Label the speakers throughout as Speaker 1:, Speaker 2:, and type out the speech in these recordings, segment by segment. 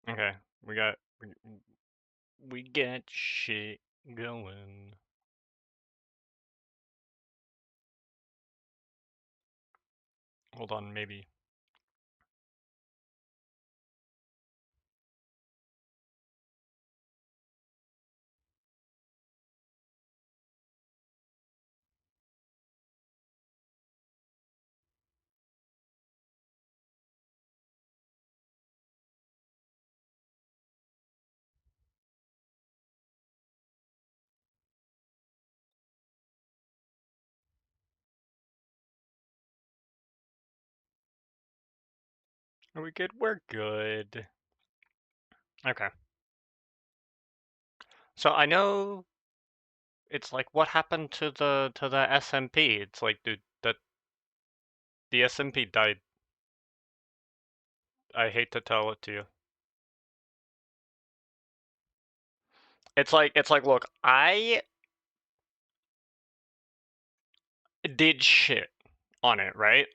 Speaker 1: Okay, we got we got shit going. Hold on, maybe. Are we good? We're good. Okay. So I know it's like what happened to the SMP? It's like dude, that the SMP died. I hate to tell it to you. It's like look, I did shit on it, right?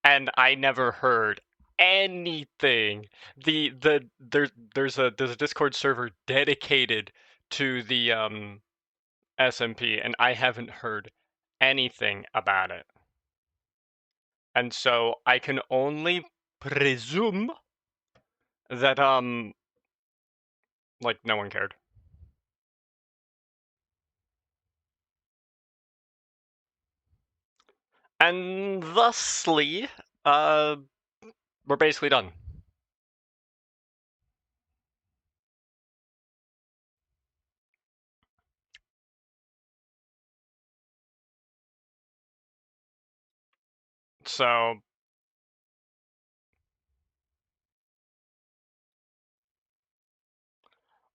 Speaker 1: And I never heard anything. There's a Discord server dedicated to the SMP, and I haven't heard anything about it. And so I can only presume that like no one cared. And thusly, we're basically done. So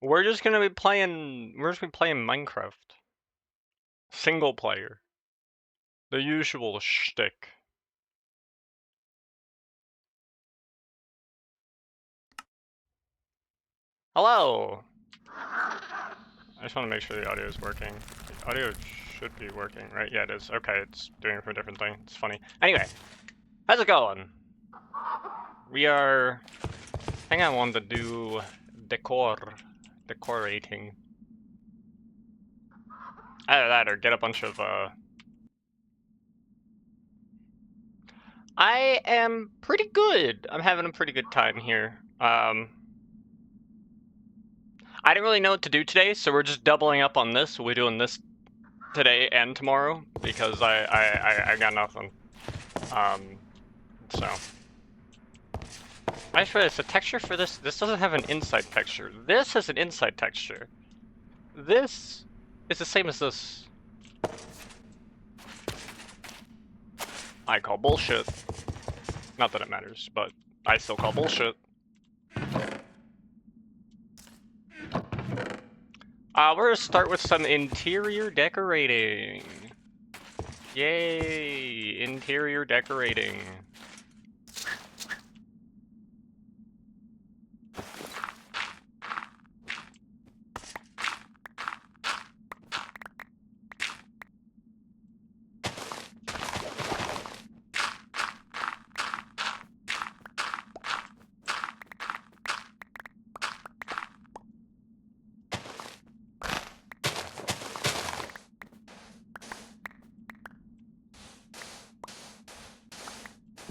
Speaker 1: we're just gonna be playing Minecraft. Single player. The usual shtick. Hello! I just want to make sure the audio is working. The audio should be working, right? Yeah, it is. Okay, it's doing it for a different thing. It's funny. Anyway, how's it going? We are... I think I wanted to do decorating. Either that or get a bunch of, I am pretty good. I'm having a pretty good time here. I didn't really know what to do today, so we're just doubling up on this. We're doing this today and tomorrow because I got nothing. So I just realized the texture for this doesn't have an inside texture. This has an inside texture. This is the same as this. I call bullshit. Not that it matters, but I still call bullshit. We're gonna start with some interior decorating. Yay, interior decorating.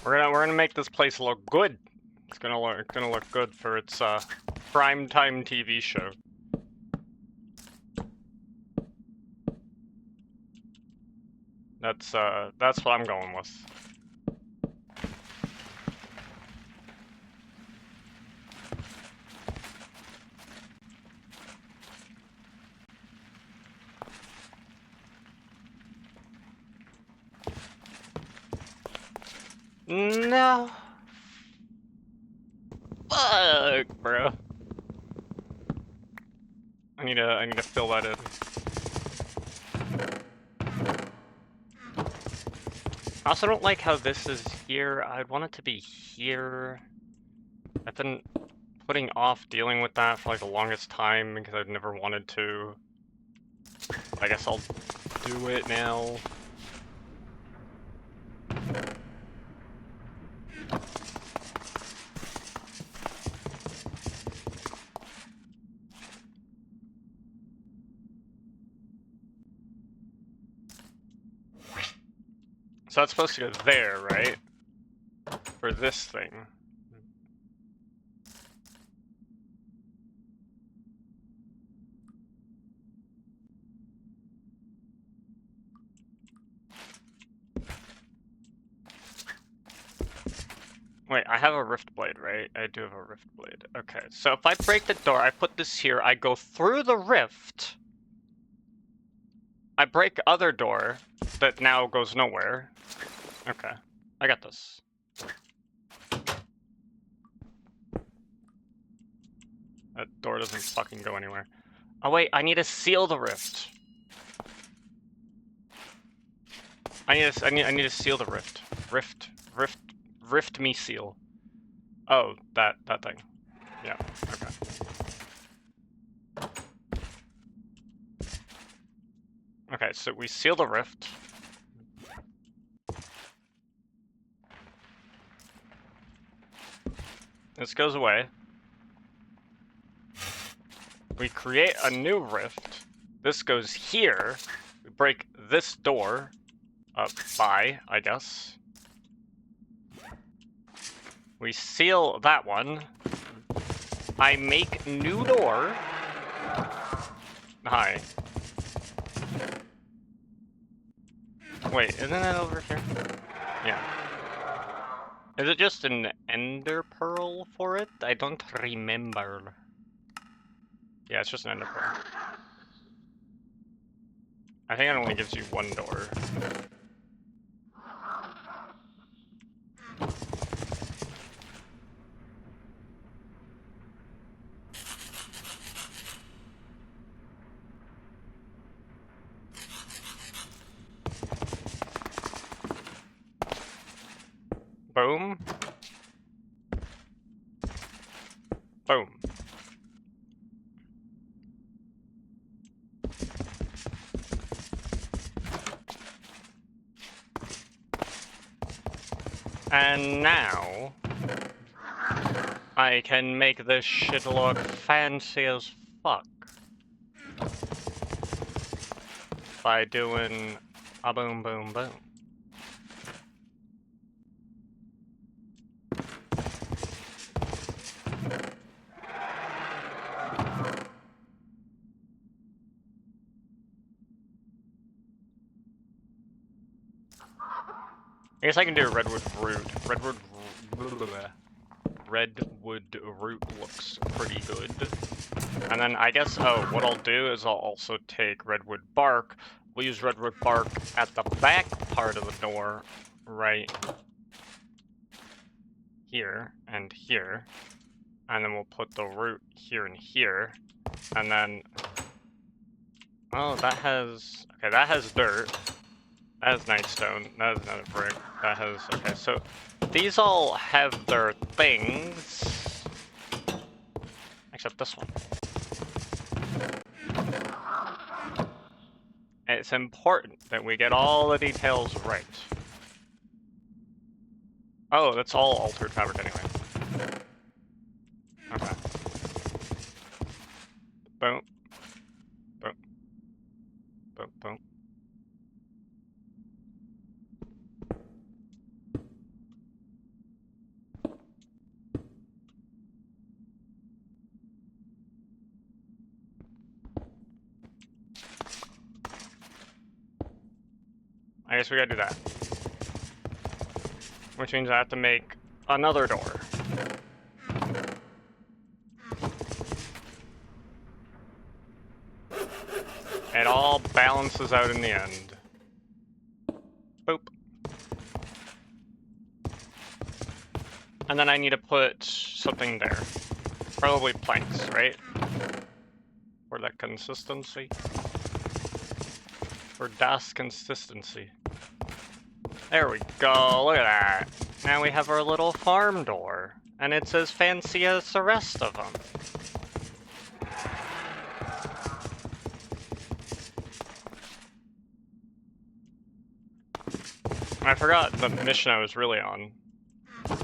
Speaker 1: We're gonna make this place look good. It's gonna look good for its prime time TV show. That's what I'm going with. No. Fuck, bro. I need to fill that in. I also don't like how this is here. I'd want it to be here. I've been putting off dealing with that for like the longest time because I've never wanted to. I guess I'll do it now. So that's supposed to go there, right? For this thing. Wait, I have a rift blade, right? I do have a rift blade. Okay, so if I break the door, I put this here, I go through the rift. I break other door that now goes nowhere. Okay, I got this. That door doesn't fucking go anywhere. Oh wait, I need to seal the rift. I need to seal the rift. Rift me seal. Oh, that thing. Yeah, okay. Okay, so we seal the rift. This goes away. We create a new rift. This goes here. We break this door up by, I guess. We seal that one. I make new door. Hi. Wait, isn't that over here? Yeah. Is it just an ender pearl for it? I don't remember. Yeah, it's just an ender pearl. I think it only gives you one door. Boom. Boom. And now I can make this shit look fancy as fuck by doing a boom boom boom. I guess I can do a redwood root. Redwood root looks pretty good. And then I guess, oh, what I'll do is I'll also take redwood bark. We'll use redwood bark at the back part of the door, right here and here. And then we'll put the root here and here. And then, oh, that has, okay, that has dirt. That has nightstone. That has another brick. That has, okay, so these all have their things. Except this one. It's important that we get all the details right. Oh, that's all altered fabric anyway. Okay. Boom. Boom. Boom, boom. I guess we gotta do that. Which means I have to make another door. It all balances out in the end. Boop. And then I need to put something there. Probably planks, right? For that consistency. For das consistency. There we go, look at that. Now we have our little farm door. And it's as fancy as the rest of them. I forgot the mission I was really on. You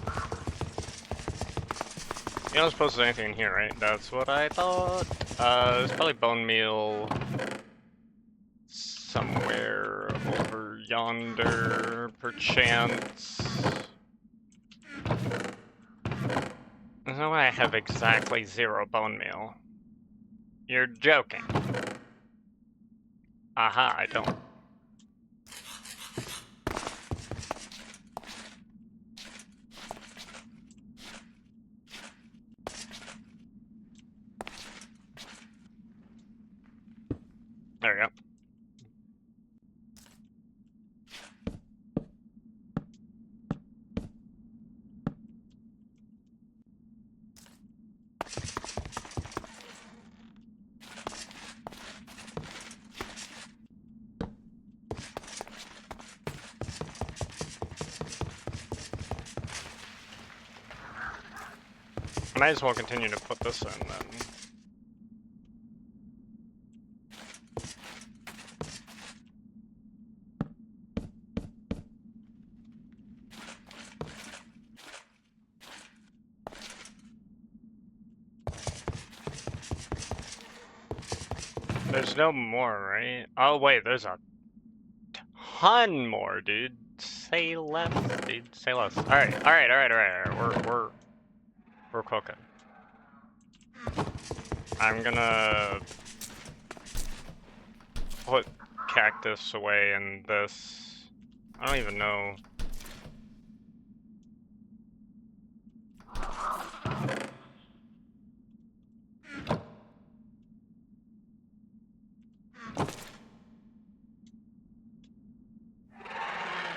Speaker 1: don't suppose there's anything in here, right? That's what I thought. There's probably bone meal somewhere over yonder, perchance. There's no way I have exactly 0 bone meal. You're joking. Aha, I don't. There we go. I might as well continue to put this in then. There's no more, right? Oh wait, there's a ton more, dude. Say less, dude. Say less. Alright. We're cooking. I'm gonna put cactus away in this. I don't even know.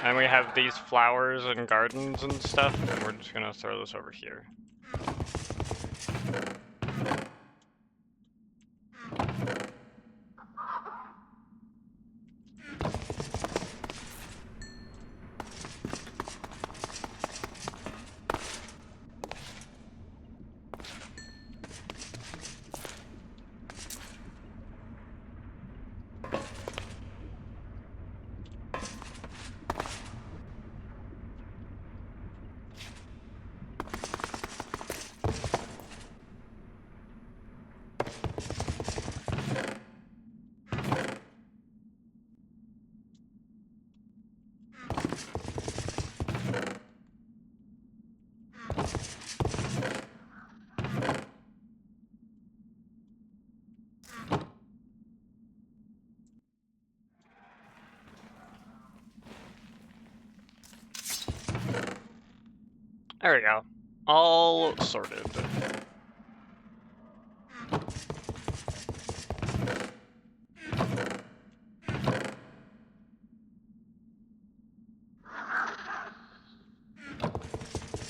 Speaker 1: And we have these flowers and gardens and stuff, and we're just gonna throw this over here. There we go. All sorted.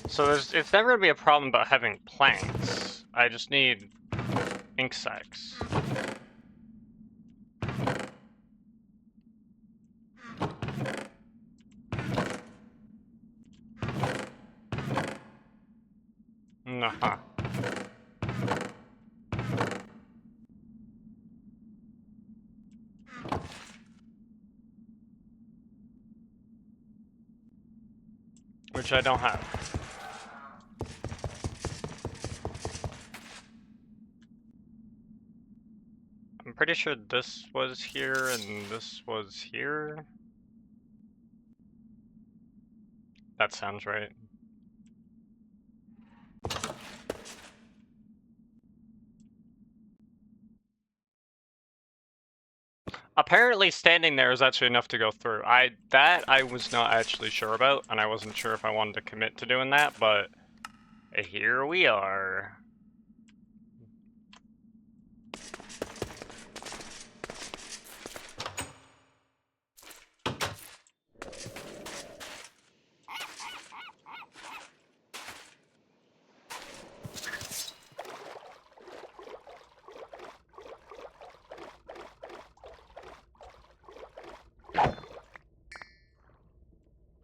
Speaker 1: So it's never gonna be a problem about having planks. I just need ink sacs. Nah. Which I don't have. I'm pretty sure this was here and this was here. That sounds right. Apparently standing there is actually enough to go through. That I was not actually sure about, and I wasn't sure if I wanted to commit to doing that, but here we are.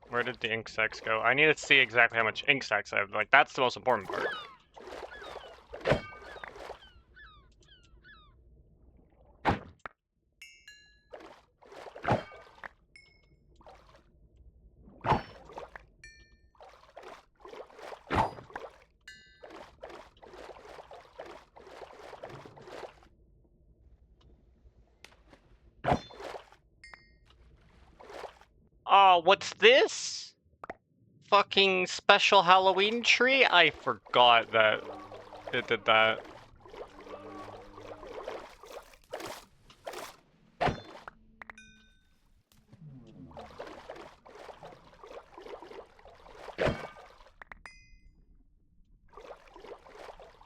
Speaker 1: Where did the ink sacs go? I need to see exactly how much ink sacs I have. Like, that's the most important part. What's this? Fucking special Halloween tree? I forgot that it did that.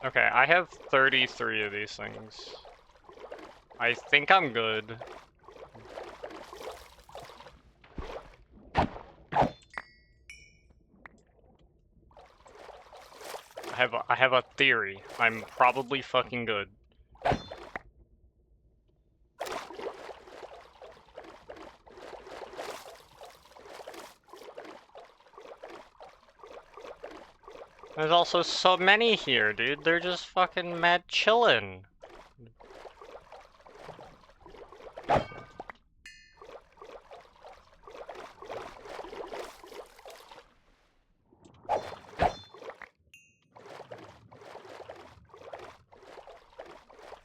Speaker 1: Okay, I have 33 of these things. I think I'm good. I have a theory. I'm probably fucking good. There's also so many here, dude. They're just fucking mad chillin'.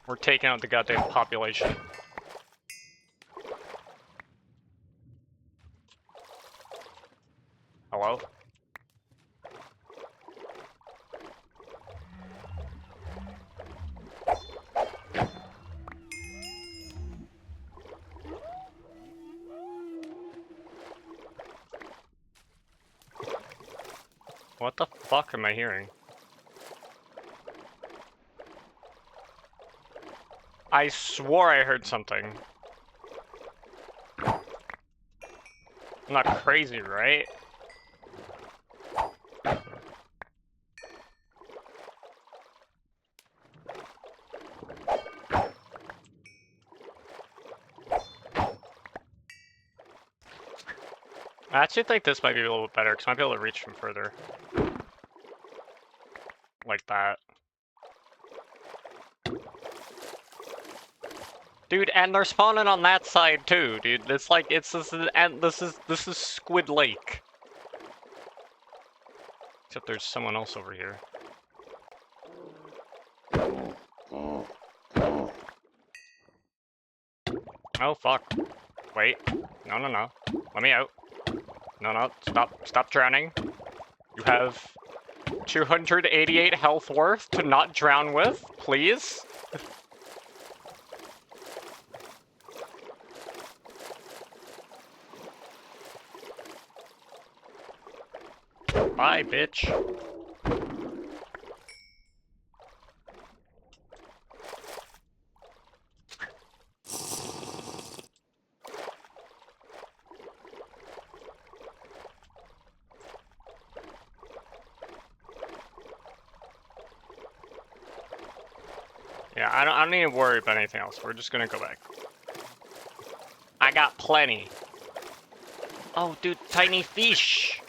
Speaker 1: We're taking out the goddamn population. Hello? What the fuck am I hearing? I swore I heard something. I'm not crazy, right? I actually think this might be a little bit better, because I might be able to reach from further. Like that. Dude, and they're spawning on that side too, dude. It's like, this is Squid Lake. Except there's someone else over here. Oh, fuck. Wait. No, no, no. Let me out. No, no, stop drowning. You have 288 health worth to not drown with, please? Bye, bitch. Yeah, I don't need to worry about anything else. We're just gonna go back. I got plenty. Oh, dude, tiny fish.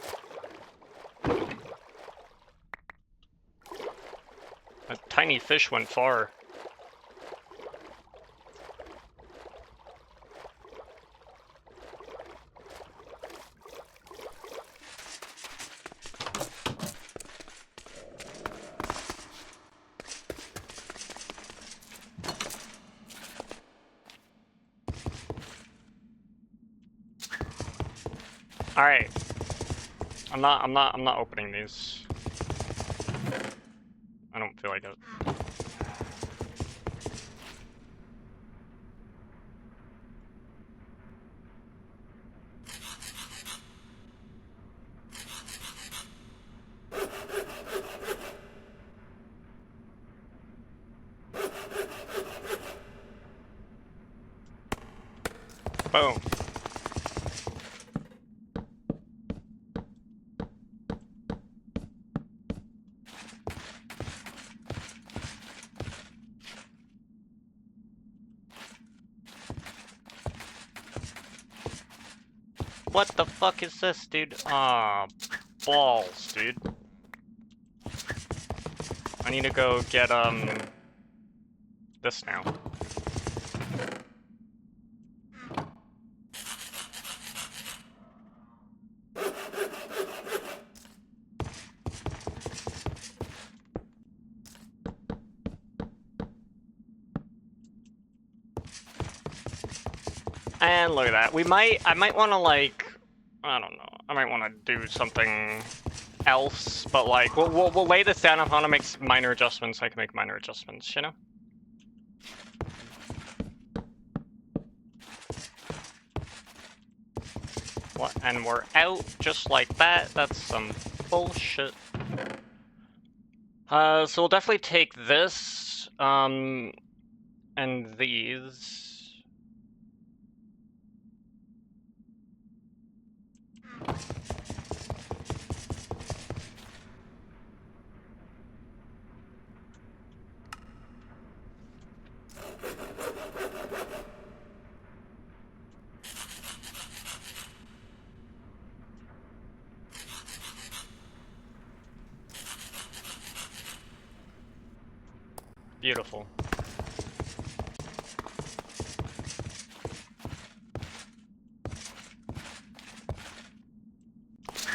Speaker 1: That tiny fish went far. All right. I'm not opening these. I don't feel like it. Boom. What the fuck is this, dude? Ah, balls, dude. I need to go get, this now. And look at that. I might want to, like, I don't know. I might want to do something else, but like, we'll lay this down. If I want to make minor adjustments, I can make minor adjustments, you know? What? And we're out just like that. That's some bullshit. So we'll definitely take this, and these. Beautiful.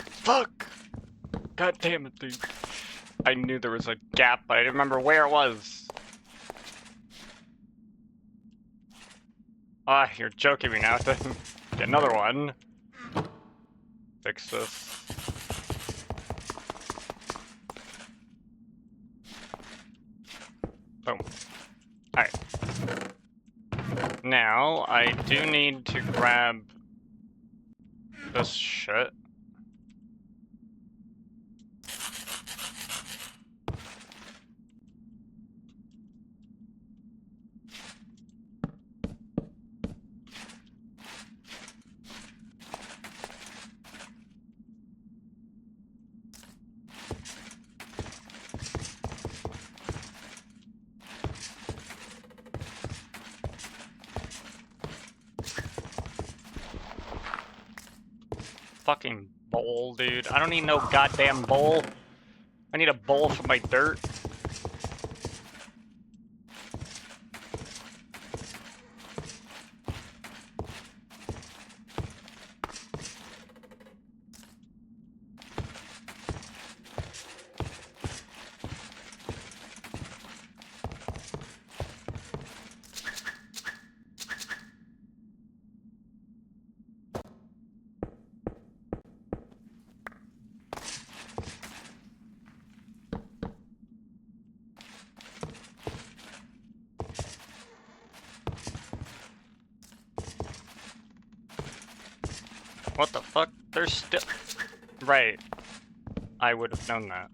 Speaker 1: Fuck! God damn it, dude. I knew there was a gap, but I didn't remember where it was. Ah, you're joking me now. Then get another one. Fix this. Boom. Alright. Now, I do need to grab this shit. Fucking bowl, dude. I don't need no goddamn bowl. I need a bowl for my dirt. What the fuck? There's still... Right. I would have known that.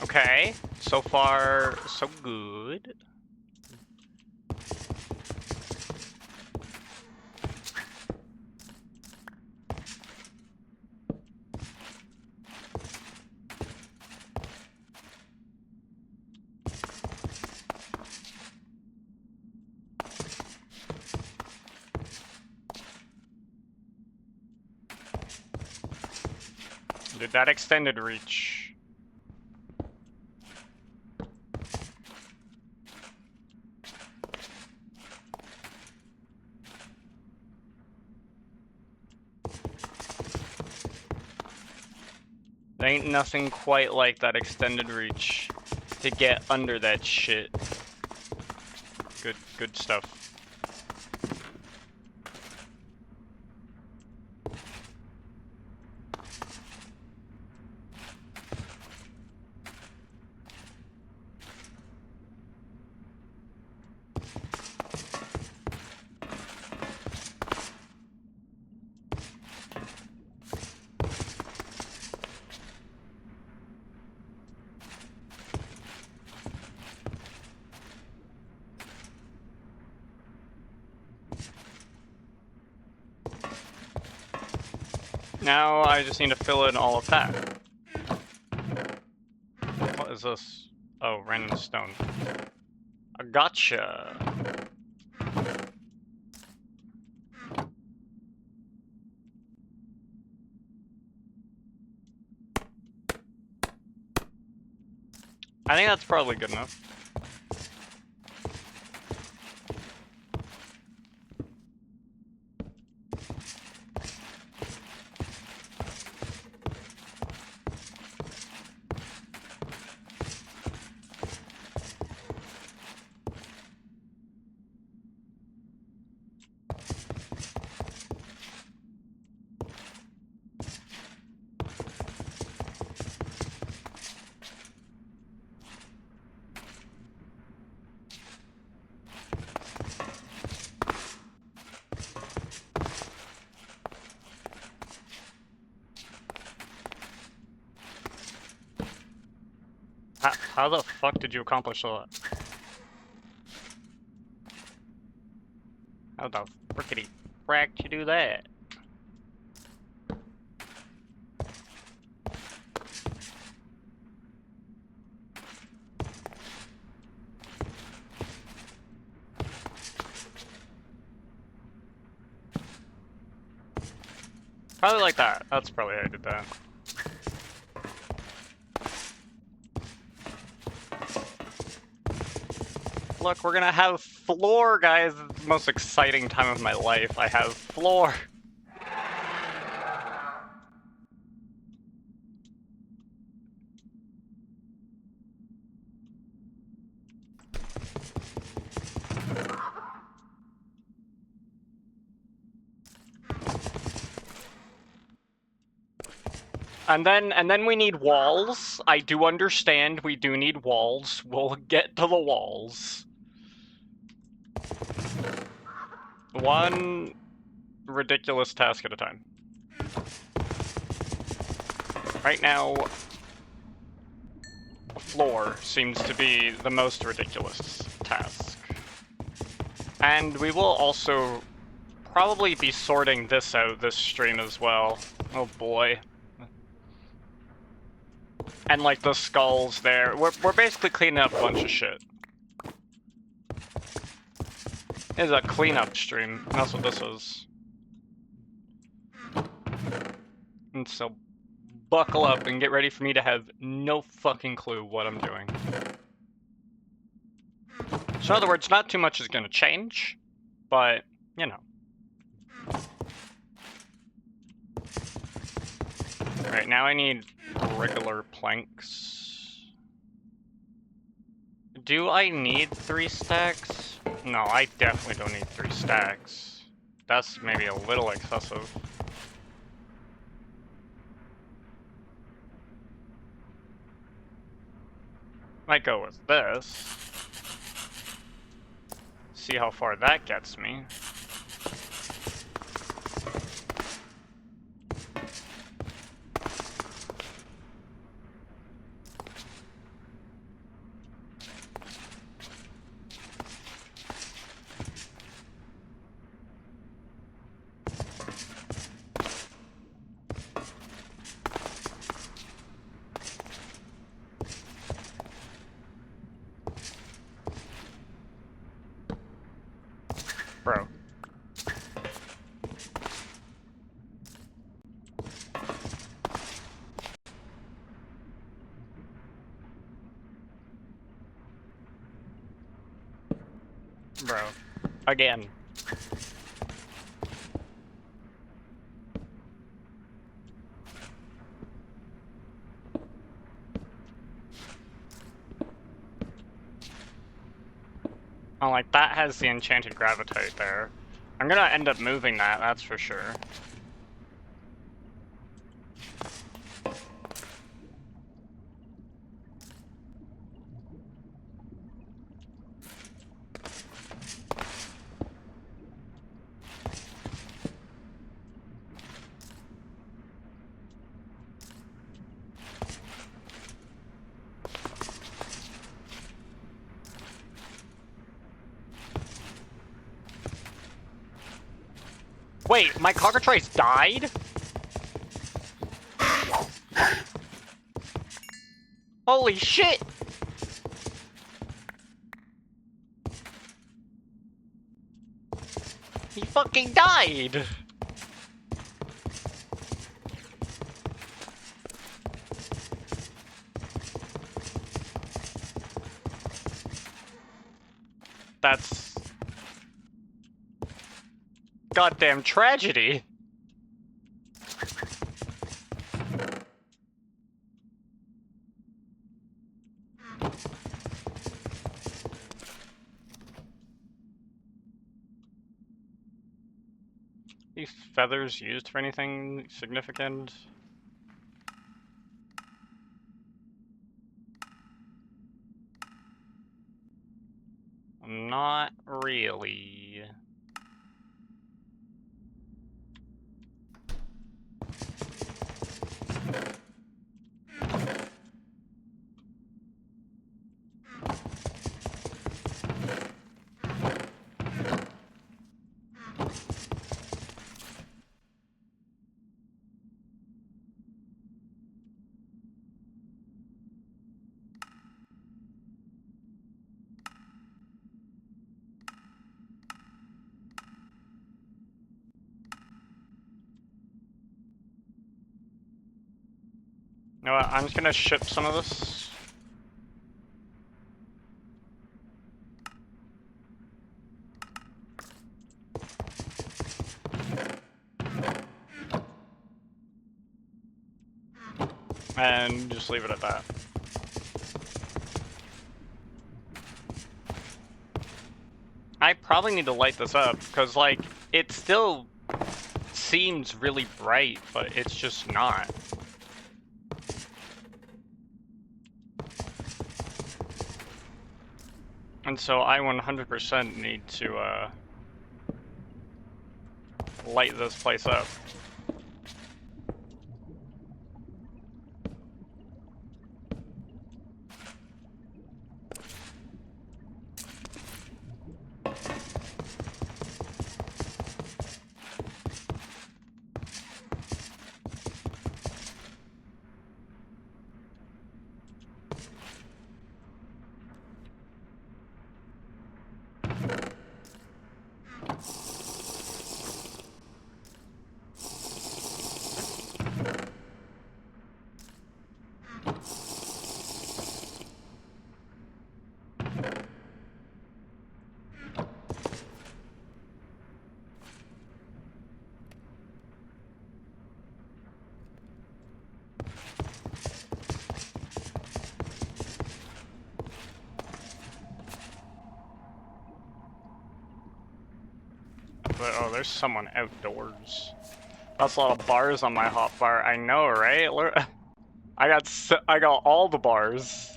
Speaker 1: Okay, so far, so good. Did that extended reach? There ain't nothing quite like that extended reach to get under that shit. Good stuff. Now I just need to fill in all of that. What is this? Oh, random stone. I gotcha. I think that's probably good enough. How the fuck did you accomplish that? How the frickety frack you do that? Probably like that. That's probably how I did that. Look, we're gonna have floor, guys. It's the most exciting time of my life. I have floor. And then we need walls. I do understand we do need walls. We'll get to the walls. One ridiculous task at a time. Right now, floor seems to be the most ridiculous task. And we will also probably be sorting this out this stream as well. Oh boy. And like the skulls there. We're basically cleaning up a bunch of shit. This is a cleanup stream. That's what this is. And so buckle up and get ready for me to have no fucking clue what I'm doing. So in other words, not too much is gonna change, but, you know. Right, now I need regular planks. Do I need 3 stacks? No, I definitely don't need 3 stacks. That's maybe a little excessive. Might go with this. See how far that gets me. Bro. Bro. Again. Oh, like, that has the enchanted gravitite there. I'm gonna end up moving that, that's for sure. Wait, my cockatrice died? Holy shit! He fucking died! That's... goddamn tragedy. These feathers used for anything significant? Not really. You know what, I'm just gonna ship some of this. And just leave it at that. I probably need to light this up, because, like, it still seems really bright, but it's just not. And so I 100% need to, light this place up. But, oh, there's someone outdoors. That's a lot of bars on my hotbar. I know, right? I got all the bars.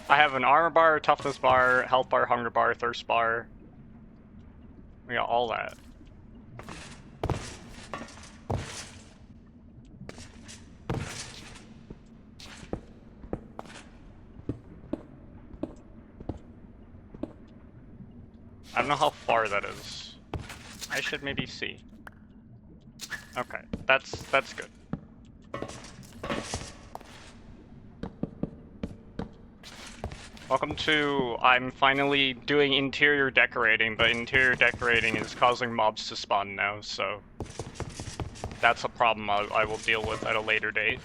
Speaker 1: I have an armor bar, toughness bar, health bar, hunger bar, thirst bar. We got all that. I don't know how far that is. I should maybe see. Okay, that's good. Welcome to, I'm finally doing interior decorating, but interior decorating is causing mobs to spawn now, so that's a problem I will deal with at a later date.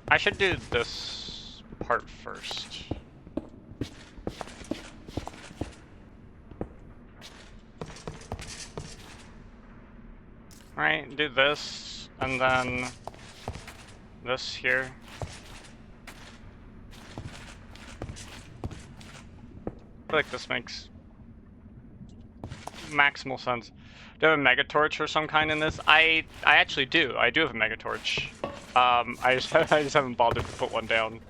Speaker 1: I should do this part first. Right, do this, and then this here. I feel like this makes maximal sense. Do I have a mega torch or some kind in this? I actually do. I do have a mega torch. I just haven't bothered to put one down,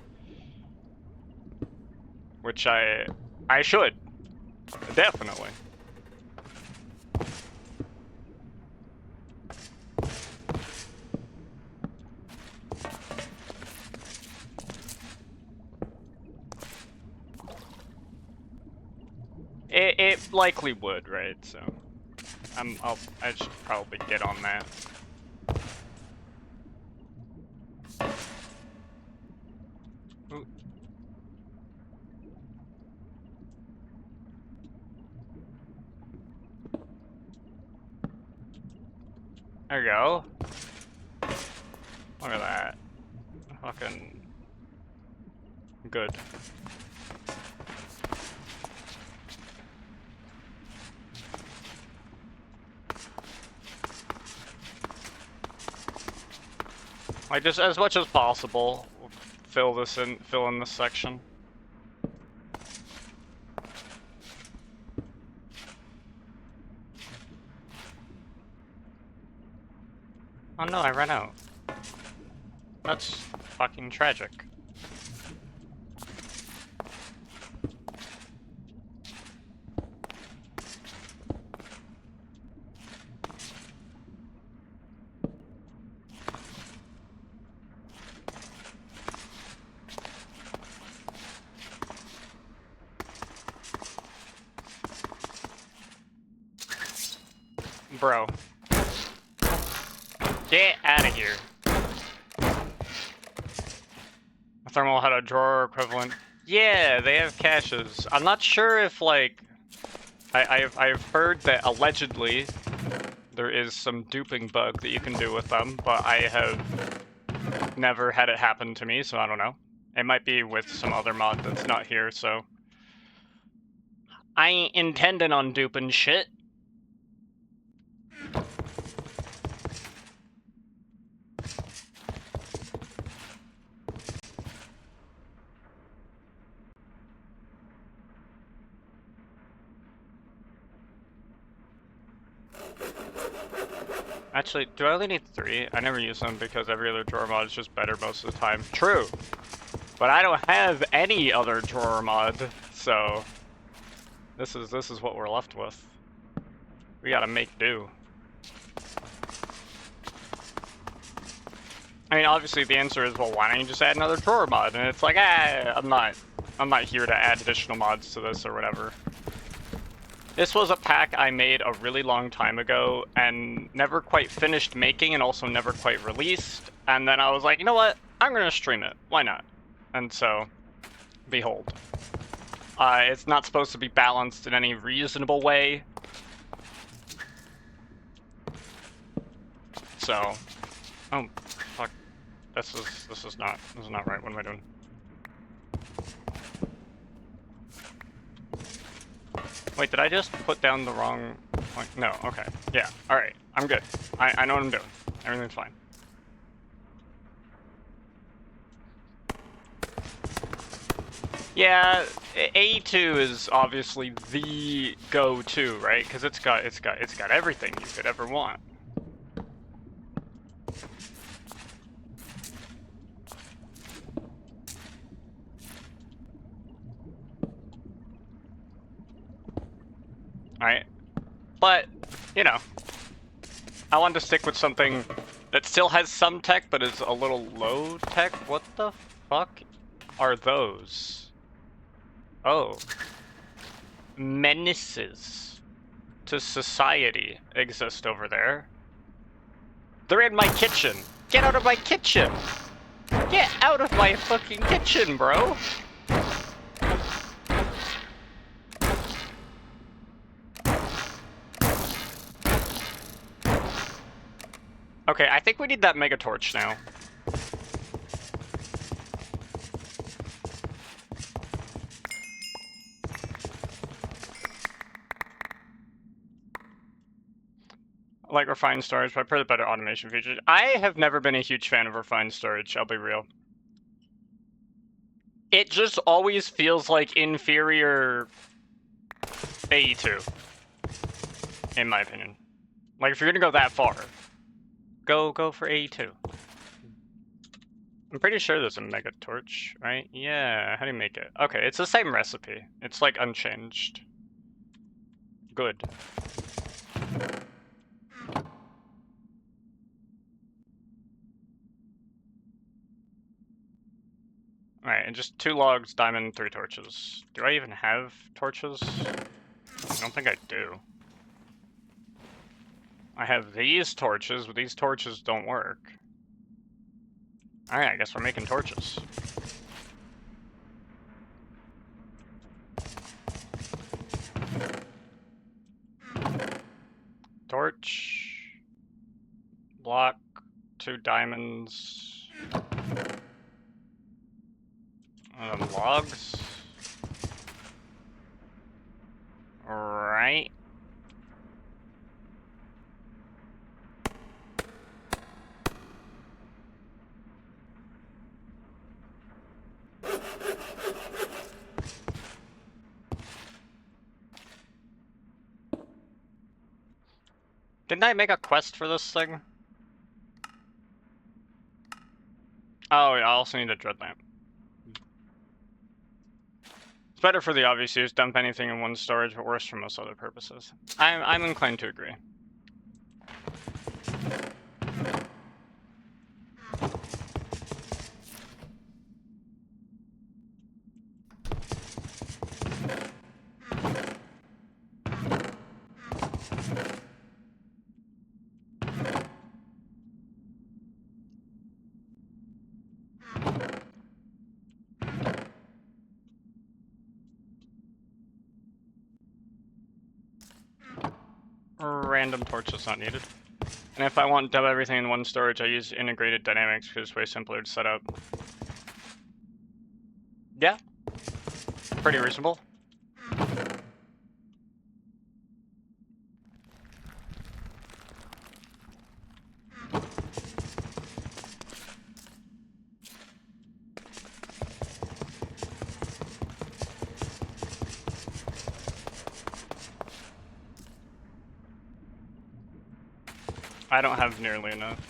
Speaker 1: which I should definitely. It likely would, right? So I should probably get on that. Ooh. There you go. Look at that. Fucking good. Like, just as much as possible, fill in this section. Oh no, I ran out. That's fucking tragic. Bro. Get out of here. A thermal had a drawer equivalent. Yeah, they have caches. I'm not sure if, like... I've heard that allegedly there is some duping bug that you can do with them, but I have never had it happen to me, so I don't know. It might be with some other mod that's not here, so... I ain't intending on duping shit. Actually, do I only need 3? I never use them because every other drawer mod is just better most of the time. True! But I don't have any other drawer mod, so... This is what we're left with. We gotta make do. I mean, obviously the answer is, well, why don't you just add another drawer mod? And it's like, I'm not here to add additional mods to this or whatever. This was a pack I made a really long time ago and never quite finished making and also never quite released. And then I was like, you know what? I'm gonna stream it. Why not? And so, behold. It's not supposed to be balanced in any reasonable way. So, oh, fuck. This is not right. What am I doing? Wait, did I just put down the wrong point? No, okay. Yeah, alright. I'm good. I know what I'm doing. Everything's fine. Yeah, A2 is obviously the go-to, right? Because it's got everything you could ever want. Alright. But, you know, I wanted to stick with something that still has some tech, but is a little low tech. What the fuck are those? Oh. Menaces to society exist over there. They're in my kitchen. Get out of my kitchen! Get out of my fucking kitchen, bro! Okay, I think we need that mega torch now. Like refined storage, but I prefer the better automation features. I have never been a huge fan of refined storage, I'll be real. It just always feels like inferior AE2, in my opinion. Like, if you're gonna go that far, go for AE2. I'm pretty sure there's a mega torch, right? Yeah, how do you make it? Okay, it's the same recipe. It's like unchanged. Good. Alright, and just 2 logs, diamond, 3 torches. Do I even have torches? I don't think I do. I have these torches, but these torches don't work. Alright, I guess we're making torches. Torch. block, 2 diamonds, logs, right? Didn't I make a quest for this thing? Oh, I also need a dread lamp. It's better for the obvious use, dump anything in one storage, but worse for most other purposes. I'm inclined to agree. Random torch is not needed. And if I want to dump everything in one storage, I use integrated dynamics because it's way simpler to set up. Yeah. Pretty reasonable. I don't have nearly enough.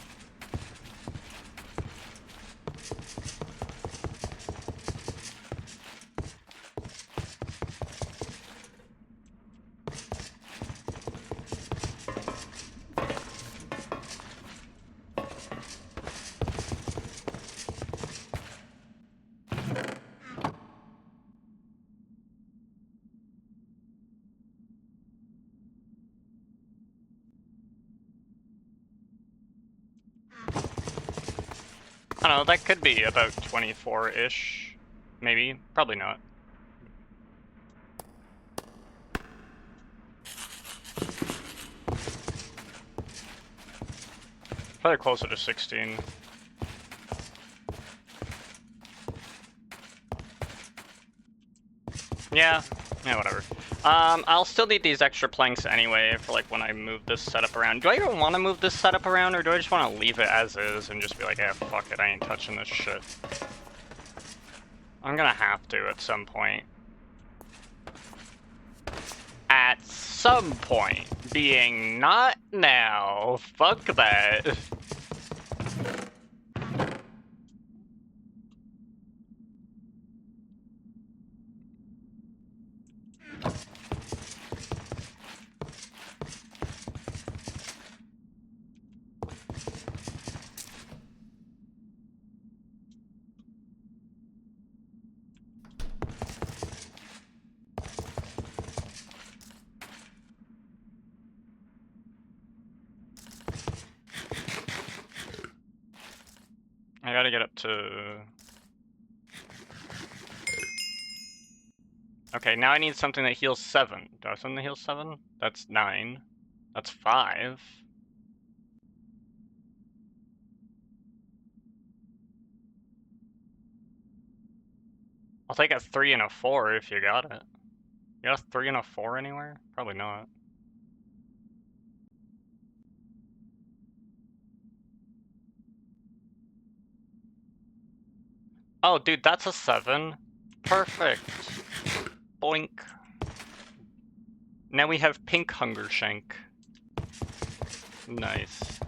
Speaker 1: I don't know, that could be about 24-ish. Maybe. Probably not. Probably closer to 16. Yeah, whatever. I'll still need these extra planks anyway for like when I move this setup around. Do I even want to move this setup around, or do I just want to leave it as is and just be like, yeah, fuck it, I ain't touching this shit. I'm gonna have to at some point. At some point, being not now. Fuck that. I gotta get up to... Okay, now I need something that heals 7. Do I have something that heals 7? That's 9. That's 5. I'll take a 3 and a 4 if you got it. You got a 3 and a 4 anywhere? Probably not. Oh, dude, that's a 7. Perfect. Boink. Now we have pink hunger shank. Nice.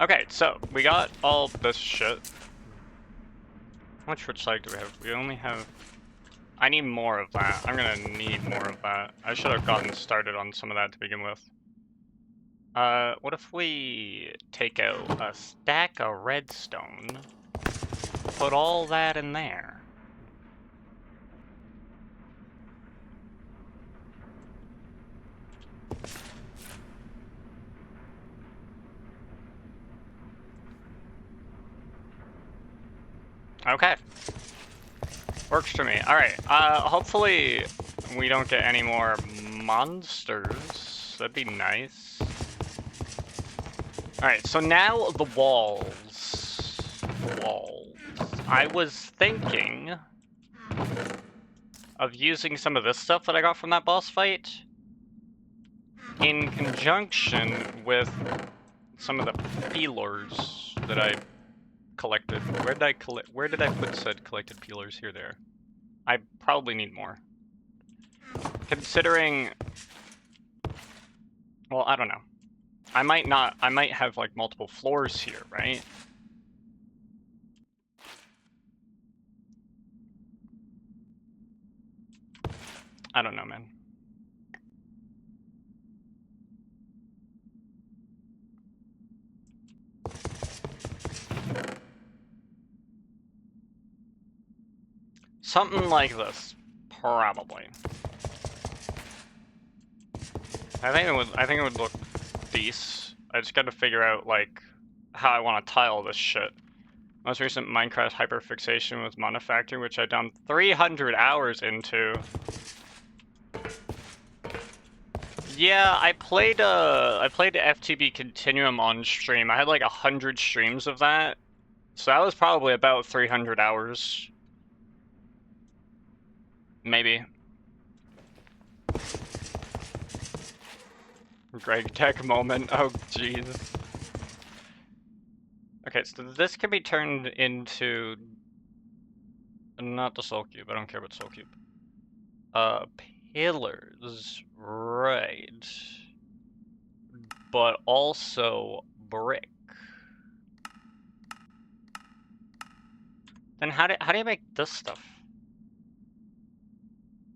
Speaker 1: Okay, so we got all this shit. How much rich slag do we have? We only have... I need more of that. I'm gonna need more of that. I should have gotten started on some of that to begin with. What if we take out a stack of redstone, put all that in there? Okay. Works for me. Alright, hopefully we don't get any more monsters. That'd be nice. Alright, so now the walls. The walls. I was thinking of using some of this stuff that I got from that boss fight in conjunction with some of the peelers that I collected. Where did I put said collected peelers? Here, there. I probably need more. Considering, well, I don't know. I might have like multiple floors here, right? I don't know, man. Something like this, probably. I think it would look decent. I just got to figure out like how I want to tile this shit. Most recent Minecraft hyperfixation was Monofactory, which I dumped 300 hours into. Yeah, I played FTB Continuum on stream. I had like 100 streams of that, so that was probably about 300 hours. Maybe. Greg Tech moment. Oh, jeez. Okay, so this can be turned into... Not the soul cube. I don't care about soul cube. Pillars. Right. But also brick. Then how do you make this stuff?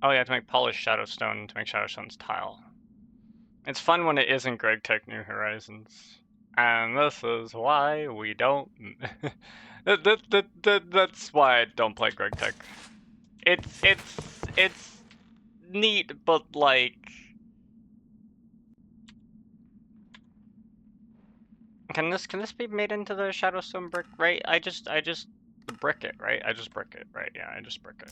Speaker 1: Oh, you have to make polished shadowstone to make shadowstone's tile. It's fun when it isn't Greg Tech New Horizons. And this is why we don't... That's why I don't play Greg Tech. It's neat, but like... Can this be made into the shadowstone brick? Right? I just brick it, right? I just brick it, right? Yeah, I just brick it.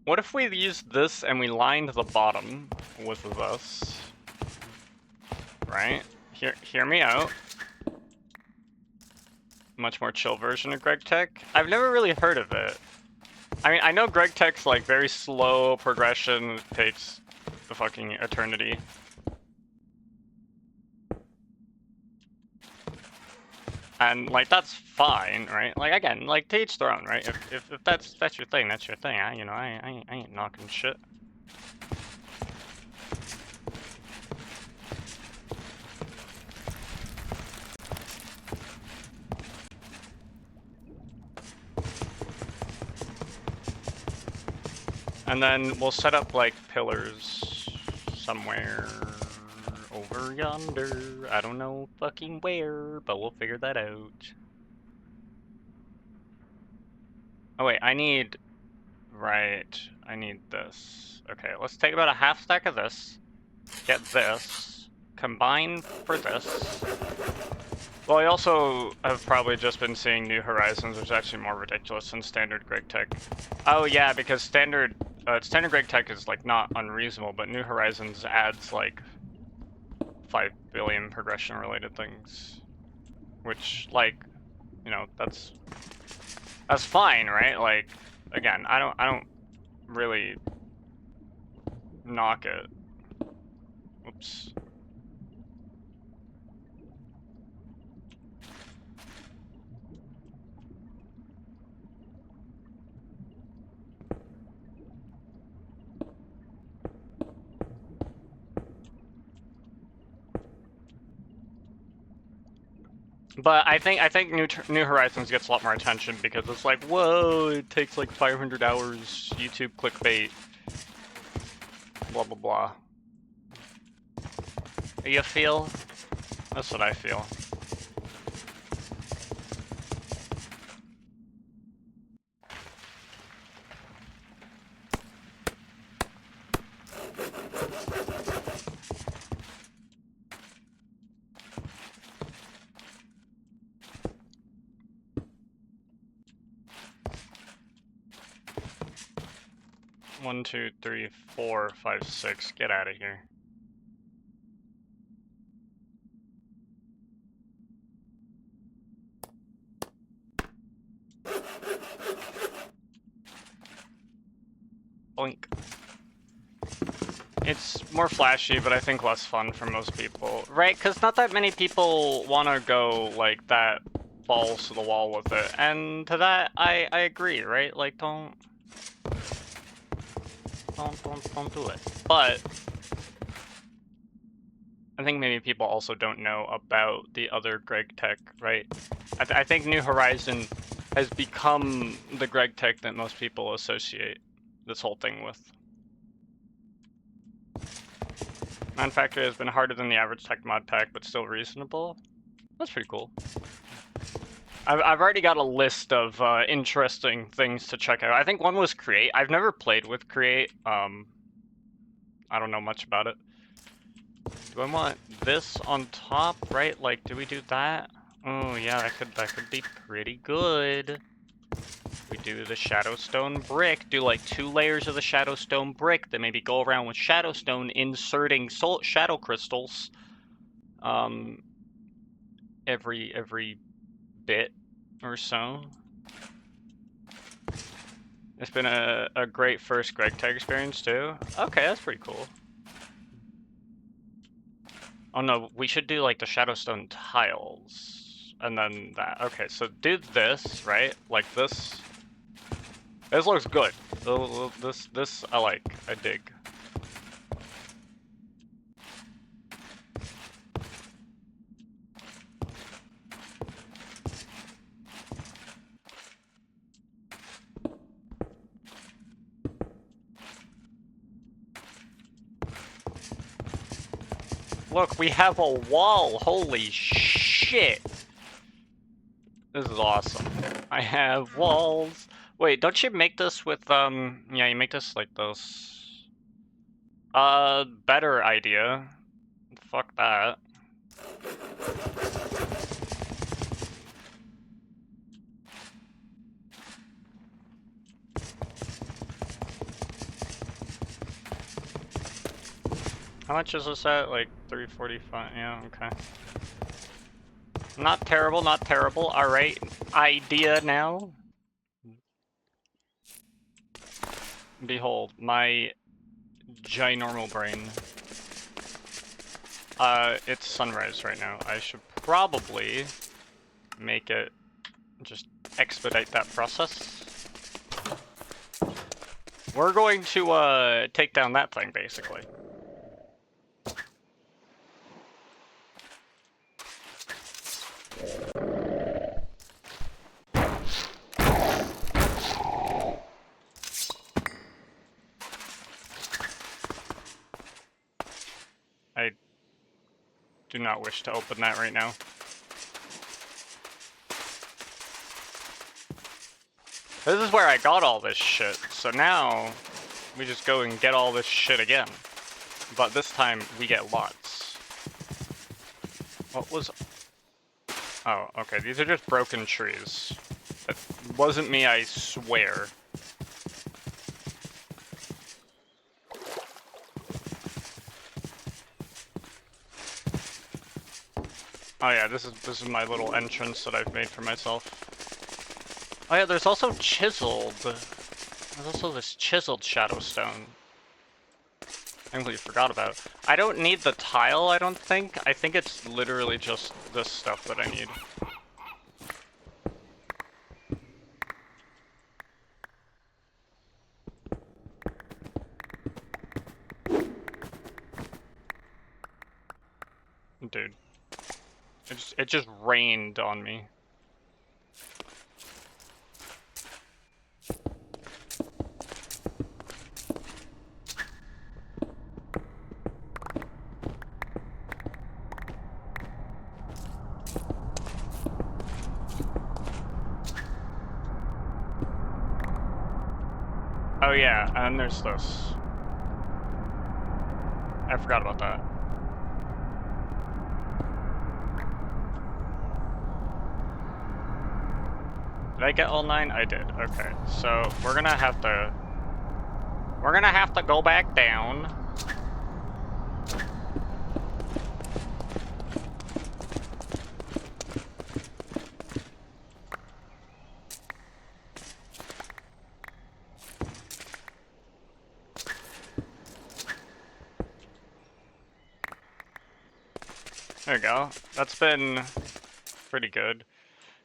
Speaker 1: What if we used this and we lined the bottom with this? Right? Hear me out. Much more chill version of Greg Tech. I've never really heard of it. I mean, I know Greg Tech's like very slow progression, takes the fucking eternity. And like that's fine, right? Like again, like to each their own, right? If that's your thing, that's your thing. I ain't knocking shit. And then we'll set up like pillars somewhere over yonder. I don't know fucking where, but we'll figure that out. Oh wait, I need this. Okay, let's take about a half stack of this. Get this. Combine for this. Well, I also have probably just been seeing New Horizons, which is actually more ridiculous than standard Greg Tech. Oh yeah, because standard Greg Tech is like not unreasonable, but New Horizons adds like 5 billion progression related things, which like, you know, that's fine, right? Like, again, I don't really knock it. Oops. But I think New Horizons gets a lot more attention because it's like, whoa, it takes like 500 hours, YouTube clickbait, blah blah blah. You feel? That's what I feel. 1, 2, 3, 4, 5, 6. Get out of here. Boink. It's more flashy, but I think less fun for most people. Right? Because not that many people want to go, like, that balls to the wall with it. And to that, I agree, right? Like, don't do it. But I think maybe people also don't know about the other Greg tech, right? I think New Horizon has become the Greg tech that most people associate this whole thing with. Manufacture has been harder than the average tech mod pack, but still reasonable. That's pretty cool. I've already got a list of interesting things to check out. I think one was Create. I've never played with Create. I don't know much about it. Do I want this on top, right? Like, do we do that? Oh yeah, that could be pretty good. We do the Shadowstone brick, do like 2 layers of the Shadowstone brick, then maybe go around with Shadowstone, inserting shadow crystals every bit or so. It's been a great first Greg tech experience too. Okay, that's pretty cool. Oh no, we should do like the Shadowstone tiles and then that. Okay, so do this, right? Like this. This looks good. This I like. I dig. Look, we have a wall. Holy shit. This is awesome. I have walls. Wait, don't you make this with, yeah, you make this like this. Better idea. Fuck that. How much is this at? Like 345? Yeah, okay. Not terrible, not terrible. Alright, idea now. Behold, my ginormal brain. It's sunrise right now. I should probably make it, just expedite that process. We're going to, take down that thing, basically. I do not wish to open that right now. This is where I got all this shit, so now we just go and get all this shit again. But this time we get lots. What was... Oh, okay, these are just broken trees. That wasn't me, I swear. Oh yeah, this is my little entrance that I've made for myself. Oh yeah, there's also chiseled. There's also this chiseled Shadowstone. I completely forgot about. I don't need the tile, I don't think. I think it's literally just this stuff that I need. Dude. It just rained on me. Oh yeah, and there's this. I forgot about that. Did I get all 9? I did. Okay, so we're gonna have to We're gonna have to go back down. There we go. That's been pretty good.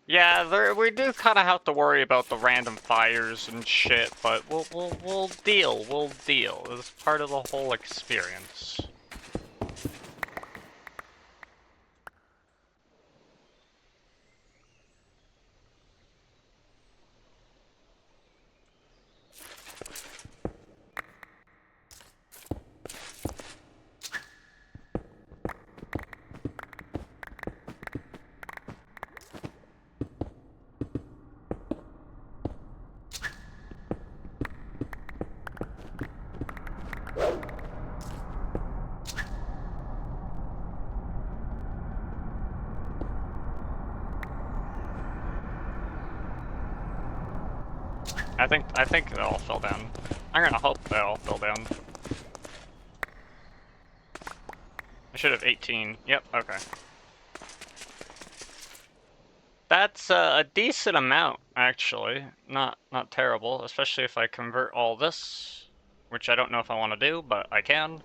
Speaker 1: Yeah, we do kind of have to worry about the random fires and shit, but we'll deal. We'll deal. It's part of the whole experience. I think they all fell down. I'm gonna hope they all fell down. I should have 18. Yep, okay. That's a decent amount, actually. Not terrible, especially if I convert all this, which I don't know if I want to do, but I can.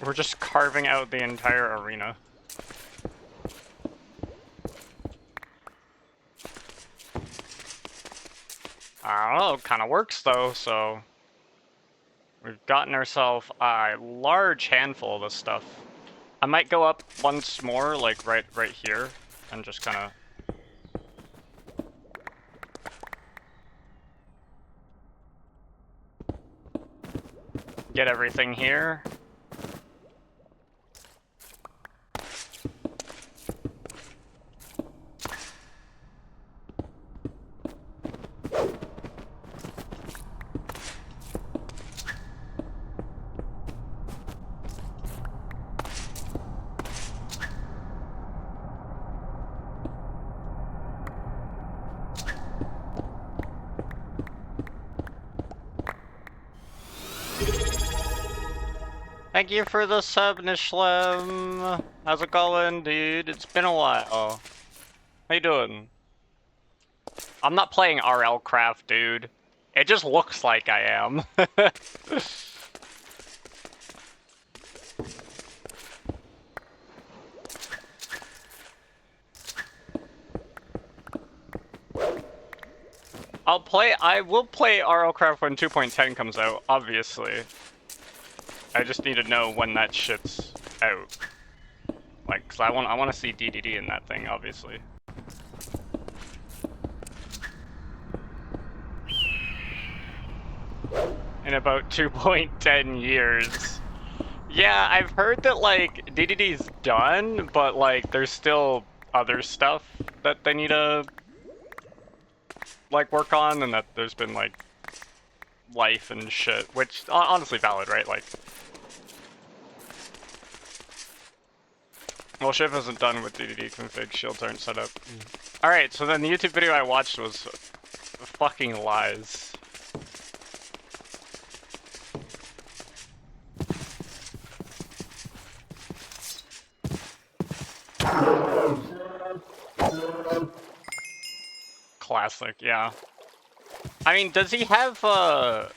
Speaker 1: We're just carving out the entire arena. I don't know, it kind of works though, so... We've gotten ourselves a large handful of this stuff. I might go up once more, like right here, and just kind of... get everything here. Thank you for the sub, Nishlem. How's it going, dude? It's been a while. How you doing? I'm not playing RLCraft, dude. It just looks like I am. I will play RLCraft when 2.10 comes out, obviously. I just need to know when that shit's out. Like, 'cause I want to see DDD in that thing, obviously. In about 2.10 years. Yeah, I've heard that, like, DDD's done, but, like, there's still other stuff that they need to, like, work on, and that there's been, like, life and shit, which, honestly valid, right? Like... Well, Shiv isn't done with DDD config, shields aren't set up. Alright, so then the YouTube video I watched was fucking lies. classic, yeah. I mean, does he have, I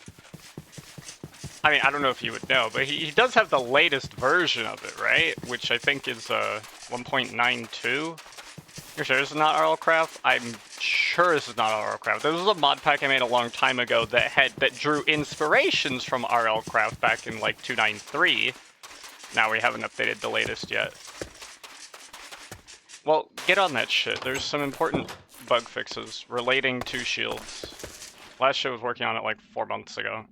Speaker 1: mean, I don't know if you would know, but he does have the latest version of it, right? Which I think is, 1.92. You're sure this is not RLCraft? I'm sure this is not RLCraft. This was a mod pack I made a long time ago that drew inspirations from RLCraft back in, like, 2.9.3. Now we haven't updated the latest yet. Well, get on that shit. There's some important bug fixes relating to shields. Last shit was working on it like 4 months ago.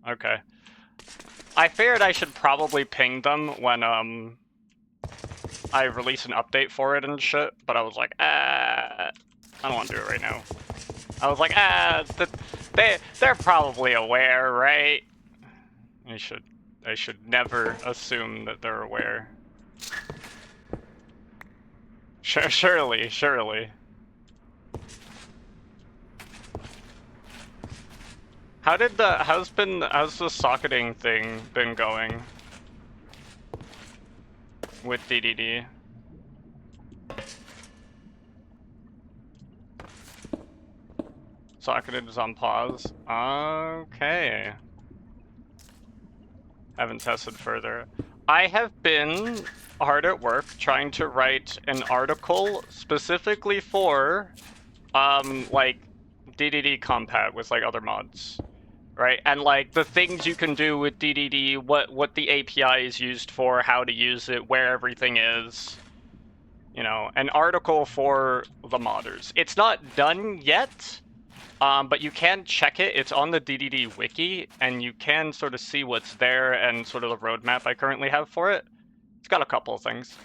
Speaker 1: Okay. I figured I should probably ping them when, I release an update for it and shit, but I was like, I don't want to do it right now. I was like, they're probably aware, right? I should never assume that they're aware. Surely. How's the socketing thing been going with DDD? Socketed is on pause. Okay. Haven't tested further. I have been hard at work trying to write an article specifically for, like, DDD compat with, like, other mods. Right? And, like, the things you can do with DDD, what the API is used for, how to use it, where everything is. You know, an article for the modders. It's not done yet, but you can check it. It's on the DDD wiki, and you can sort of see what's there and sort of the roadmap I currently have for it. It's got a couple of things.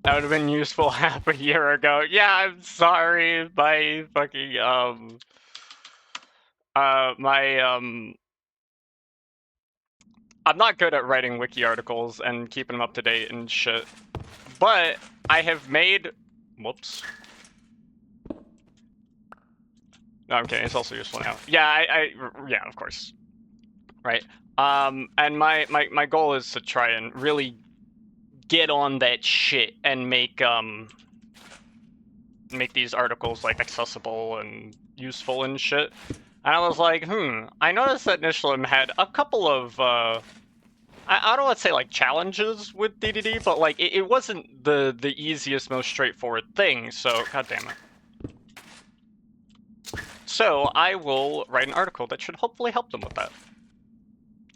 Speaker 1: That would have been useful half a year ago. Yeah, I'm sorry. My fucking, I'm not good at writing wiki articles and keeping them up to date and shit, but I have made, whoops. No, I'm kidding, it's also useful now. Yeah, yeah, of course. Right. And my goal is to try and really get on that shit and make these articles, like, accessible and useful and shit. And I was like, I noticed that Nishalem had a couple of, I don't want to say, like, challenges with DDD, but, like, it wasn't the easiest, most straightforward thing, so, god damn it. So, I will write an article that should hopefully help them with that.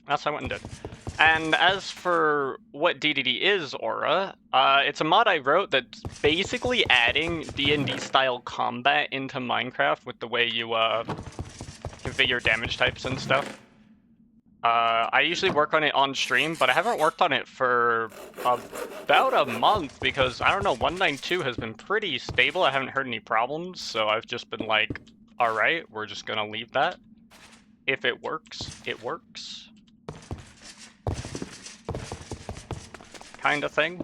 Speaker 1: That's what I went and did. And as for what DDD is, Aura, it's a mod I wrote that's basically adding D&D style combat into Minecraft with the way you configure damage types and stuff. I usually work on it on stream, but I haven't worked on it for about a month because, I don't know, 1.9.2 has been pretty stable. I haven't heard any problems, so I've just been like, alright, we're just gonna leave that. If it works, it works. Kind of thing.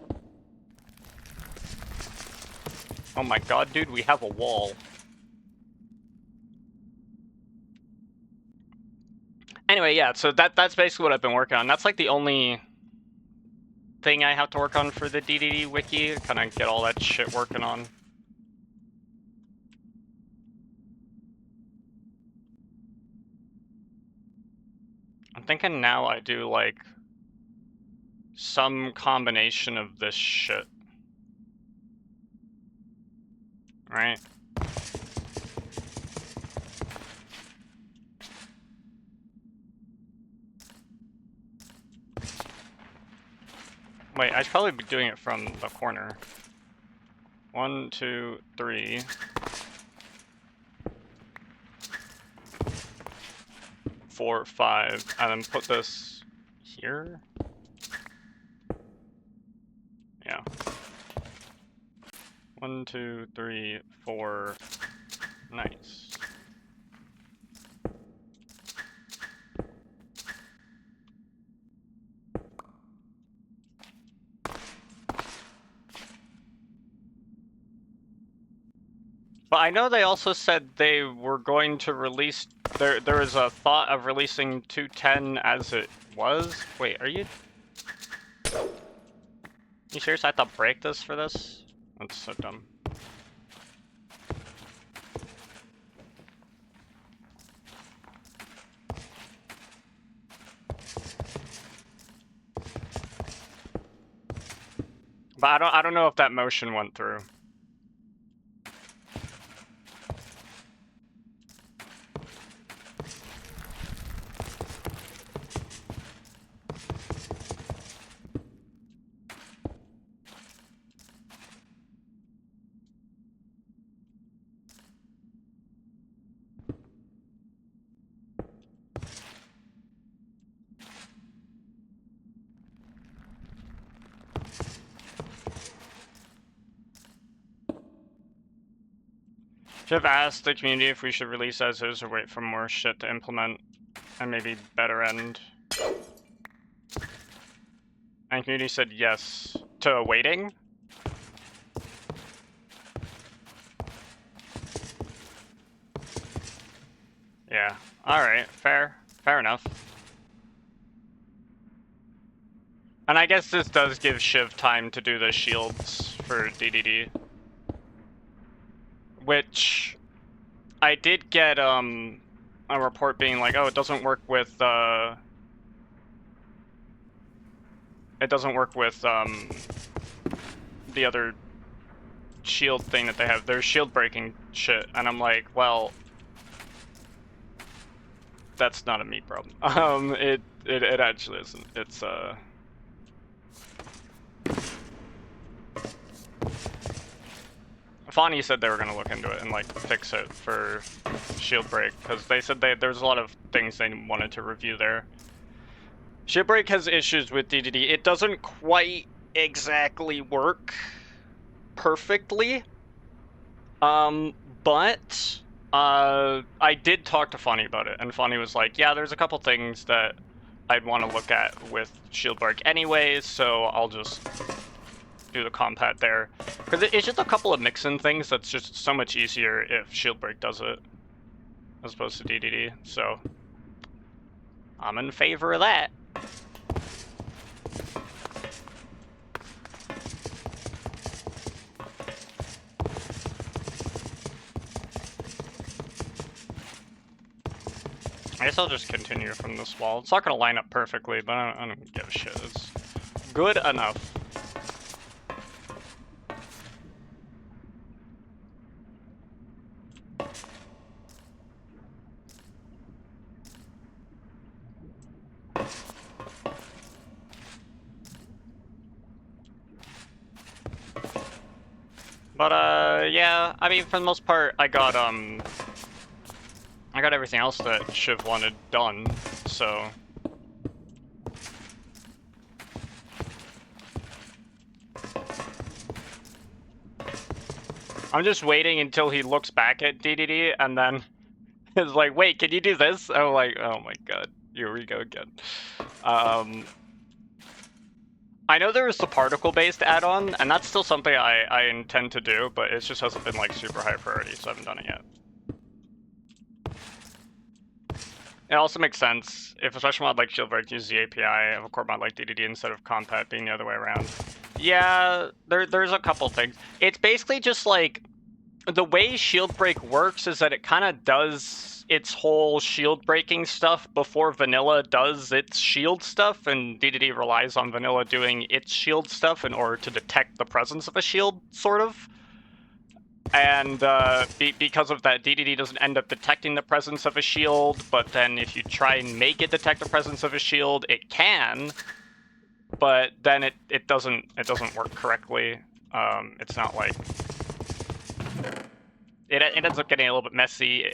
Speaker 1: Oh my god, dude, we have a wall. Anyway, yeah, so that's basically what I've been working on. That's like the only thing I have to work on for the DDD wiki, kind of get all that shit working on. I'm thinking now I do, like, some combination of this shit. Right? Wait, I should probably be doing it from the corner. 1, 2, 3. 4, 5, and then put this here. Yeah. 1, 2, 3, 4. Nice. But I know they also said they were going to release. There was a thought of releasing 2.10 as it was. Wait, are you? You serious? I have to break this for this? That's so dumb. But I don't know if that motion went through. Should have asked the community if we should release as is or wait for more shit to implement and maybe better end. And community said yes to waiting. Yeah. Alright, fair. Fair enough. And I guess this does give Shiv time to do the shields for DDD. Which I did get a report being like, oh, it doesn't work with the other shield thing that they have. There's shield breaking shit, and I'm like, well, that's not a me problem. It actually isn't. It's Fonny said they were gonna look into it and like fix it for shield break, because they said there's a lot of things they wanted to review there. Shield break has issues with DDD. It doesn't quite exactly work perfectly. But I did talk to Fonny about it, and Fonny was like, yeah, there's a couple things that I'd want to look at with shield break anyways, so I'll just do the compat there. Because it's just a couple of mix-in things that's just so much easier if shield break does it, as opposed to DDD, so I'm in favor of that. I guess I'll just continue from this wall. It's not going to line up perfectly, but I don't give a shit. It's good enough. But yeah, I mean, for the most part, I got everything else that Shiv wanted done, so. I'm just waiting until he looks back at DDD and then is like, wait, can you do this? I'm like, oh my god, here we go again. I know there is the particle-based add-on, and that's still something I intend to do, but it just hasn't been like super high priority, so I haven't done it yet. It also makes sense if a special mod like Shieldbreak uses the API of a core mod like DDD instead of Compat being the other way around. Yeah, there's a couple things. It's basically just like, the way Shieldbreak works is that it kind of does its whole shield breaking stuff before Vanilla does its shield stuff, and DDD relies on Vanilla doing its shield stuff in order to detect the presence of a shield, sort of. And because of that, DDD doesn't end up detecting the presence of a shield, but then if you try and make it detect the presence of a shield, it can, but then it doesn't work correctly. It's not like... It ends up getting a little bit messy.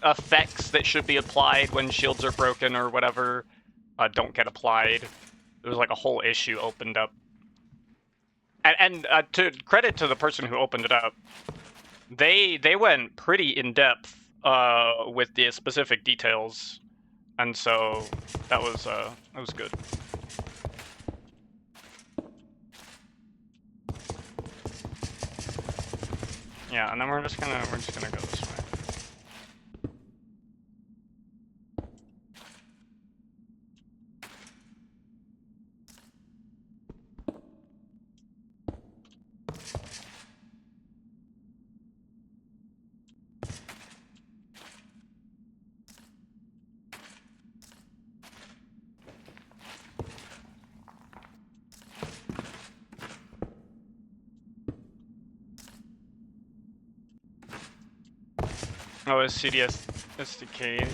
Speaker 1: Effects that should be applied when shields are broken or whatever don't get applied. There was like a whole issue opened up. And to credit to the person who opened it up, they went pretty in depth with the specific details, and so that was good. Yeah, and then we're just gonna go this way. Oh, is CDS SDK?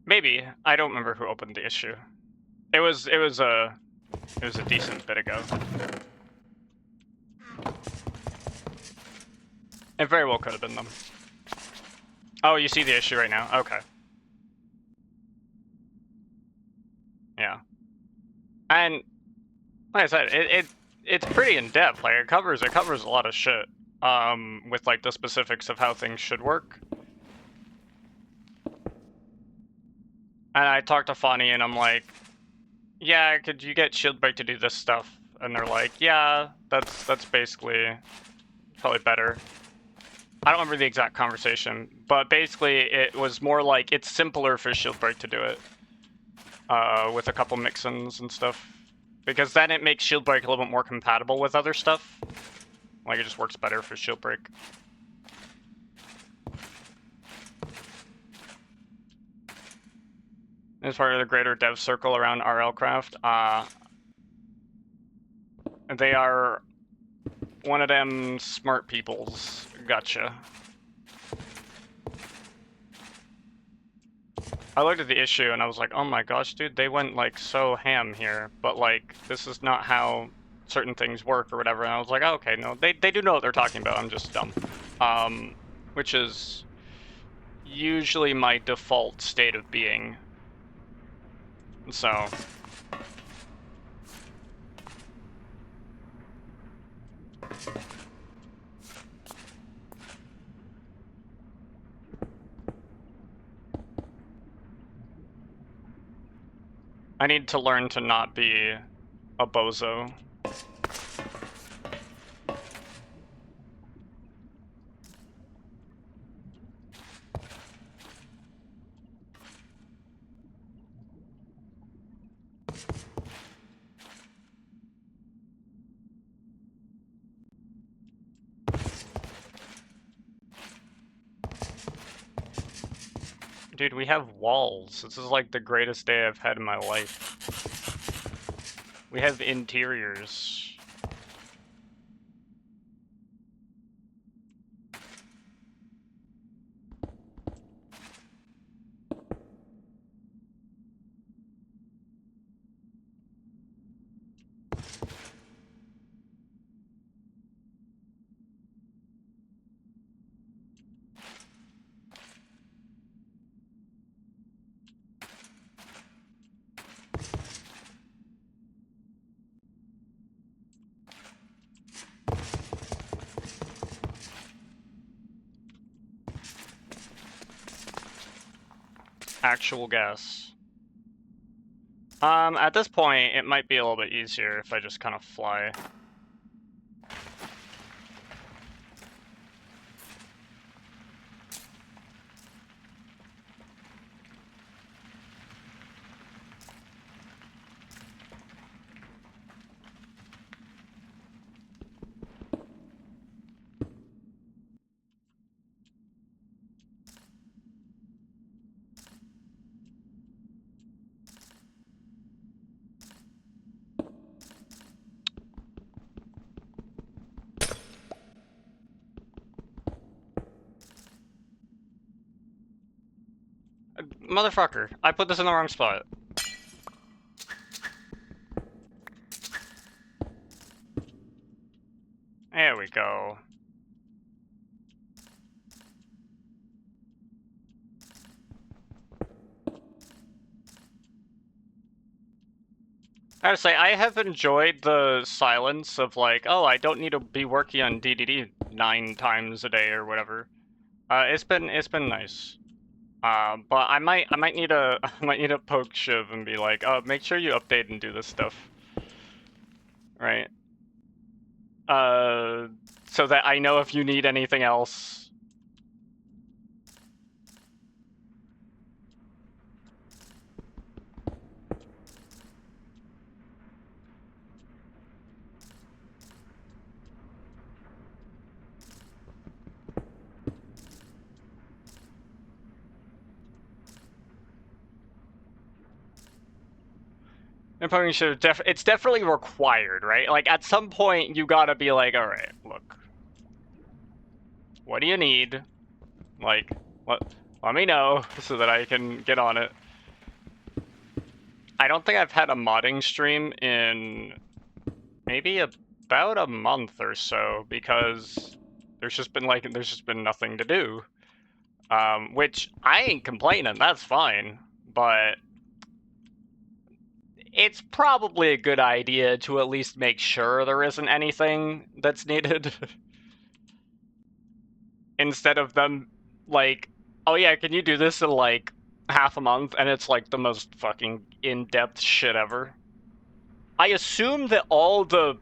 Speaker 1: Maybe. I don't remember who opened the issue. It was a decent bit ago. It very well could have been them. Oh, you see the issue right now? Okay. Yeah. And like I said, it's pretty in depth. Like it covers a lot of shit. With like the specifics of how things should work. And I talked to Fonny and I'm like, yeah, could you get Shieldbreak to do this stuff? And they're like, yeah, that's basically probably better. I don't remember the exact conversation, but basically it was more like it's simpler for Shieldbreak to do it. With a couple mix-ins and stuff. Because then it makes Shieldbreak a little bit more compatible with other stuff. Like it just works better for Shieldbreak. As part of the greater dev circle around RLCraft, they are one of them smart peoples. Gotcha. I looked at the issue and I was like, oh my gosh, dude, they went like so ham here, but like this is not how certain things work or whatever. And I was like, oh, okay, no, they do know what they're talking about. I'm just dumb. Which is usually my default state of being. So I need to learn to not be a bozo. Dude, we have walls. This is like the greatest day I've had in my life. We have interiors. Actual gas. At this point, it might be a little bit easier if I just kind of fly. Motherfucker, I put this in the wrong spot. There we go. I gotta say, I have enjoyed the silence of like, oh, I don't need to be working on DDD 9 times a day or whatever. It's been nice. But I might need a I might need a poke Shiv and be like, oh, make sure you update and do this stuff, right? So that I know if you need anything else. And probably should have it's definitely required, right? Like at some point you gotta be like, all right, look, what do you need? Like, let me know so that I can get on it. I don't think I've had a modding stream in maybe about a month or so because there's just been nothing to do. Which I ain't complaining, that's fine, but it's probably a good idea to at least make sure there isn't anything that's needed. Instead of them, like, oh yeah, can you do this in, like, half a month? And it's, like, the most fucking in-depth shit ever. I assume that all the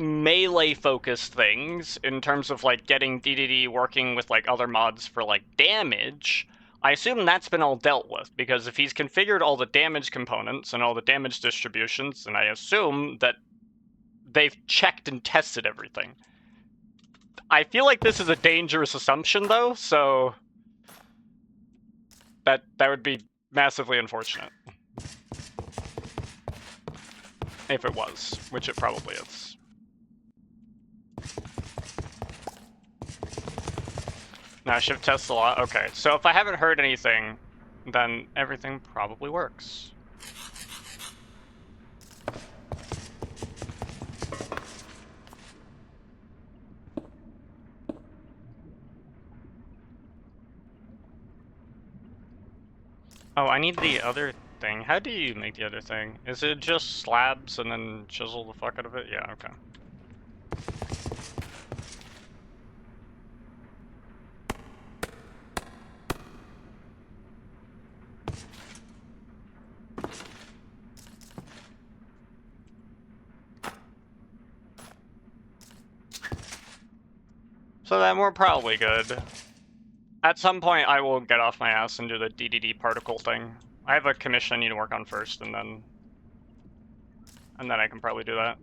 Speaker 1: melee-focused things, in terms of, like, getting DDD working with, like, other mods for, like, damage, I assume that's been all dealt with, because if he's configured all the damage components and all the damage distributions, then I assume that they've checked and tested everything. I feel like this is a dangerous assumption, though, so that would be massively unfortunate. If it was, which it probably is. Now, shift tests a lot? Okay, so if I haven't heard anything, then everything probably works. Oh, I need the other thing. How do you make the other thing? Is it just slabs and then chisel the fuck out of it? Yeah, okay. So then we're probably good. At some point, I will get off my ass and do the DDD particle thing. I have a commission I need to work on first, and then I can probably do that.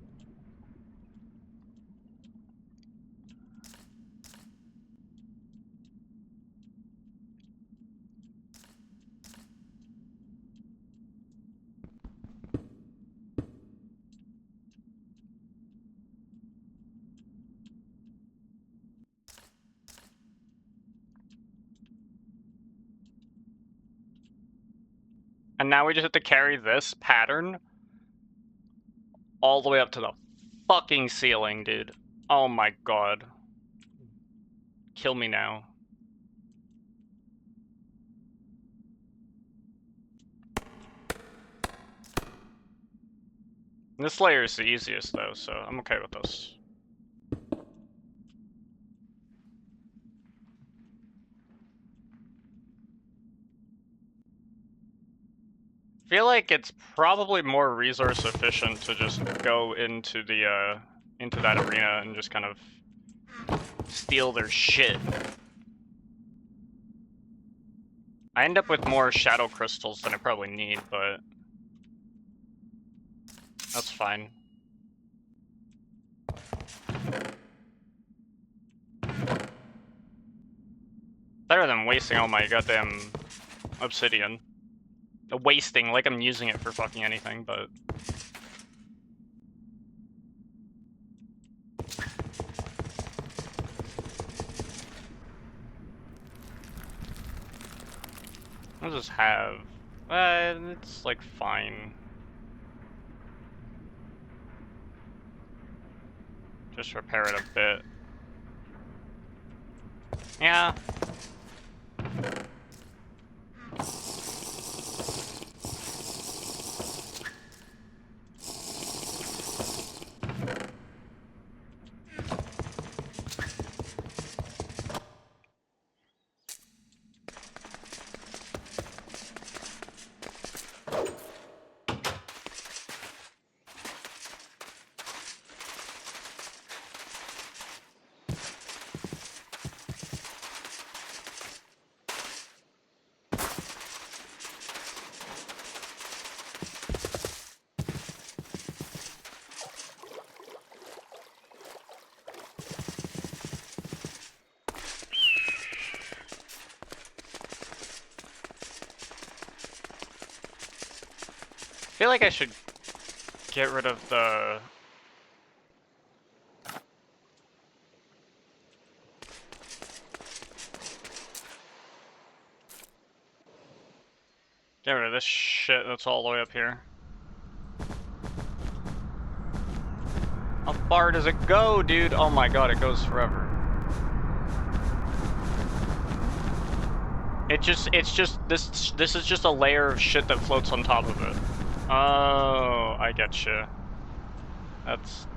Speaker 1: And now we just have to carry this pattern all the way up to the fucking ceiling, dude. Oh my god. Kill me now. This layer is the easiest, though, so I'm okay with this. I feel like it's probably more resource efficient to just go into the into that arena and just kind of steal their shit. I end up with more shadow crystals than I probably need, but that's fine. Better than wasting all my goddamn obsidian. Wasting, like I'm using it for fucking anything, but... I'll just have... it's, like, fine. Just repair it a bit. Yeah. I feel like I should get rid of the... Get rid of this shit that's all the way up here. How far does it go, dude? Oh my god, it goes forever. This is just a layer of shit that floats on top of it. Oh, I getcha. That's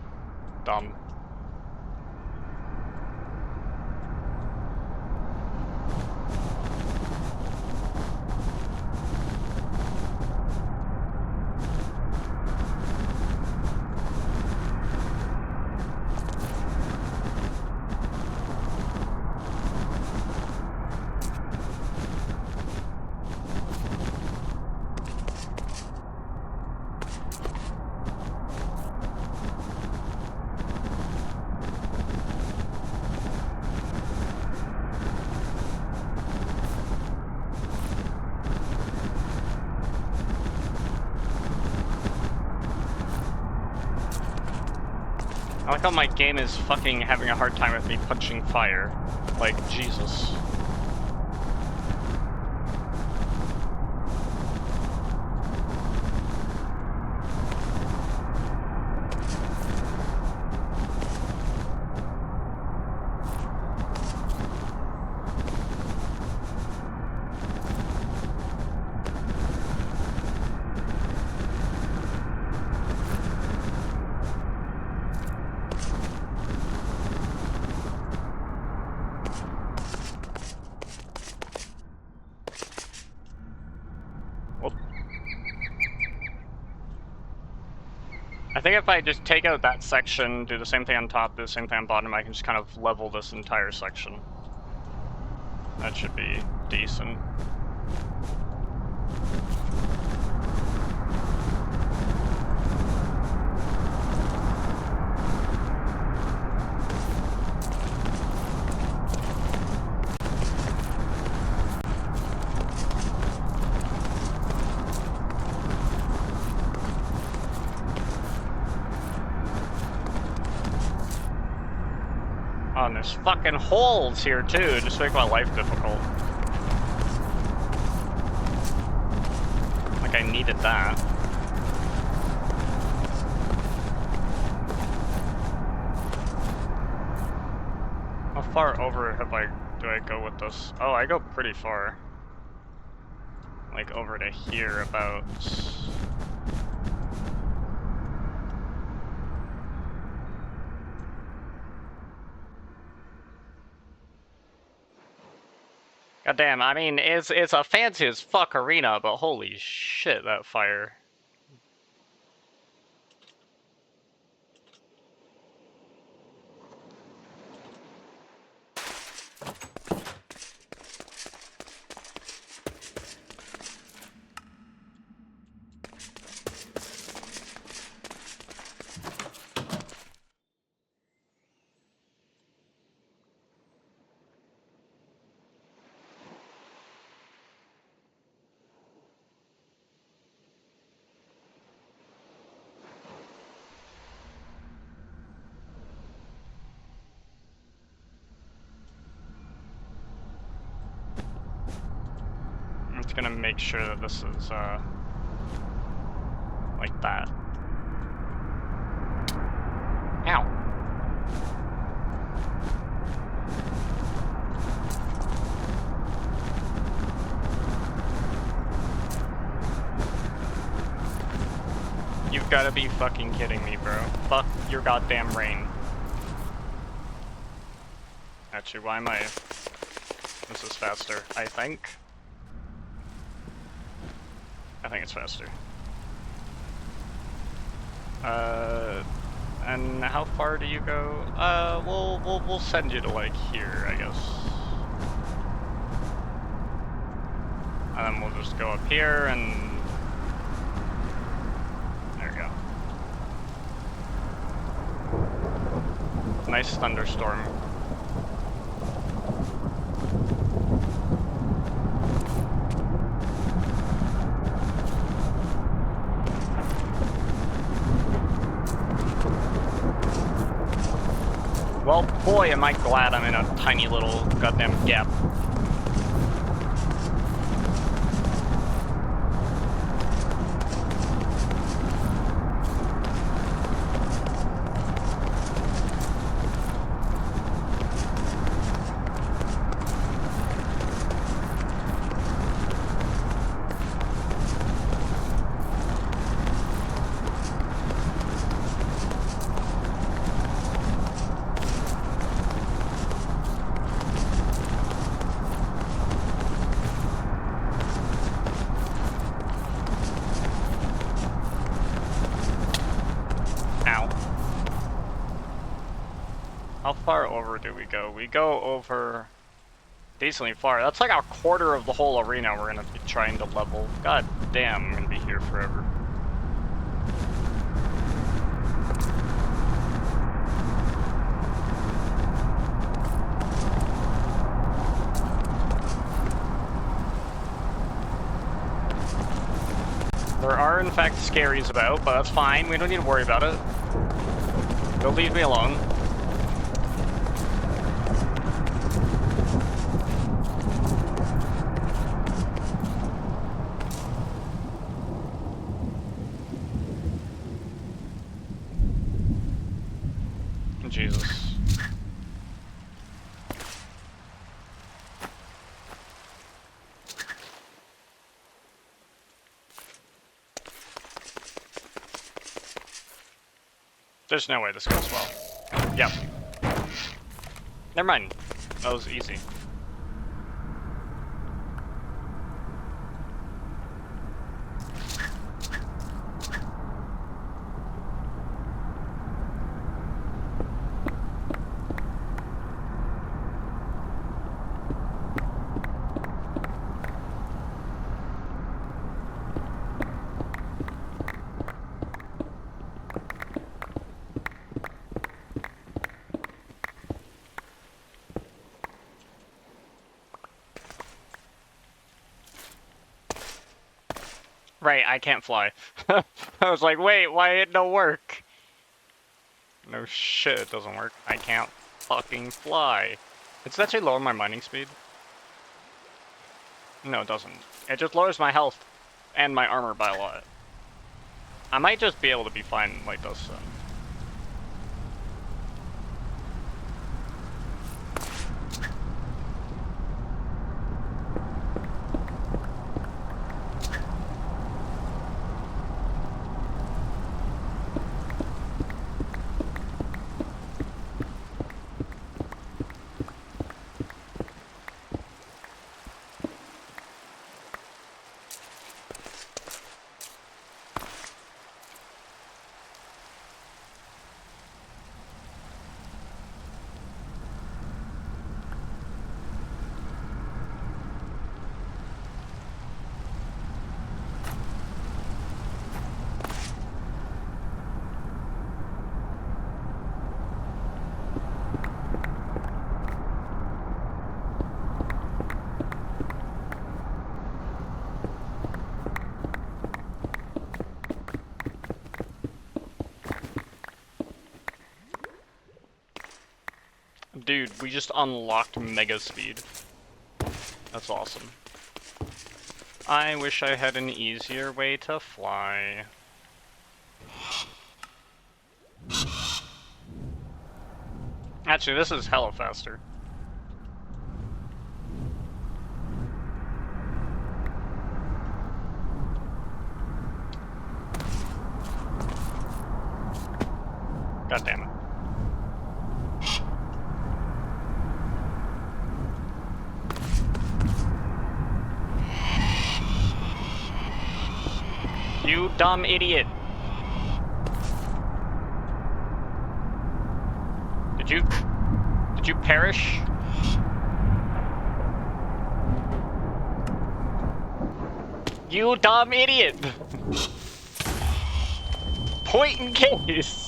Speaker 1: dumb. I like how my game is fucking having a hard time with me punching fire. Like, Jesus. I think if I just take out that section, do the same thing on top, do the same thing on bottom, I can just kind of level this entire section. That should be decent. Oh, and there's fucking holes here too, just to make my life difficult. Like I needed that. How far over do I go with this? Oh, I go pretty far. Like over to here about. God damn, I mean, it's a fancy as fuck arena, but holy shit, that fire. I'm just gonna make sure that this is, like that. Ow. You've gotta be fucking kidding me, bro. Fuck your goddamn rain. Actually, why am I... This is faster, I think. I think it's faster. And how far do you go? We'll send you to like here, I guess. And then we'll just go up here and there we go. Nice thunderstorm. Well, boy, am I glad I'm in a tiny little goddamn gap. far over do we go? We go over decently far. That's like a quarter of the whole arena we're gonna be trying to level. God damn, I'm gonna be here forever. There are, in fact, scaries about, but that's fine. We don't need to worry about it. They'll leave me alone. Jesus. There's no way this goes well. Yep. Never mind. That was easy. Right, I can't fly. I was like, wait, why it don't work? No shit, it doesn't work. I can't fucking fly. Does that actually lower my mining speed? No, it doesn't. It just lowers my health and my armor by a lot. I might just be able to be fine like this then. Dude, we just unlocked mega speed. That's awesome. I wish I had an easier way to fly. Actually, this is hella faster. God damn it. You dumb idiot. Did you perish? You dumb idiot. Point in case.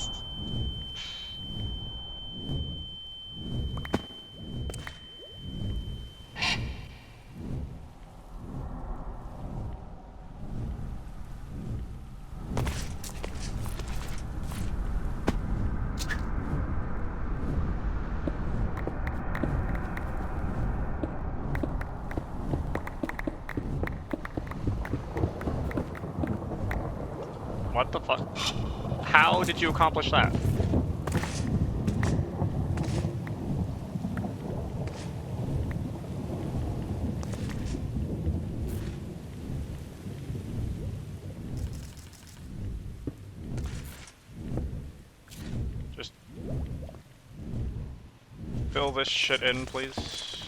Speaker 1: What the fuck? How did you accomplish that? Just fill this shit in, please.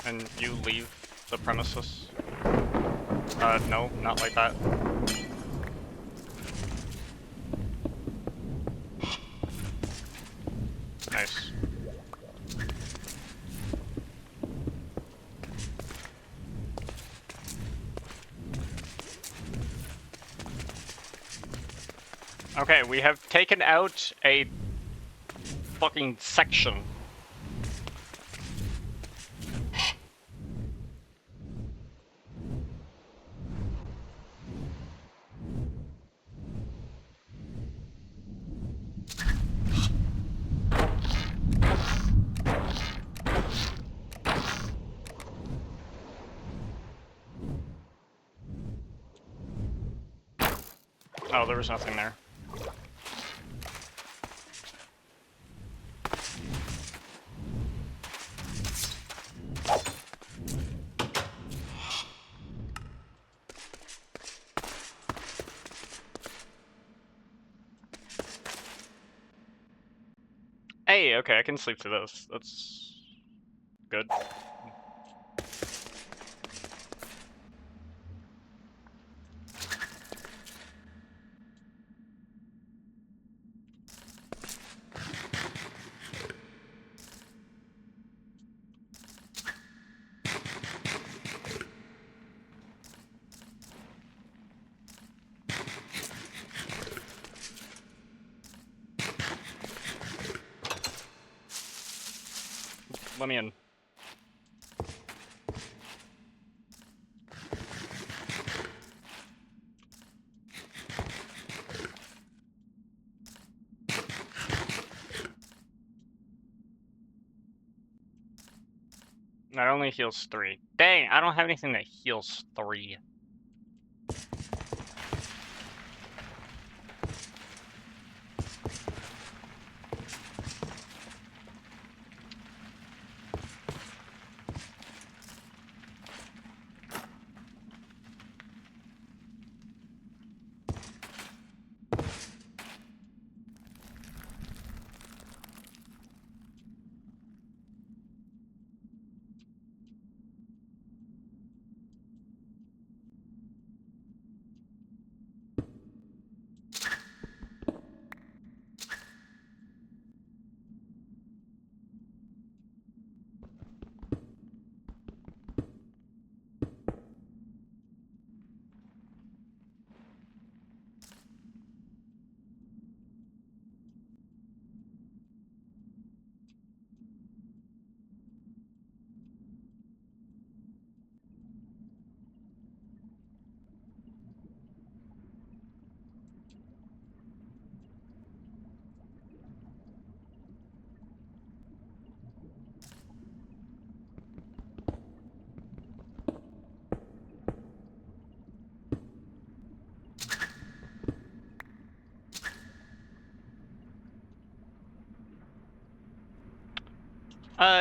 Speaker 1: And you leave the premises. No, not like that. Nice. Okay, we have taken out a fucking section. Oh, there was nothing there. Hey, okay, I can sleep through this. That's good. Let me in. That only heals 3. Dang, I don't have anything that heals 3.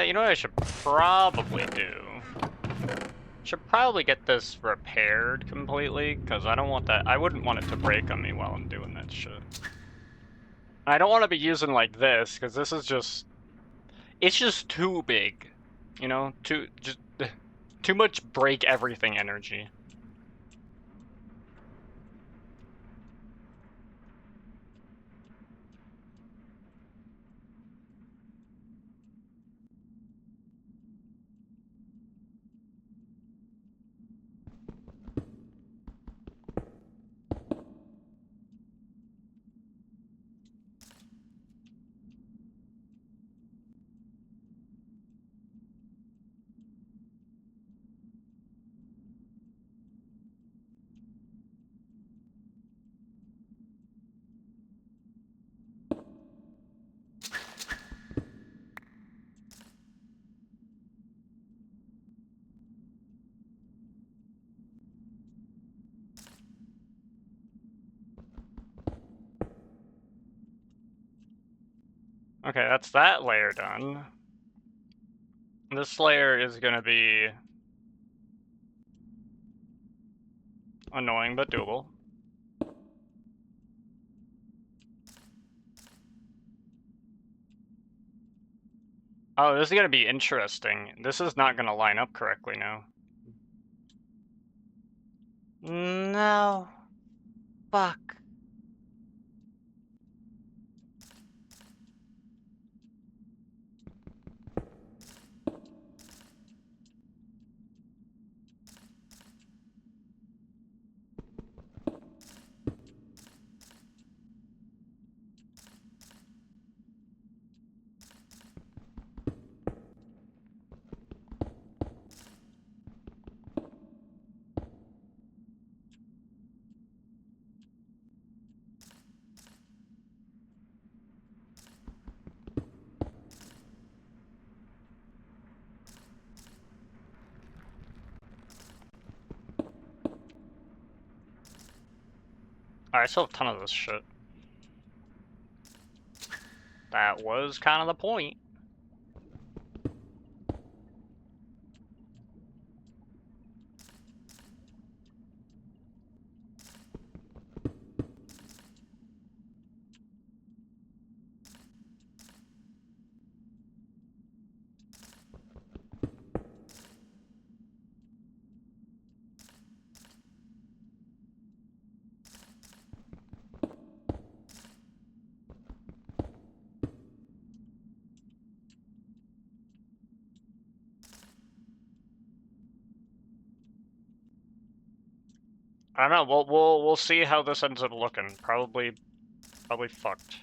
Speaker 1: You know what I should probably do? Should probably get this repaired completely, because I don't want that. I wouldn't want it to break on me while I'm doing that shit. I don't want to be using like this, because this is just... It's just too big. You know? Too much break everything energy. Okay, that's that layer done. This layer is gonna be annoying but doable. Oh, this is gonna be interesting. This is not gonna line up correctly now. No. Fuck. I still have a ton of this shit. That was kind of the point. I don't know. We'll see how this ends up looking. Probably fucked.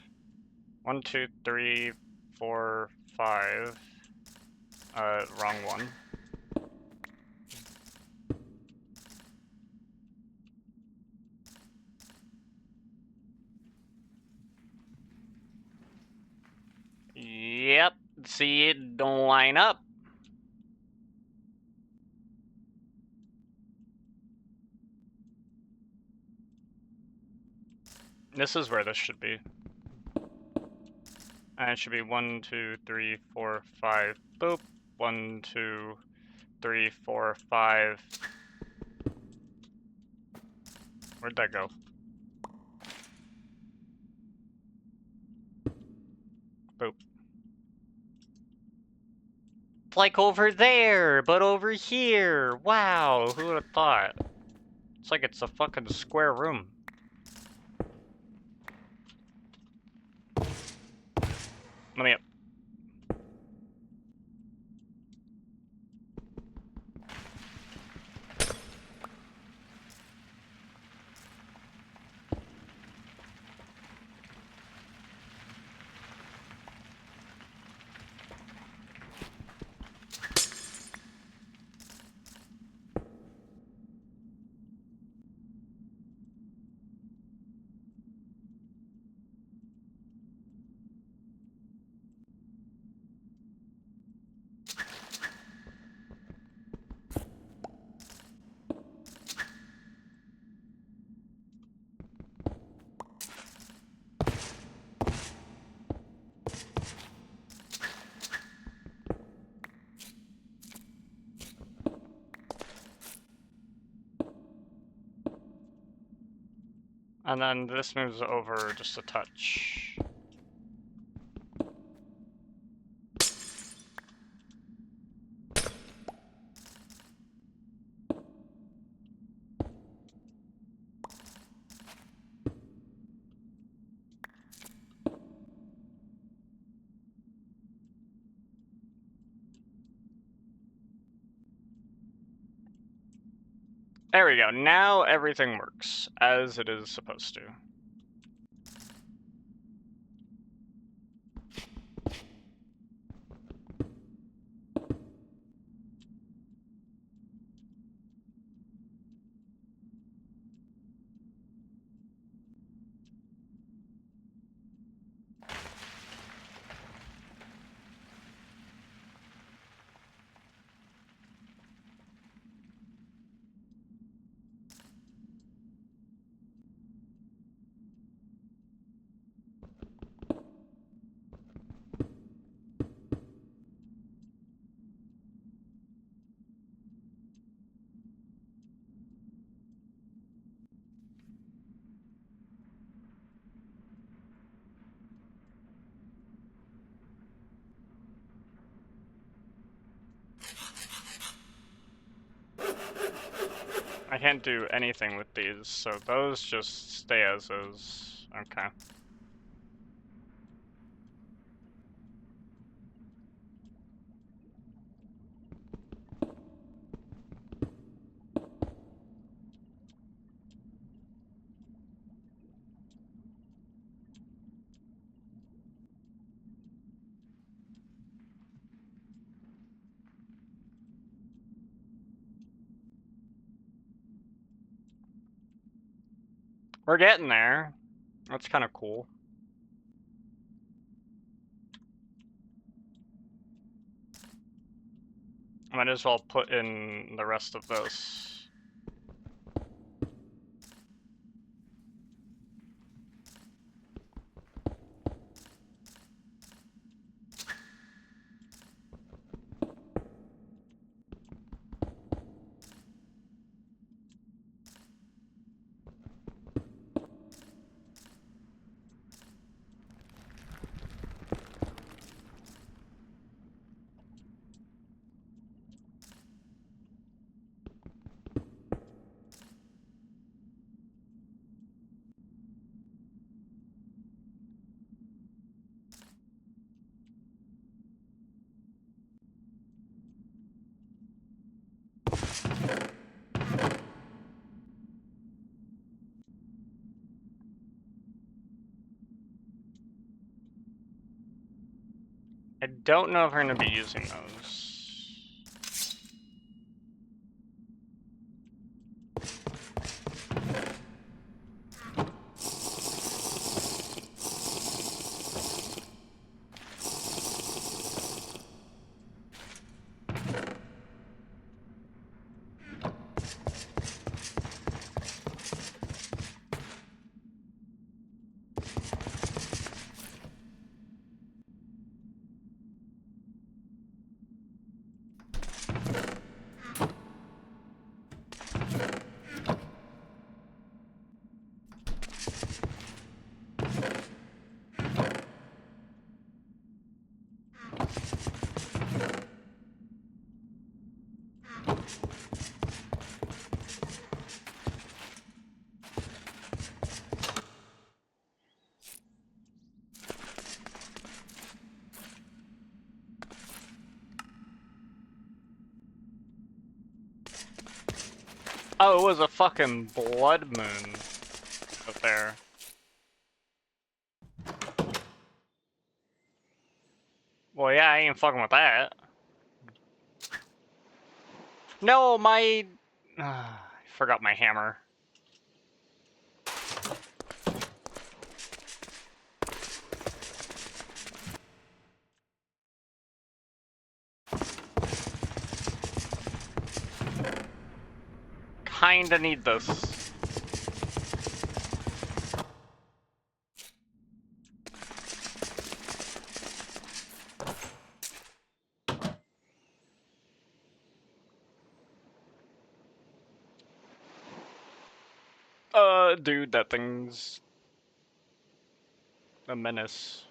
Speaker 1: 1, 2, 3, 4, 5. Wrong one. Yep. See, it don't line up. This is where this should be. And it should be 1, 2, 3, 4, 5. Boop. 1, 2, 3, 4, 5. Where'd that go? Boop. It's like over there, but over here. Wow, who would have thought? It's like it's a fucking square room. Let me up. And then this moves over just a touch. There we go. Now everything works as it is supposed to. I can't do anything with these, so those just stay as is. Okay. We're getting there. That's kind of cool. Might as well put in the rest of this. I don't know if we're going to be using those. Oh, it was a fucking blood moon up there. Well, yeah, I ain't fucking with that. No, my... I forgot my hammer. Kinda need this. Dude, that thing's a menace.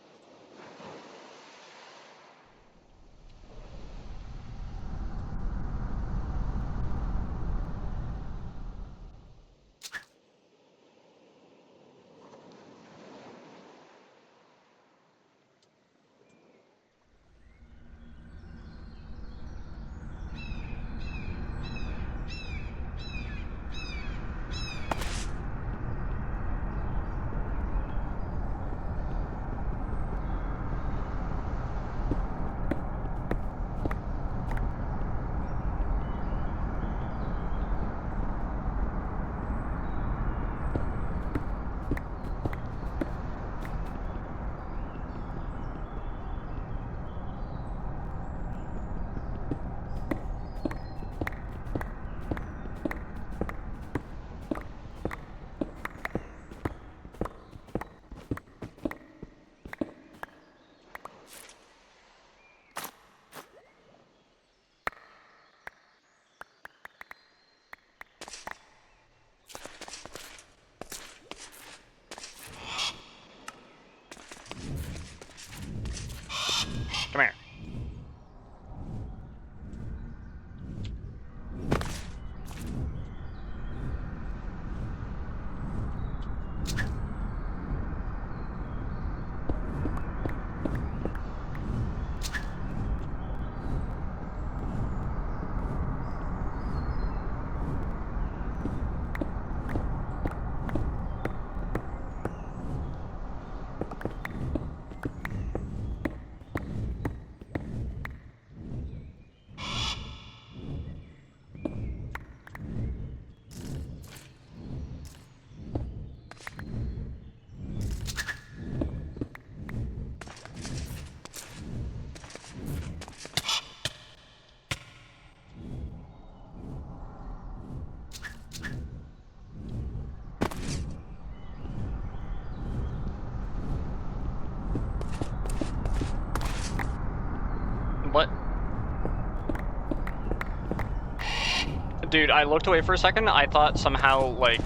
Speaker 1: Come here. What? Dude, I looked away for a second. I thought somehow, like,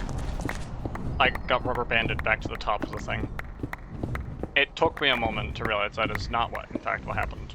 Speaker 1: I got rubber banded back to the top of the thing. It took me a moment to realize that is not what, in fact, what happened.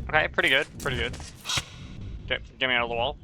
Speaker 1: Okay, pretty good, pretty good. Get me out of the wall.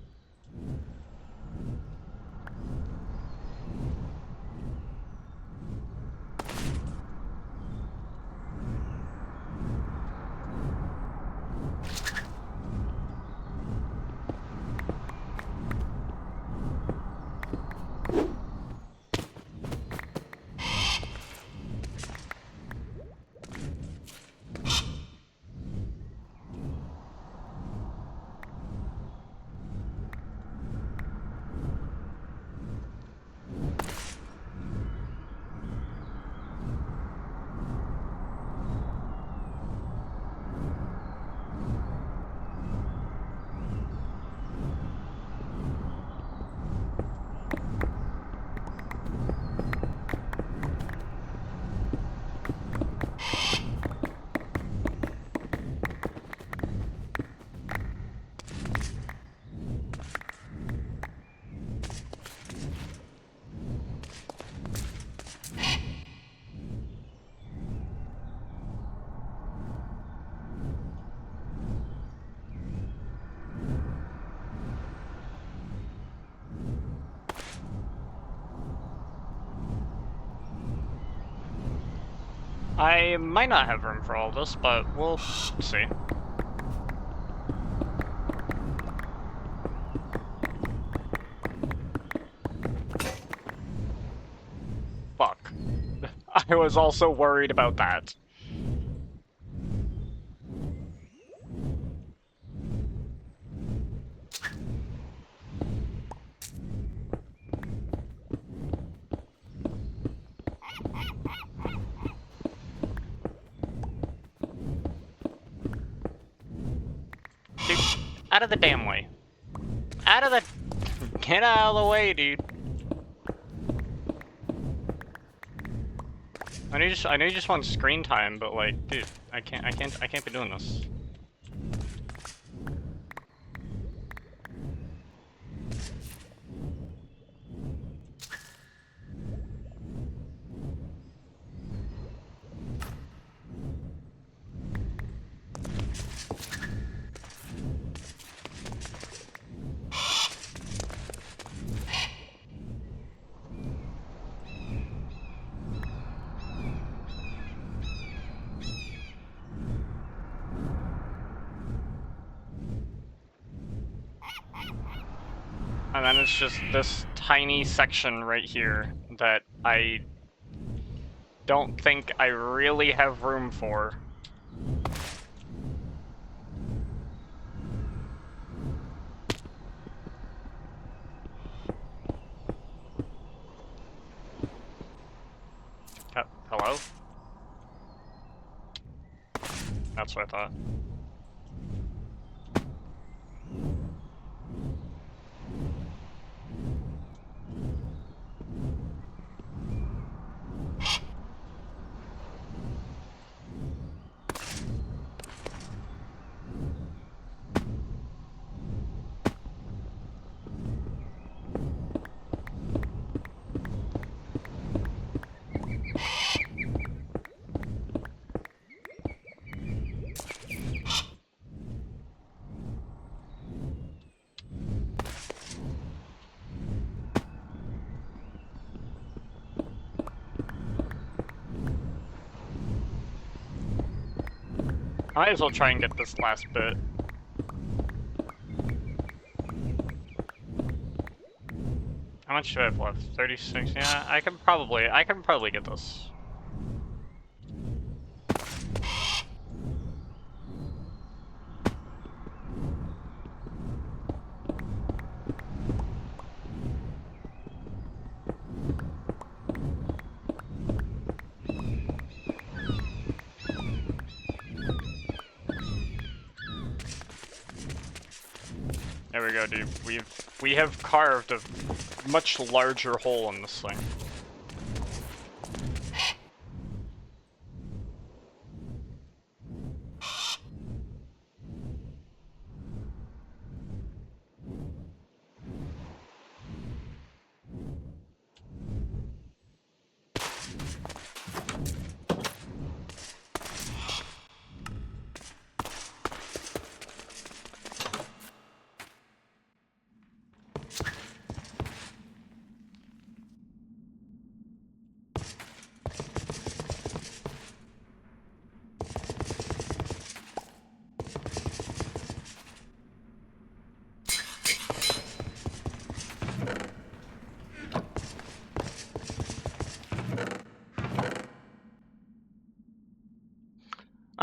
Speaker 1: I might not have room for all this, but we'll see. Fuck. I was also worried about that. Dude, out of the damn way. Out of the... Get out of the way, dude. I know you just want screen time, but like, dude, I can't be doing this. And then it's just this tiny section right here that I don't think I really have room for. Hello? That's what I thought. I might as well try and get this last bit. How much do I have left? 36? Yeah, I can probably get this. There we go, dude. We have carved a much larger hole in this thing.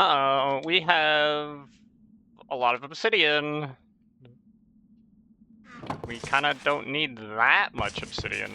Speaker 1: Uh-oh, we have a lot of obsidian. We kind of don't need that much obsidian.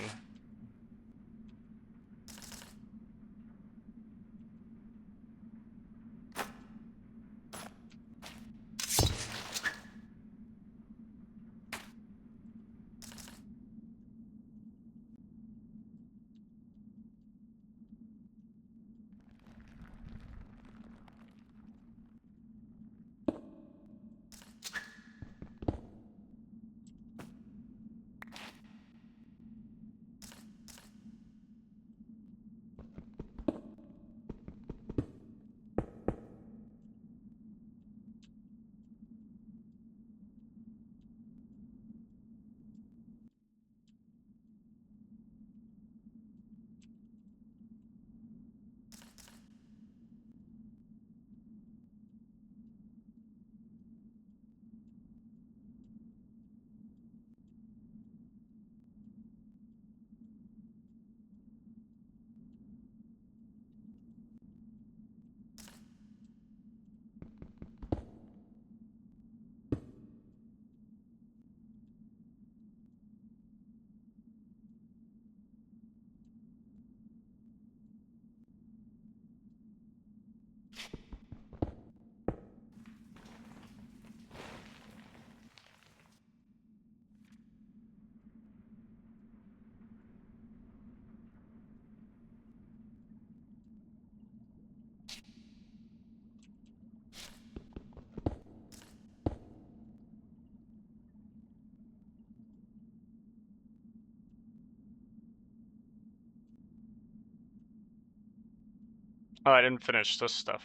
Speaker 1: Oh, I didn't finish this stuff.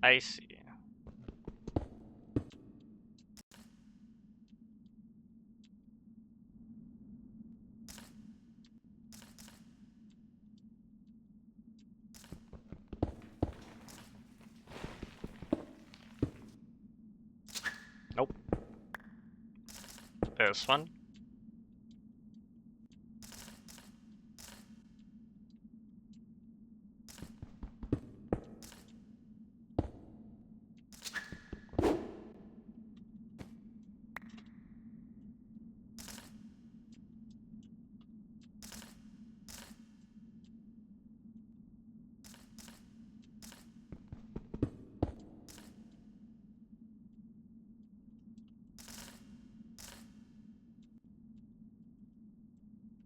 Speaker 1: I see. Nope. This one.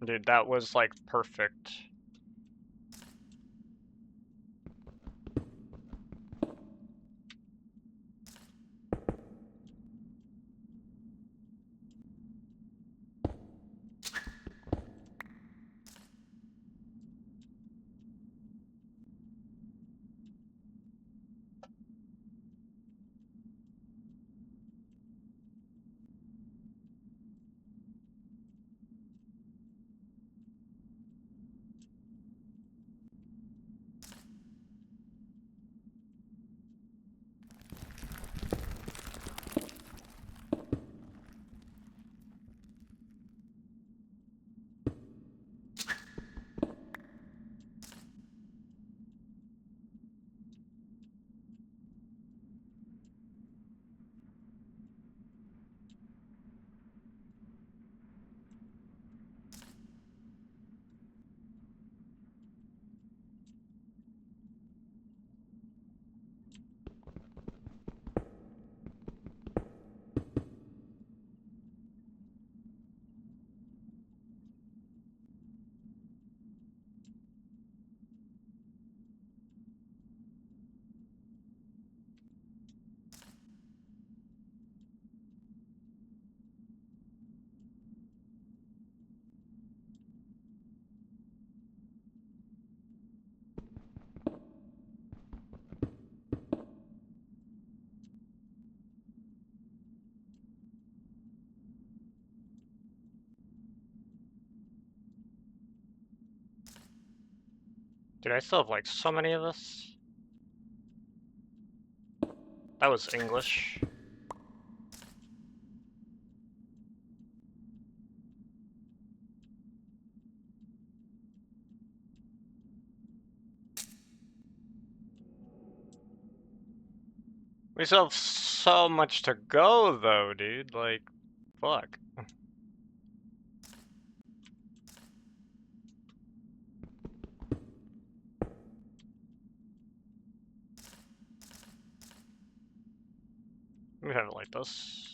Speaker 1: Dude, that was like perfect. Dude, I still have like so many of this. That was English. We still have so much to go, though, dude. Like, fuck. We have it like this.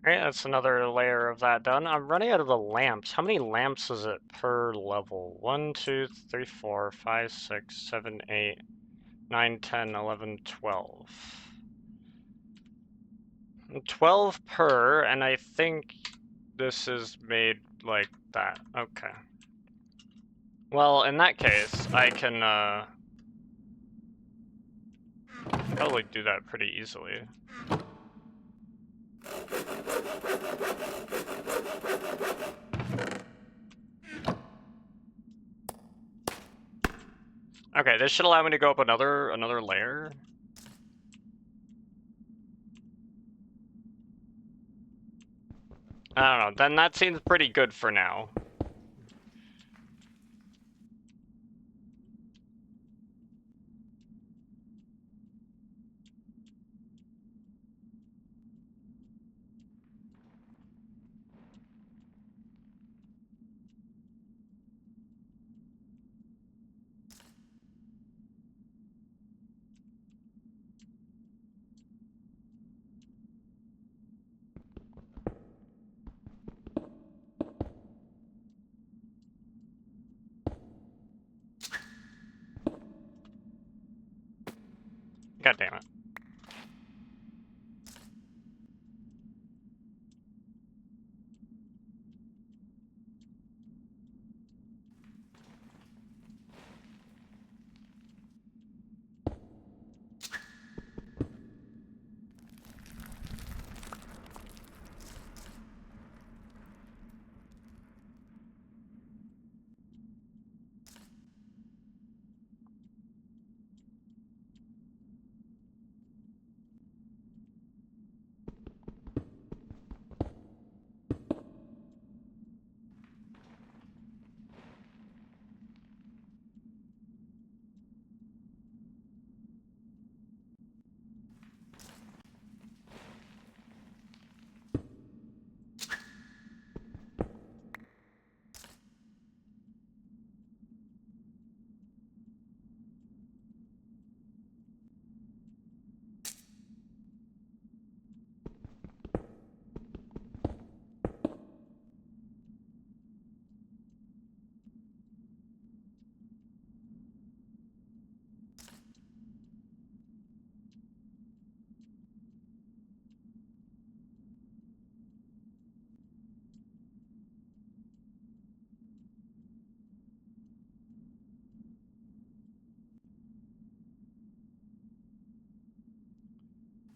Speaker 1: Alright, that's another layer of that done. I'm running out of the lamps. How many lamps is it per level? 1, 2, 3, 4, 5, 6, 7, 8, 9, 10, 11, 12. 12 per, and I think this is made like that. Okay. Well, in that case, I can probably do that pretty easily. Okay, this should allow me to go up another layer. I don't know, then that seems pretty good for now. God damn it.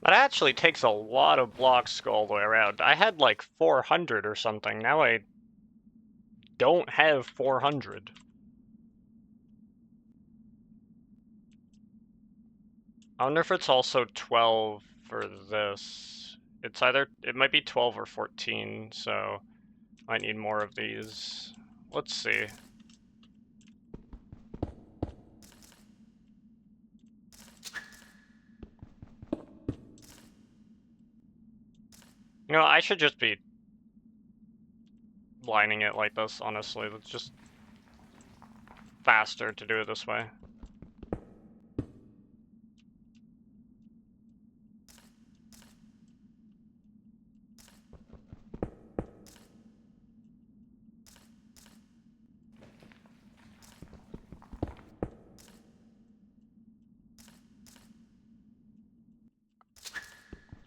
Speaker 1: That actually takes a lot of blocks to go all the way around. I had like 400 or something. Now I don't have 400. I wonder if it's also 12 for this. It's either, it might be 12 or 14, so I need more of these. Let's see. You know, I should just be lining it like this, honestly. It's just faster to do it this way.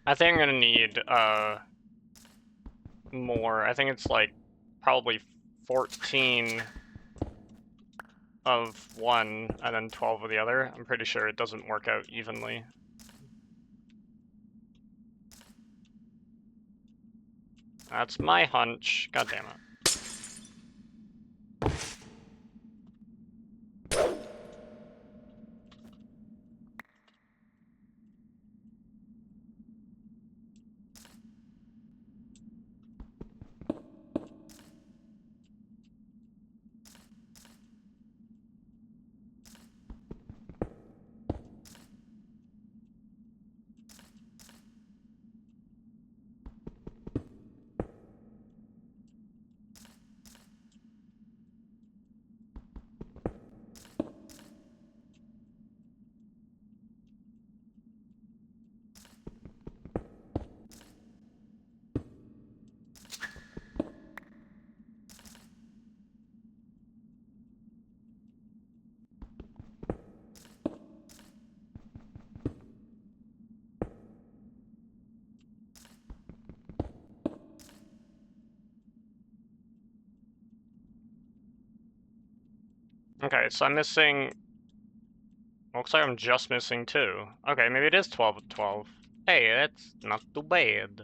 Speaker 1: I think I'm gonna need, more. I think it's like probably 14 of one and then 12 of the other. I'm pretty sure it doesn't work out evenly. That's my hunch. God damn it. Okay, so I'm missing... Looks like I'm just missing 2. Okay, maybe it is 12 of 12. Hey, that's not too bad.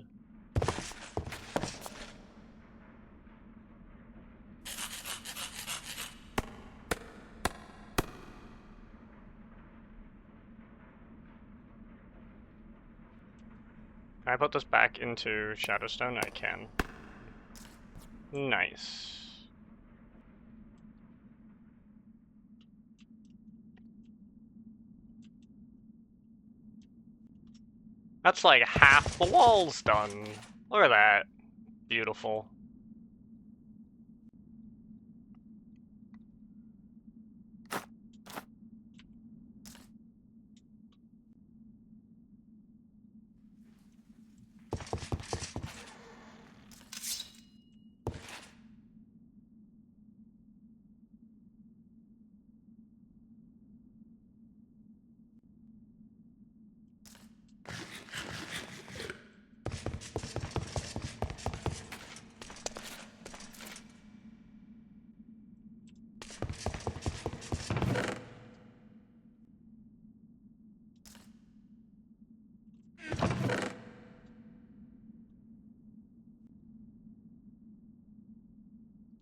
Speaker 1: Can I put this back into Shadowstone? I can. Nice. That's like half the walls done. Look at that. Beautiful.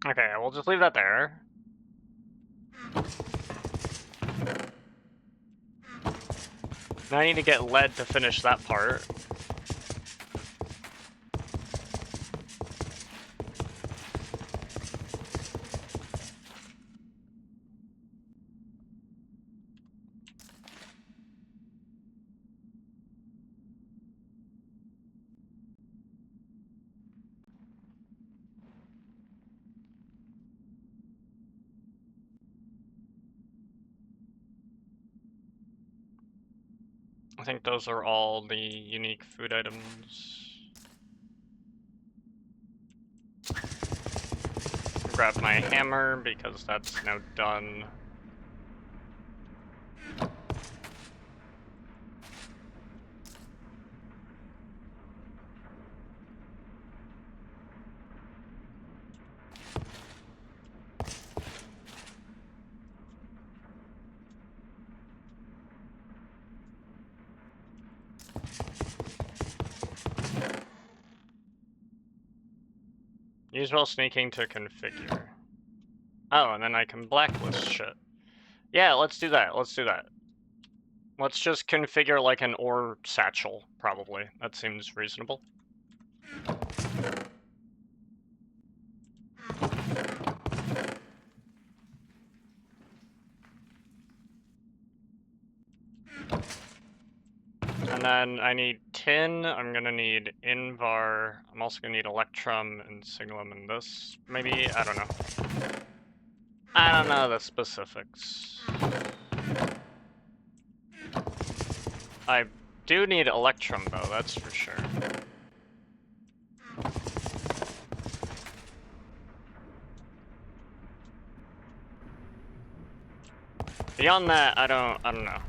Speaker 1: Okay, we'll just leave that there. Now I need to get lead to finish that part. I think those are all the unique food items. Grab my hammer because that's now done. Use while sneaking to configure. Oh, and then I can blacklist shit. Yeah, let's do that. Let's do that. Let's just configure like an ore satchel, probably. That seems reasonable. And then I need tin, I'm gonna need invar, I'm also gonna need electrum and signalum in this, maybe, I don't know. I don't know the specifics. I do need electrum though, that's for sure. Beyond that, I don't know.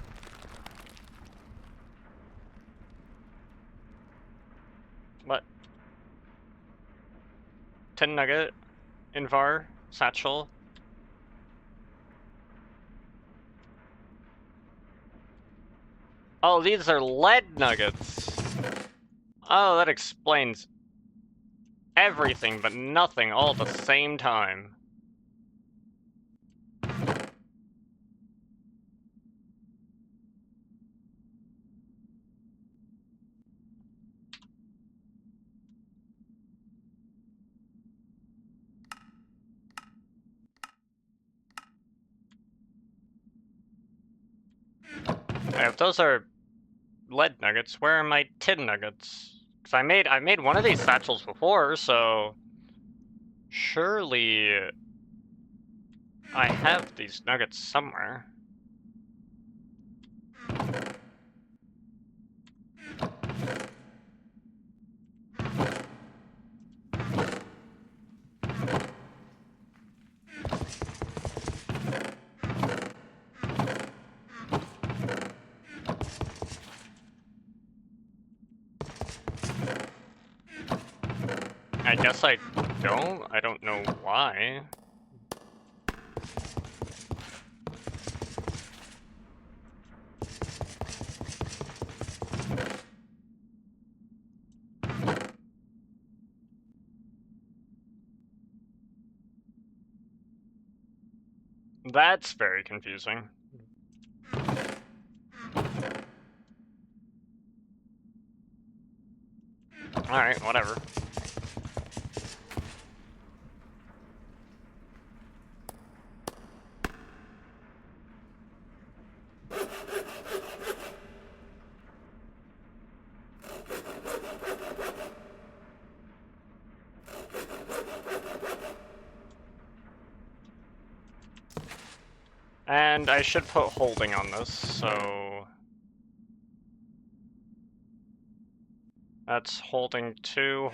Speaker 1: What? Tin nugget, invar, satchel. Oh, these are lead nuggets. Oh, that explains everything but nothing all at the same time. If those are lead nuggets, where are my tin nuggets? Because I made one of these satchels before, so surely I have these nuggets somewhere. I guess I don't know why. That's very confusing. Alright, whatever. And I should put holding on this, so... That's holding 2,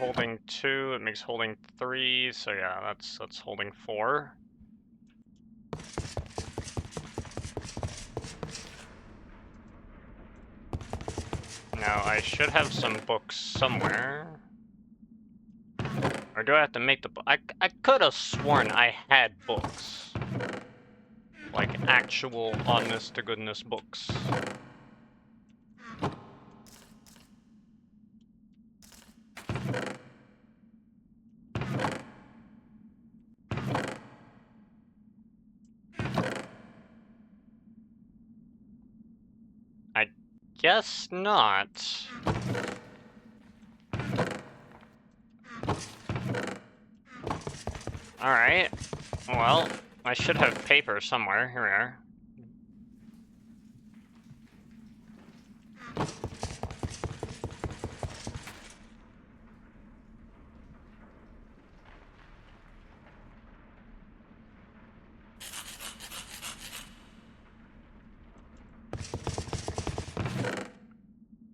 Speaker 1: it makes holding 3, so yeah, that's holding 4. Now, I should have some books somewhere. Or do I have to make the book? I could have sworn I had books. Like, actual, honest-to-goodness books. I guess not. Alright. Well, I should have paper somewhere. Here we are.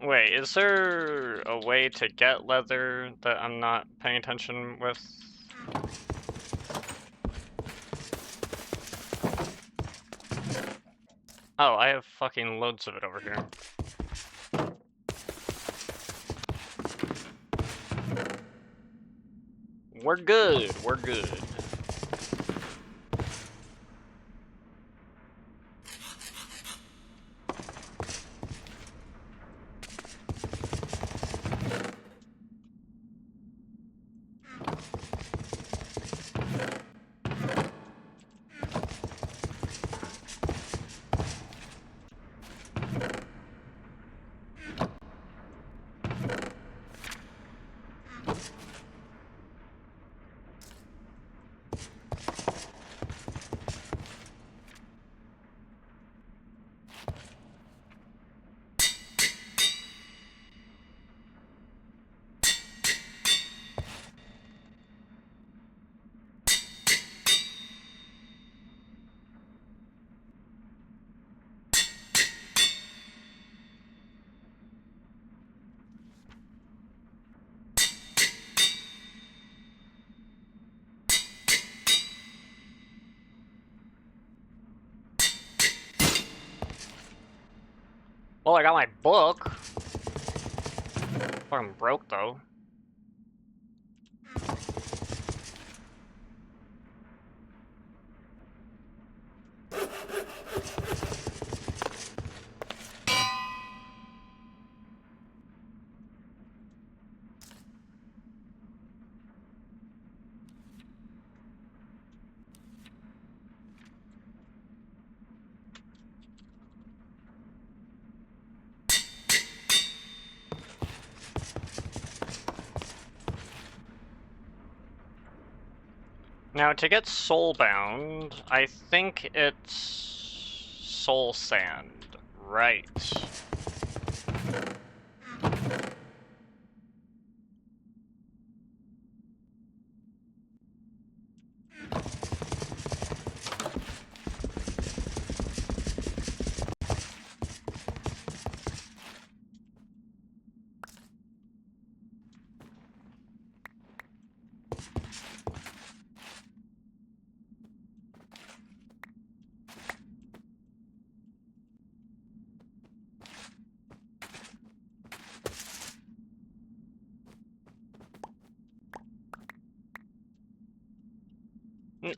Speaker 1: Wait, is there a way to get leather that I'm not paying attention with? Oh, I have fucking loads of it over here. We're good, we're good. Well, I got my book. Fucking broke though. Now, to get soulbound, I think it's soul sand. Right.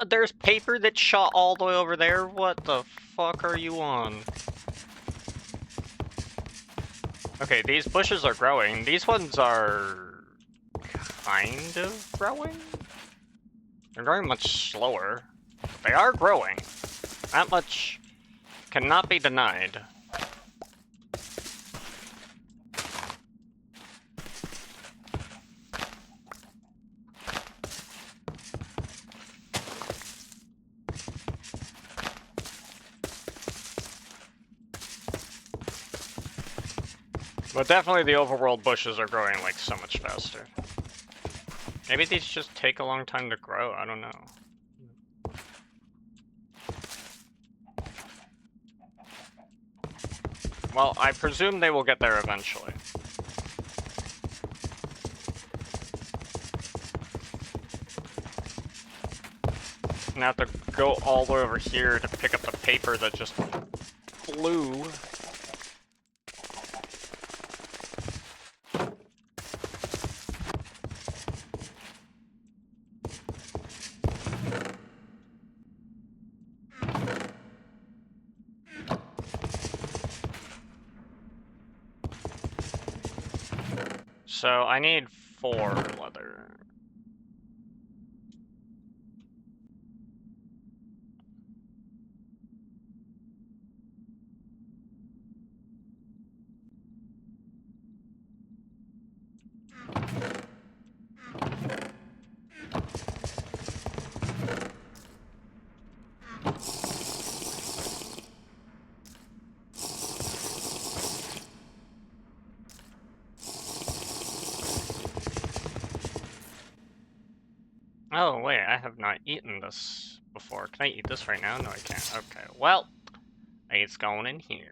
Speaker 1: There's paper that shot all the way over there? What the fuck are you on? Okay, these bushes are growing. These ones are kind of growing? They're growing much slower. They are growing. That much cannot be denied. But definitely the overworld bushes are growing like so much faster. Maybe these just take a long time to grow, I don't know. Well, I presume they will get there eventually. And I have to go all the way over here to pick up the paper that just flew. So I need 4 leather. Oh, wait, I have not eaten this before. Can I eat this right now? No, I can't. Okay, well, it's going in here.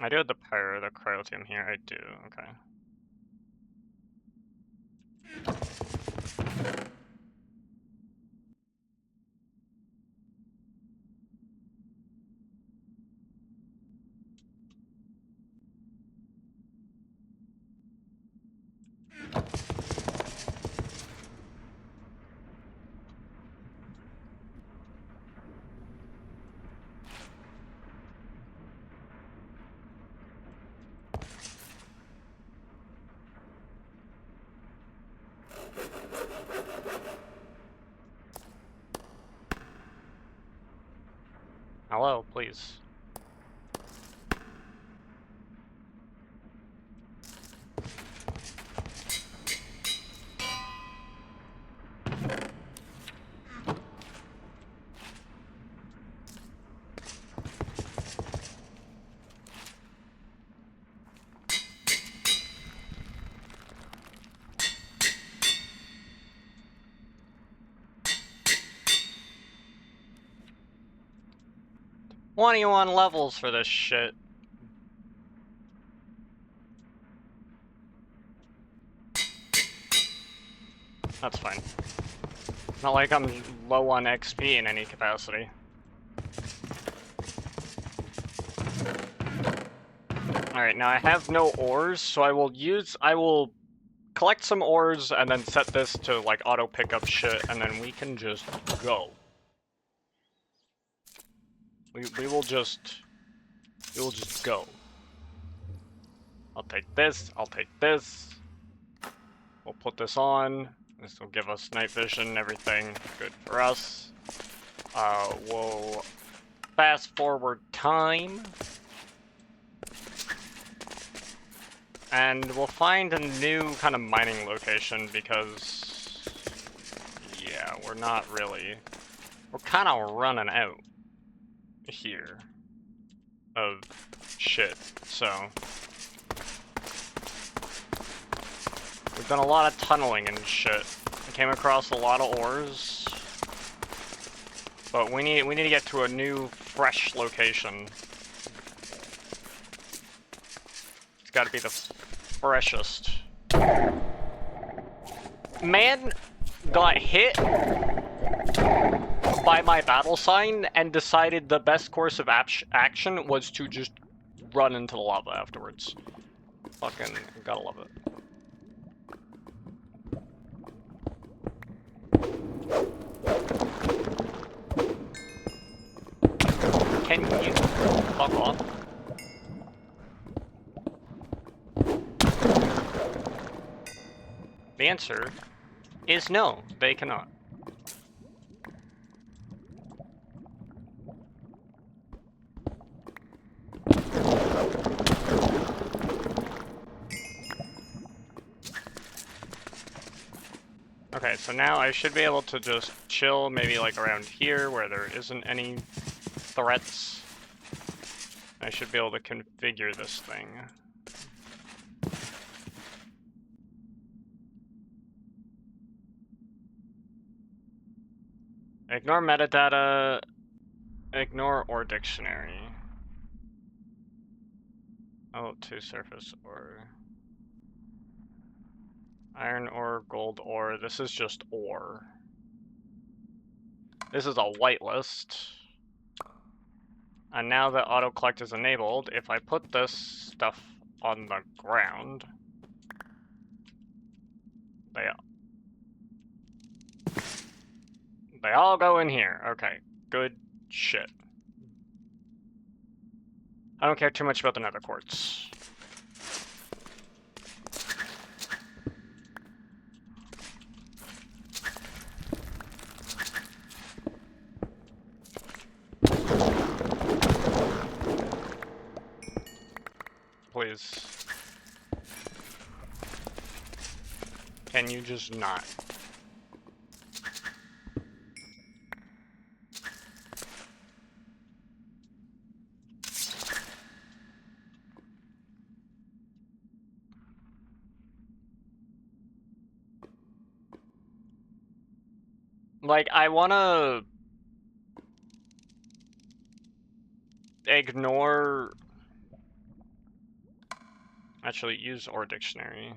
Speaker 1: I do have the power, the cryotium here, I do, okay. Hello, please. 21 levels for this shit. That's fine. Not like I'm low on XP in any capacity. Alright, now I have no ores, so I will collect some ores and then set this to like auto pick up shit, and then we can just go. We will just go. I'll take this, I'll take this. We'll put this on. This will give us night vision, everything good for us. We'll fast forward time. And we'll find a new kind of mining location because, yeah, we're kind of running out here of shit, so. We've done a lot of tunneling and shit. We came across a lot of ores, but we need to get to a new, fresh location. It's got to be the freshest. Man got hit by my battle sign and decided the best course of action was to just run into the lava afterwards. Fucking gotta love it. Can you fuck off? The answer is no, they cannot. Okay, so now I should be able to just chill maybe like around here where there isn't any threats. I should be able to configure this thing. Ignore metadata, ignore ore dictionary. Oh, to surface ore. Iron ore, gold ore, this is just ore. This is a whitelist. And now that auto collect is enabled, if I put this stuff on the ground, they all go in here. Okay, good shit. I don't care too much about the nether quartz. Please. Can you just not? Like, I wanna ignore... Actually, use ore dictionary.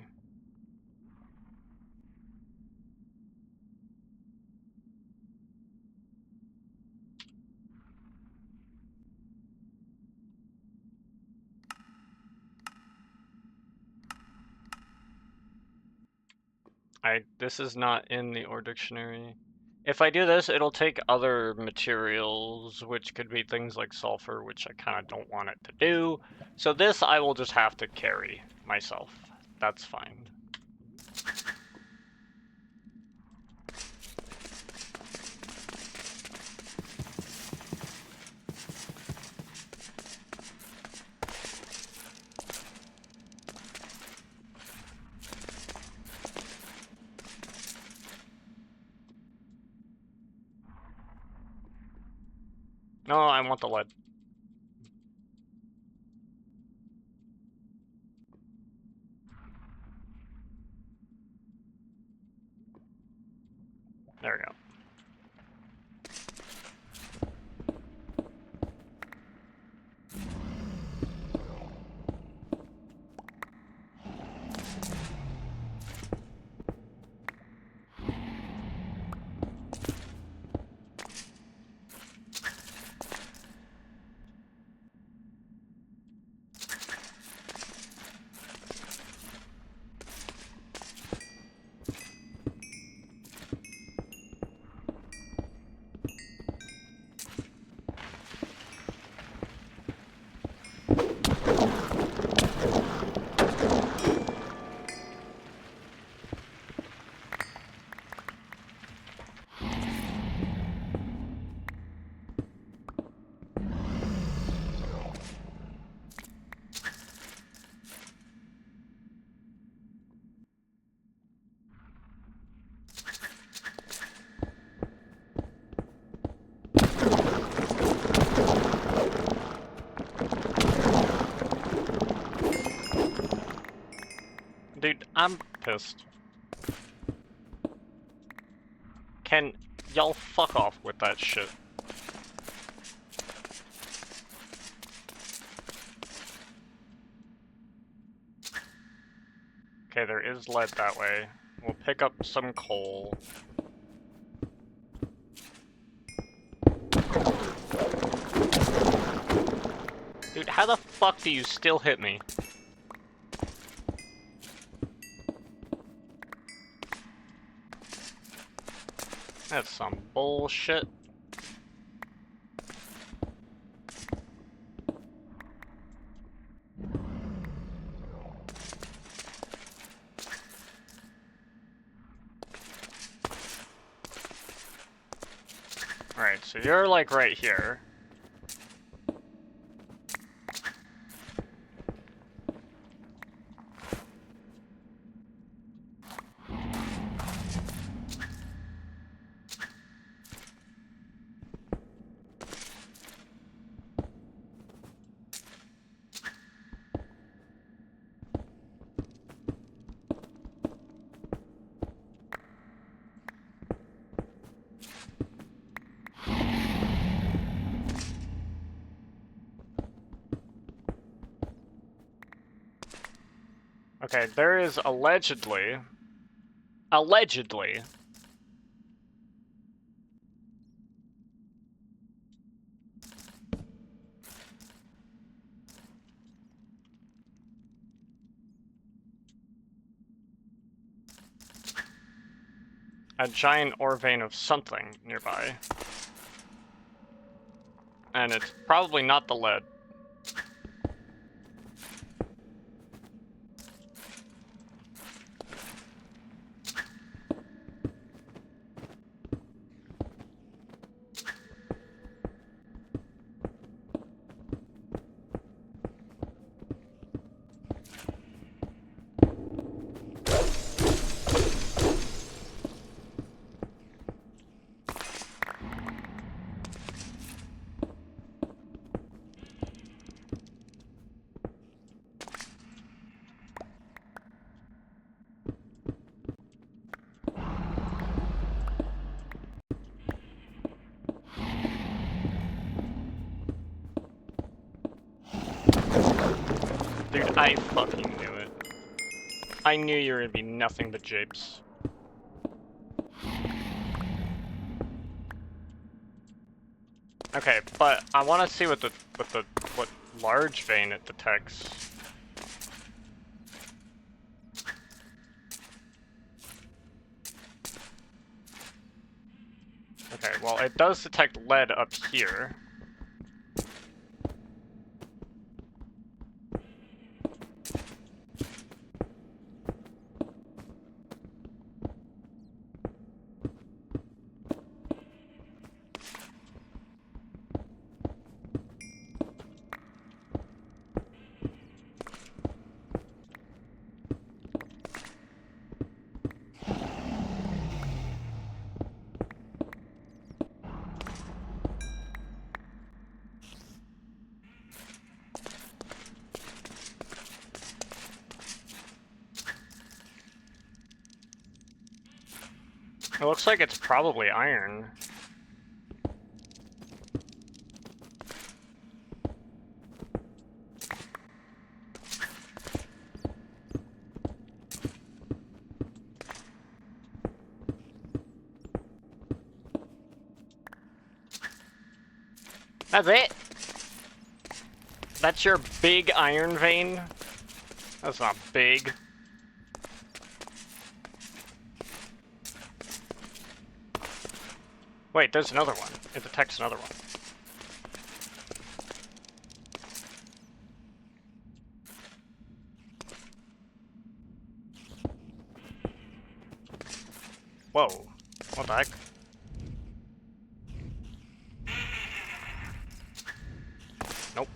Speaker 1: This is not in the ore dictionary. If I do this, it'll take other materials, which could be things like sulfur, which I kind of don't want it to do. So this I will just have to carry myself. That's fine. No, I want the lead. There we go. I'm pissed. Can y'all fuck off with that shit? Okay, there is lead that way. We'll pick up some coal. Dude, how the fuck do you still hit me? That's some bullshit. Alright, so you're like right here. Okay, there is allegedly a giant ore vein of something nearby. And it's probably not the lead. Dude, I fucking knew it. I knew you were gonna be nothing but japes. Okay, but I want to see what large vein it detects. Okay, well it does detect lead up here. It looks like it's probably iron. That's it? That's your big iron vein? That's not big. Wait, there's another one. It detects another one. Whoa. What the heck? Nope.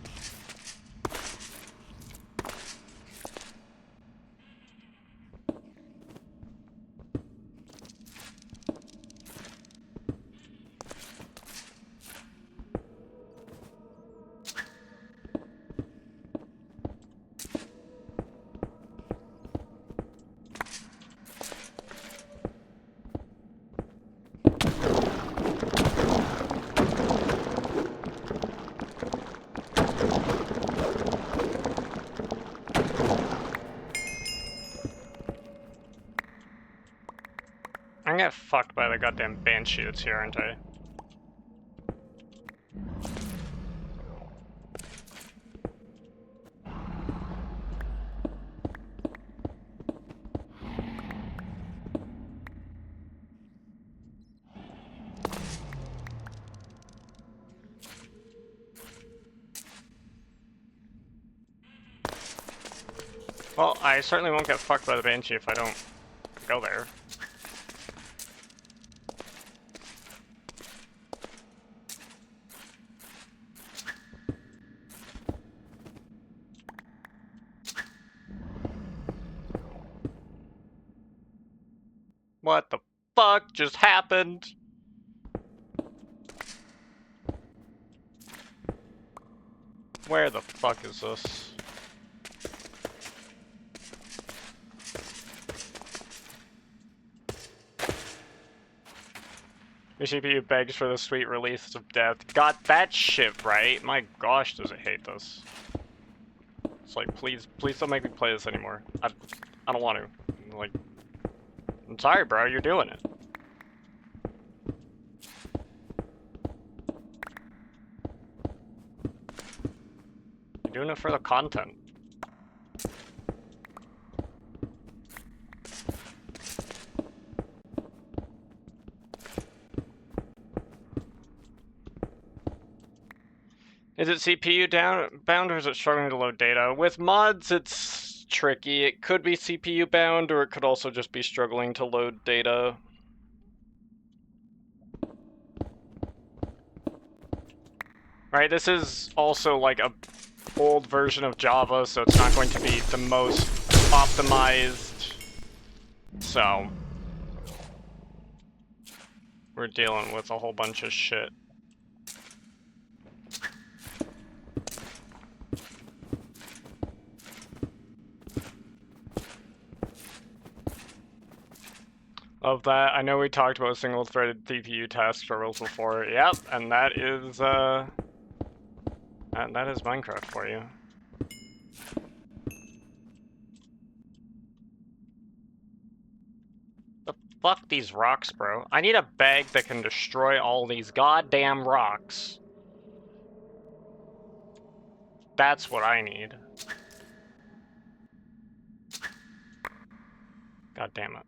Speaker 1: I'm gonna get fucked by the goddamn banshee that's here, aren't I? Well, I certainly won't get fucked by the banshee if I don't go there. What the fuck just happened? Where the fuck is this? Your CPU begs for the sweet release of death. Got that shit right. My gosh, does it hate this. It's like, please don't make me play this anymore. I don't want to. Like, I'm sorry, bro, you're doing it. You're doing it for the content. Is it CPU bound or is it struggling to load data? With mods, it's tricky. It could be CPU bound or it could also just be struggling to load data. Right, this is also like a old version of Java, so it's not going to be the most optimized. So we're dealing with a whole bunch of shit. Of that, I know we talked about single-threaded CPU task struggles before. Yep, and that is that is Minecraft for you. The fuck these rocks, bro? I need a bag that can destroy all these goddamn rocks. That's what I need. God damn it.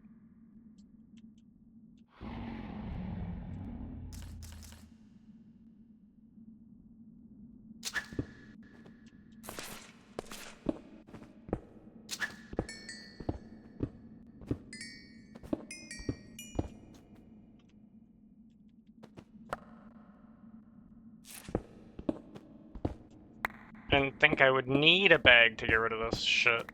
Speaker 1: Didn't think I would need a bag to get rid of this shit.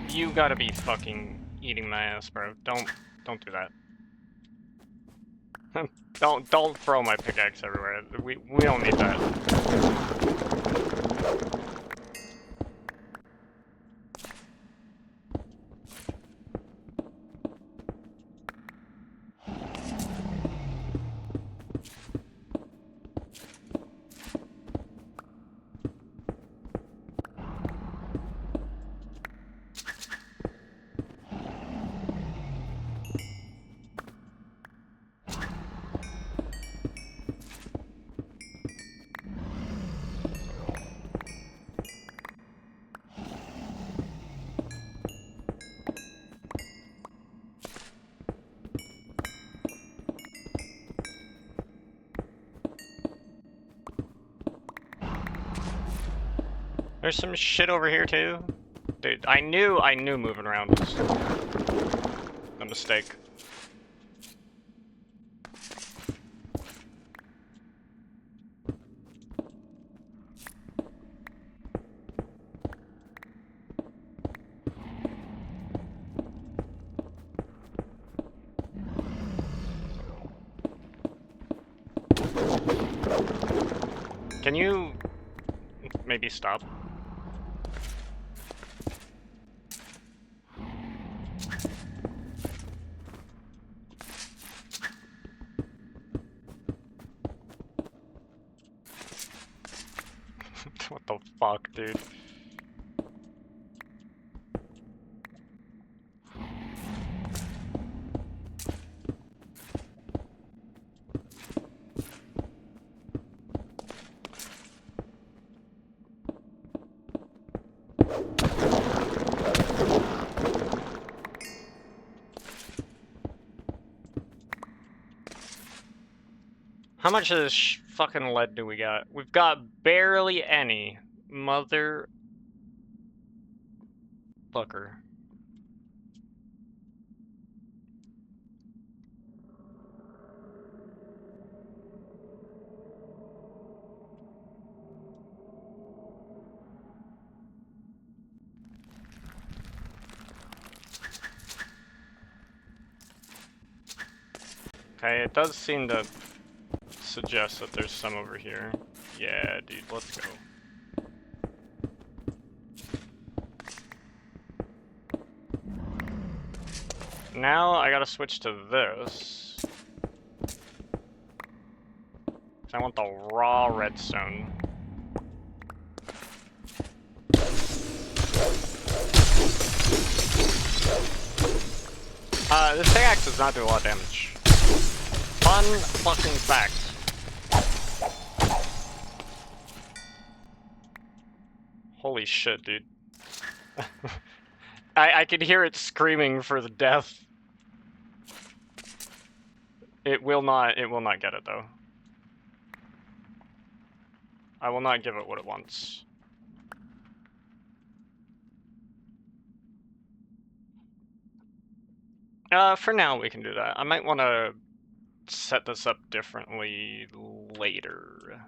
Speaker 1: You gotta be fucking eating my ass, bro. Don't do that. Don't throw my pickaxe everywhere. We don't need that. There's some shit over here too. Dude, I knew moving around was a mistake. Can you maybe stop? the fuck, dude? How much of this fucking lead do we got? We've got barely any. Mother... fucker. Okay, it does seem to suggest that there's some over here. Yeah, dude, let's go. Now I gotta switch to this. I want the raw redstone. This pickaxe does not do a lot of damage. Fun fucking fact. Holy shit, dude. I could hear it screaming for the death. It will not get it though. I will not give it what it wants. For now we can do that. I might want to set this up differently later.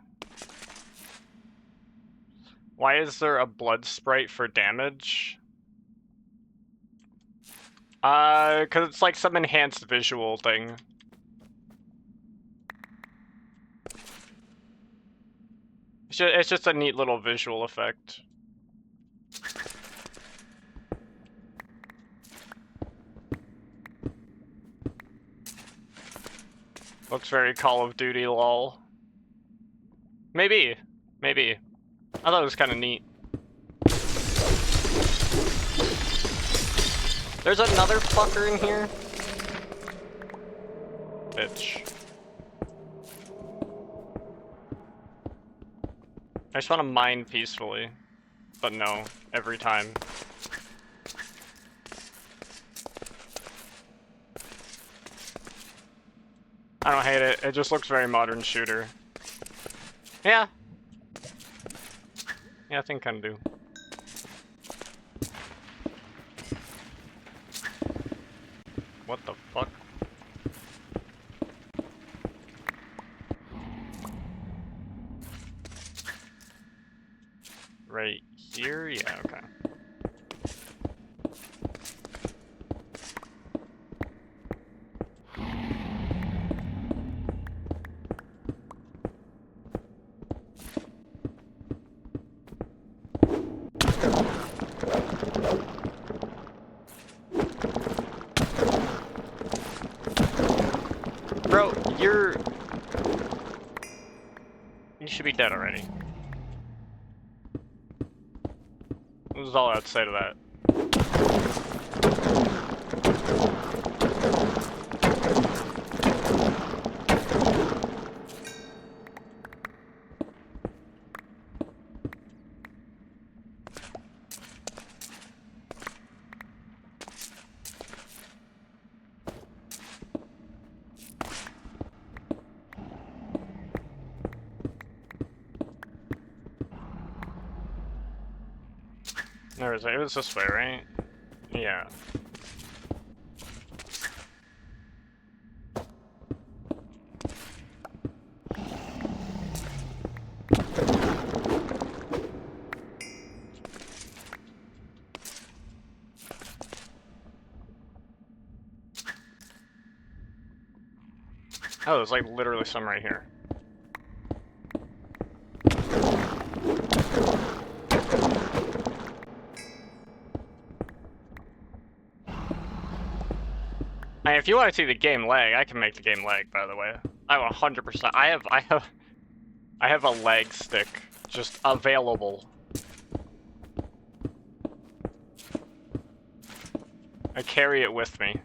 Speaker 1: Why is there a blood sprite for damage? Cause it's like some enhanced visual thing. It's just a neat little visual effect. Looks very Call of Duty lol. Maybe. Maybe. I thought it was kind of neat. There's another fucker in here. Bitch. I just want to mine peacefully. But no, every time. I don't hate it, it just looks very modern shooter. Yeah. Yeah, I think I can do. What the fuck? Right here? Yeah, okay. Bro, you should be dead already. This is all I'd say to that. There was it was this way, right? Yeah. Oh, there's like literally some right here. And if you want to see the game lag, I can make the game lag, by the way. I 100%. I have a lag stick just available I carry it with me.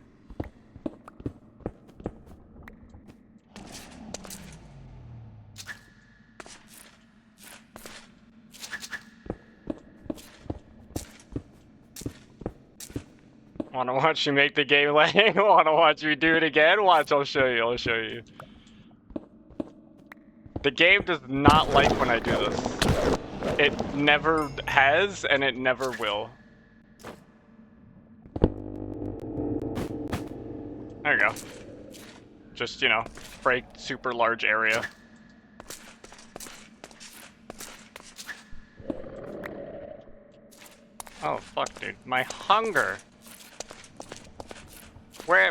Speaker 1: Wanna watch you make the game lag? Wanna watch me do it again? Watch, I'll show you, I'll show you. The game does not like when I do this. It never has, and it never will. There you go. Just, you know, break super large area. Oh, fuck, dude. My hunger.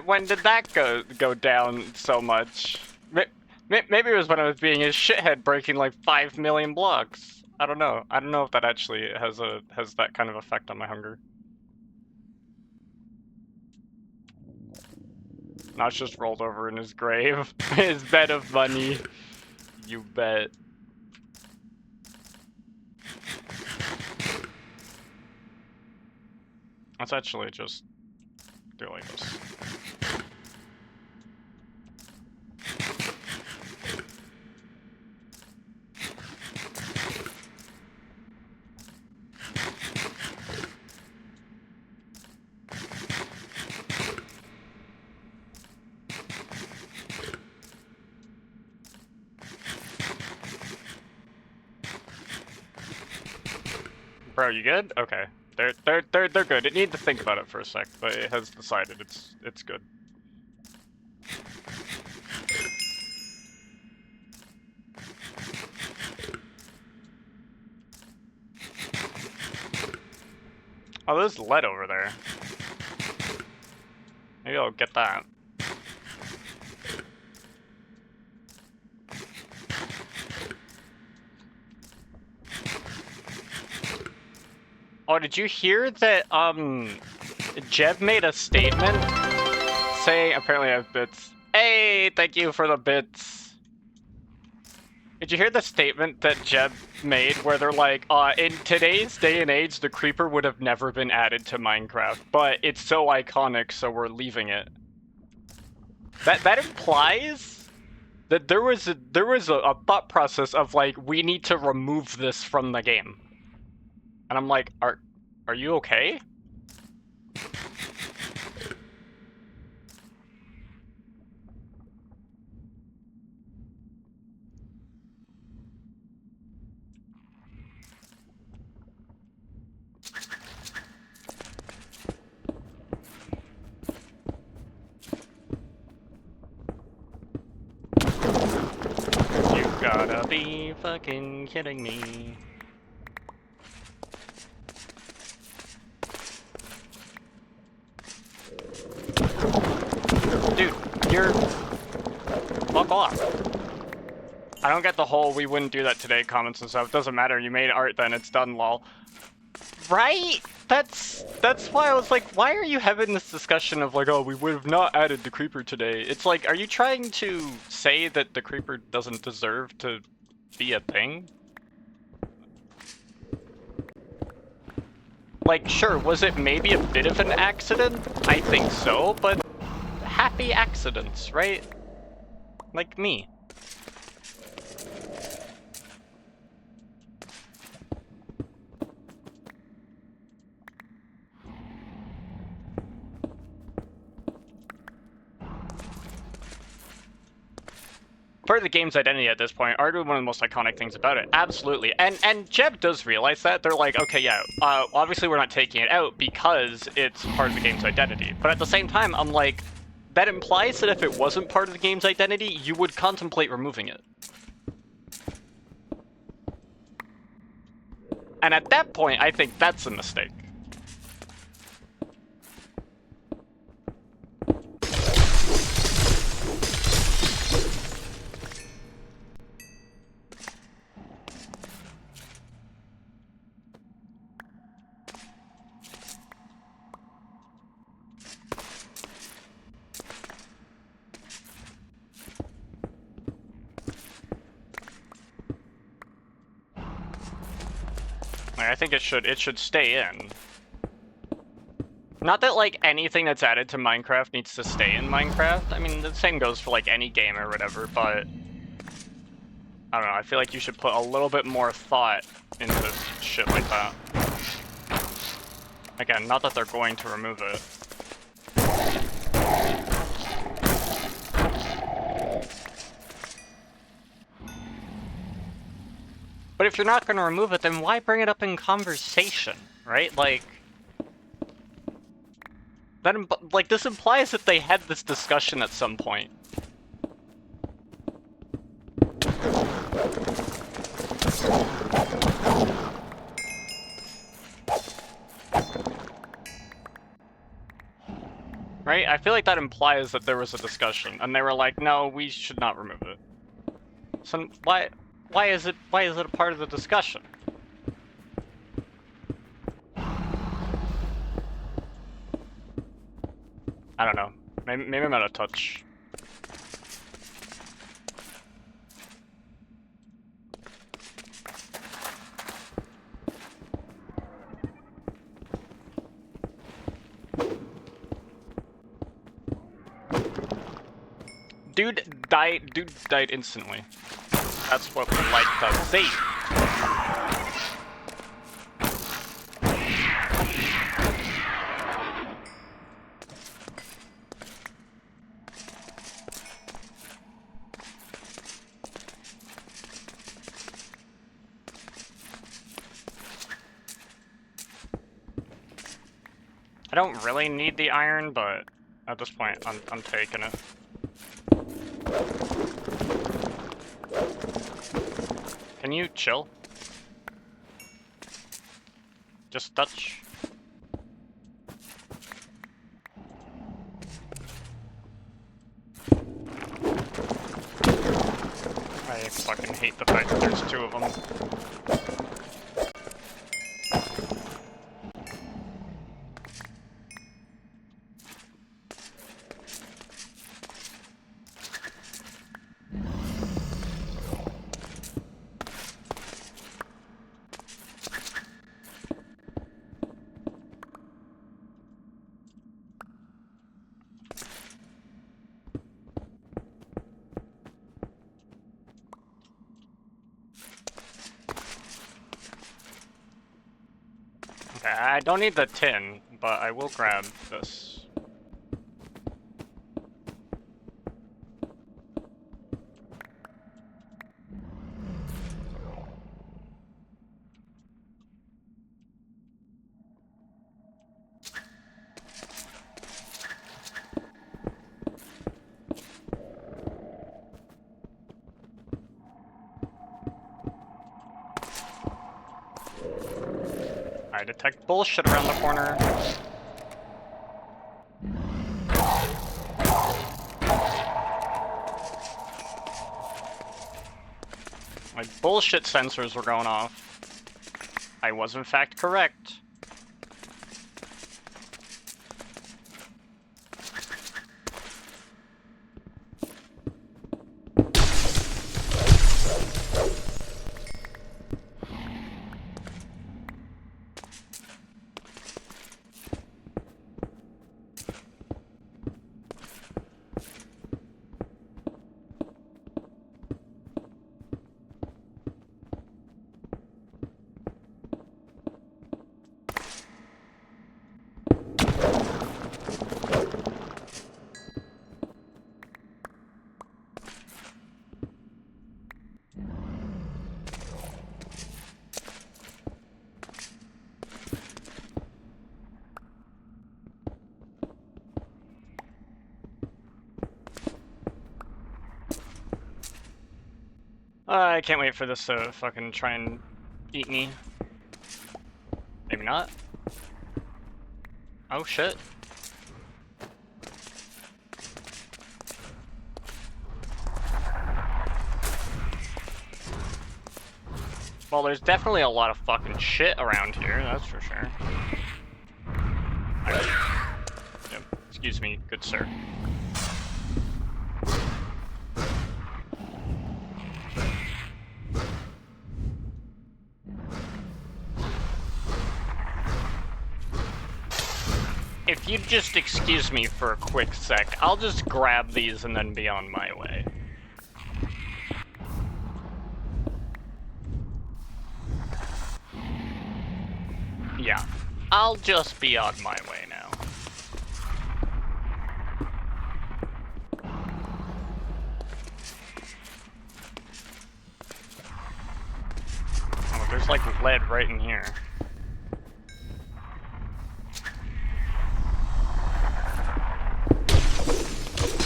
Speaker 1: When did that go down so much? Maybe it was when I was being a shithead breaking like 5 million blocks. I don't know. I don't know if that actually has that kind of effect on my hunger. Notch just rolled over in his grave. His bed of money. You bet. Let's actually just do it like this. Bro, you good? Okay. They're good. It needed to think about it for a sec, but it has decided it's good. Oh, there's lead over there. Maybe I'll get that. Oh, did you hear that, Jeb made a statement saying, apparently I have bits. Hey, thank you for the bits. Did you hear the statement that Jeb made where they're like, in today's day and age, the creeper would have never been added to Minecraft, but it's so iconic, so we're leaving it. That implies that there was a thought process of like, we need to remove this from the game. And I'm like, are you okay? You gotta be fucking kidding me. Dude, you're... Fuck off. I don't get the whole we wouldn't do that today comments and stuff. It doesn't matter, you made art then, it's done, lol. Right? That's why I was like, why are you having this discussion of like, oh, we would have not added the creeper today? It's like, are you trying to say that the creeper doesn't deserve to be a thing? Like, sure, was it maybe a bit of an accident? I think so, but happy accidents, right? Like me. Part of the game's identity at this point, arguably one of the most iconic things about it. Absolutely. And Jeb does realize that. They're like, okay, yeah, obviously we're not taking it out because it's part of the game's identity. But at the same time, I'm like, that implies that if it wasn't part of the game's identity, you would contemplate removing it. And at that point, I think that's a mistake. I think it should stay in. Not that, like, anything that's added to Minecraft needs to stay in Minecraft. I mean, the same goes for, like, any game or whatever, but... I don't know, I feel like you should put a little bit more thought into shit like that. Again, not that they're going to remove it. But if you're not going to remove it, then why bring it up in conversation, right? Like... That, like, this implies that they had this discussion at some point. Right? I feel like that implies that there was a discussion, and they were like, no, we should not remove it. So why is it a part of the discussion? I don't know. Maybe I'm out of touch. Dude died instantly. That's what we like to see. I don't really need the iron, but at this point, I'm taking it. Can you chill? Just touch. I fucking hate the fact that there's two of them. Okay, I don't need the tin, but I will grab this. I detect bullshit around the corner. My bullshit sensors were going off. I was in fact correct. I can't wait for this to fucking try and eat me. Maybe not. Oh shit. Well, there's definitely a lot of fucking shit around here, that's for sure. Yep. Excuse me, good sir. just excuse me for a quick sec? I'll just grab these and then be on my way. Yeah, I'll just be on my way now. Oh, there's like lead right in here.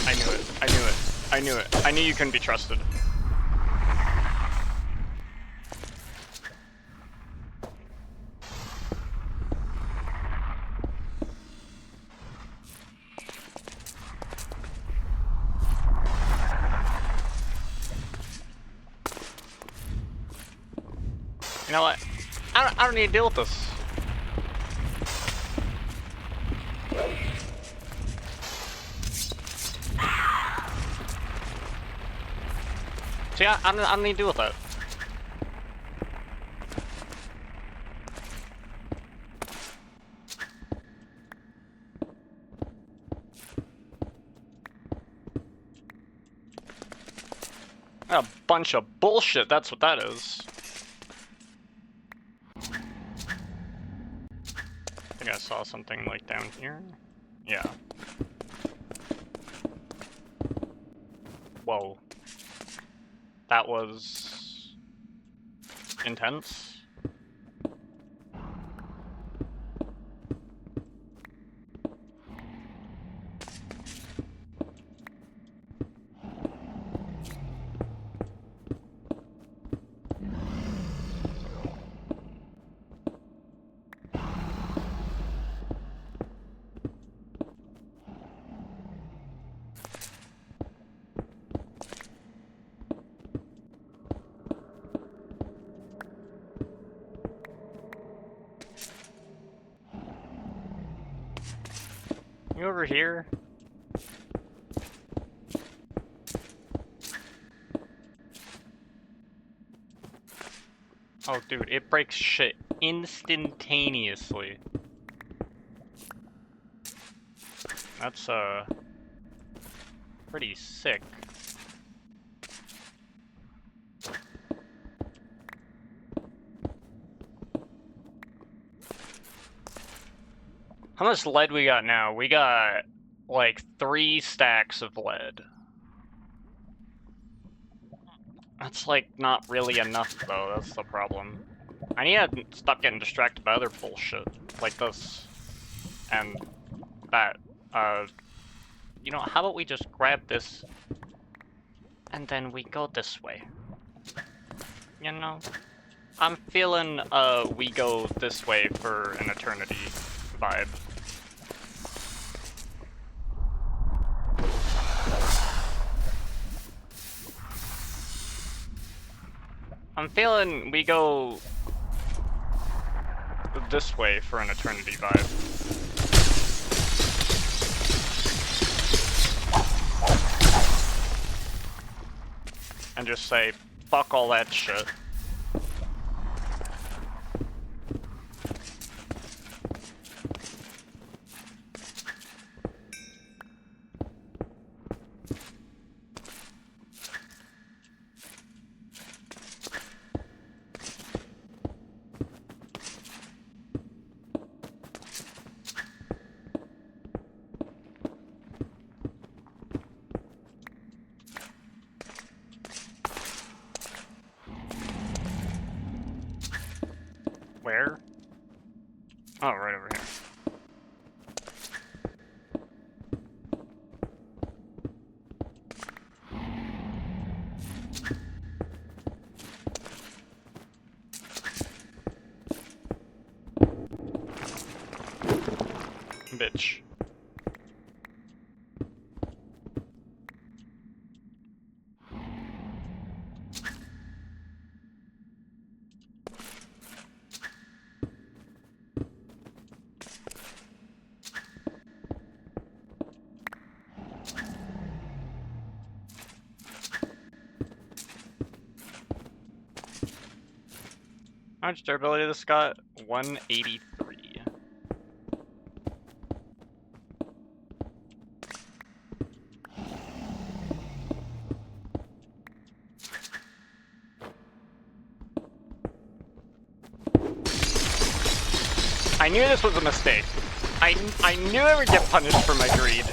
Speaker 1: I knew it. I knew it. I knew it. I knew you couldn't be trusted. You know what? I don't need to deal with this. See, I don't need to deal with that. A bunch of bullshit, that's what that is. I think I saw something like down here. Yeah. Whoa. That was intense. You over here? Oh, dude, it breaks shit instantaneously. That's, pretty sick. How much lead we got now? We got, like, 3 stacks of lead. That's, like, not really enough, though. That's the problem. I need to stop getting distracted by other bullshit, like this. And that, you know, how about we just grab this, and then we go this way? You know? I'm feeling, we go this way for an eternity vibe. I'm feeling we go this way for an eternity vibe. And just say, fuck all that shit. Where? Oh, right over here. Bitch. How much durability this got? 183. I knew this was a mistake. I knew I would get punished for my greed.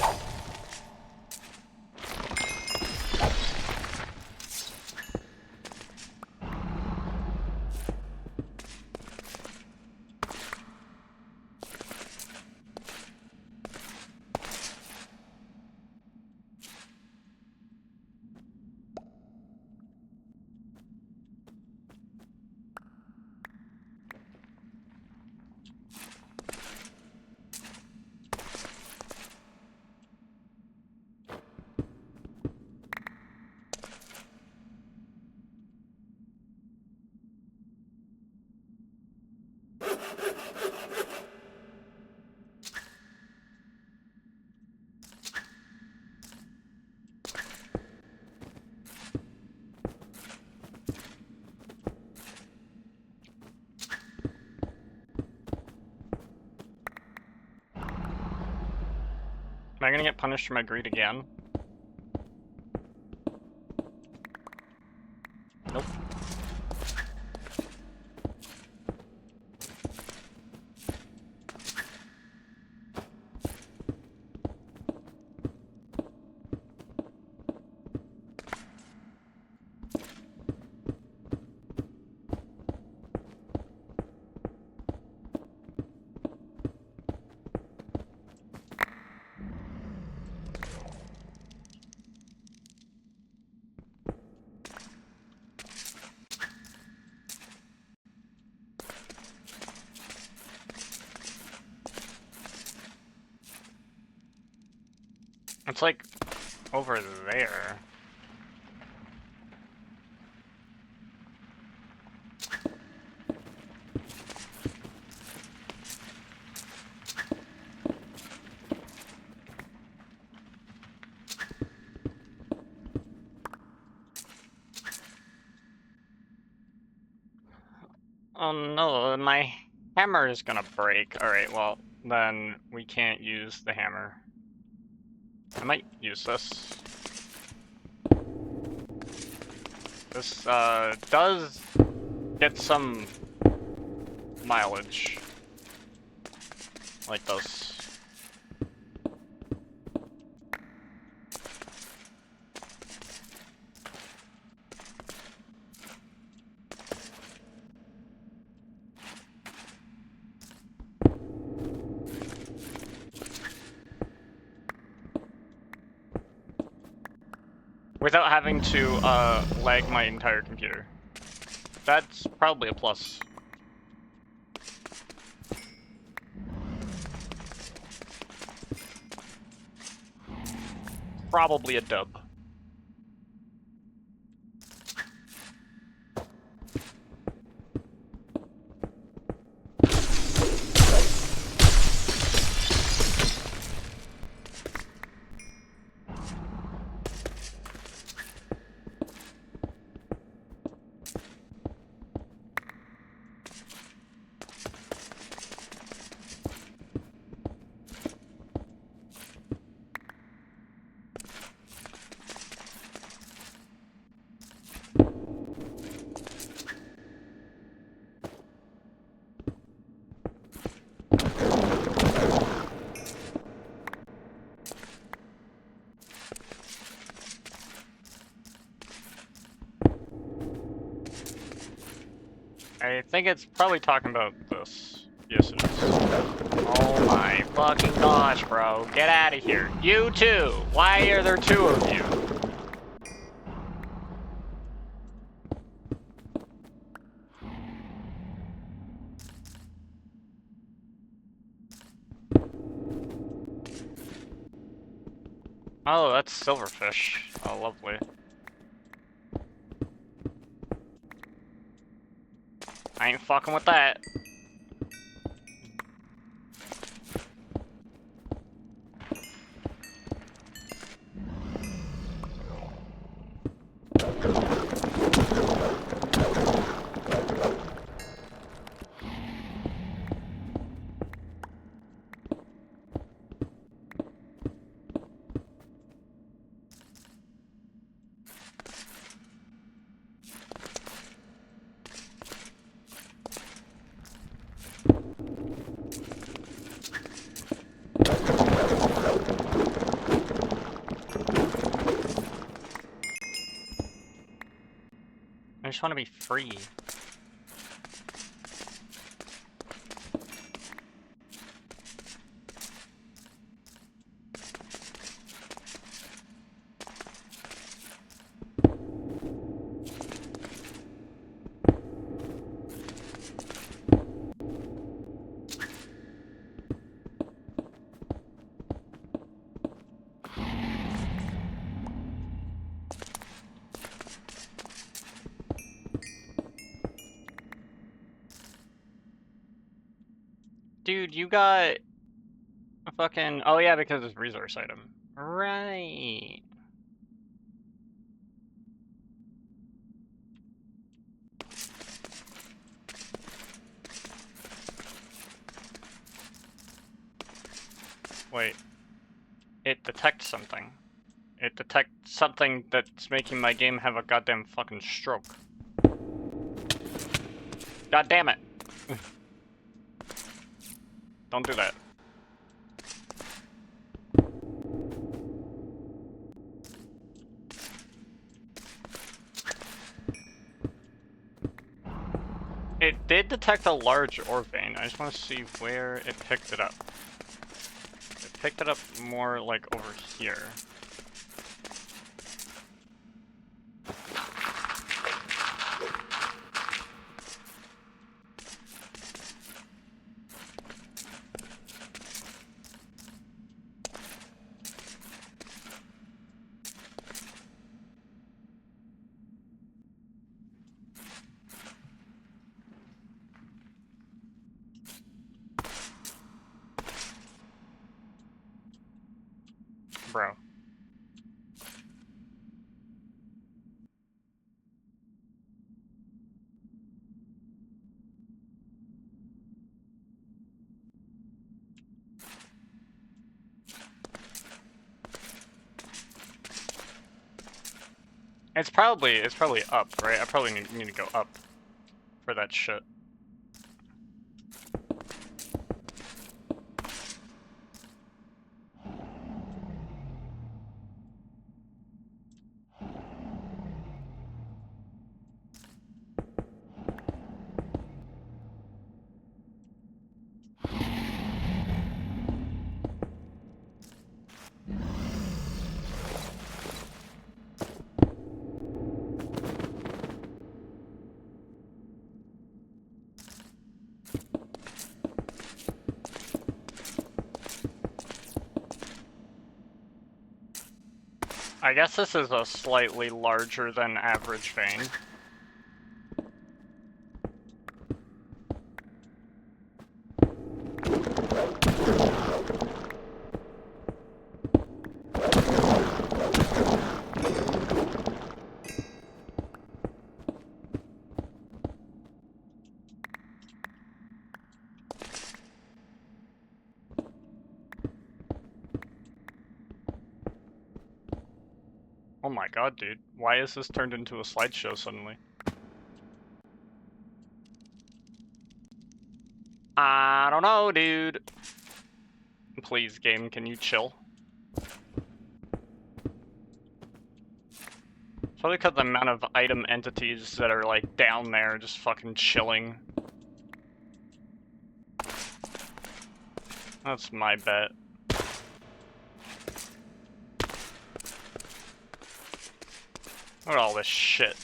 Speaker 1: Am I gonna get punished for my greed again? Nope. It's like over there. Oh no, my hammer is gonna break. Alright, well, then we can't use the hammer. I might use this. This, does get some mileage. Like this. Without having to, lag my entire computer. That's probably a plus. Probably a dub. I think it's probably talking about this. Yes, it is. Oh my fucking gosh, bro. Get out of here. You too! Why are there two of you? Oh, that's silverfish. Oh, lovely. I ain't fucking with that. just want to be free. Dude, you got a fucking... Oh yeah, because it's resource item. Right. Wait. It detects something. It detects something that's making my game have a goddamn fucking stroke. God damn it! Don't do that. It did detect a large ore vein. I just want to see where it picked it up. It picked it up more like over here. Bro. It's probably up, right? I probably need to go up for that shit. I guess this is a slightly larger than average vein. Oh my god, dude. Why is this turned into a slideshow suddenly? I don't know, dude. Please, game, can you chill? Probably because the amount of item entities that are, like, down there just fucking chilling. That's my bet. Look at all this shit.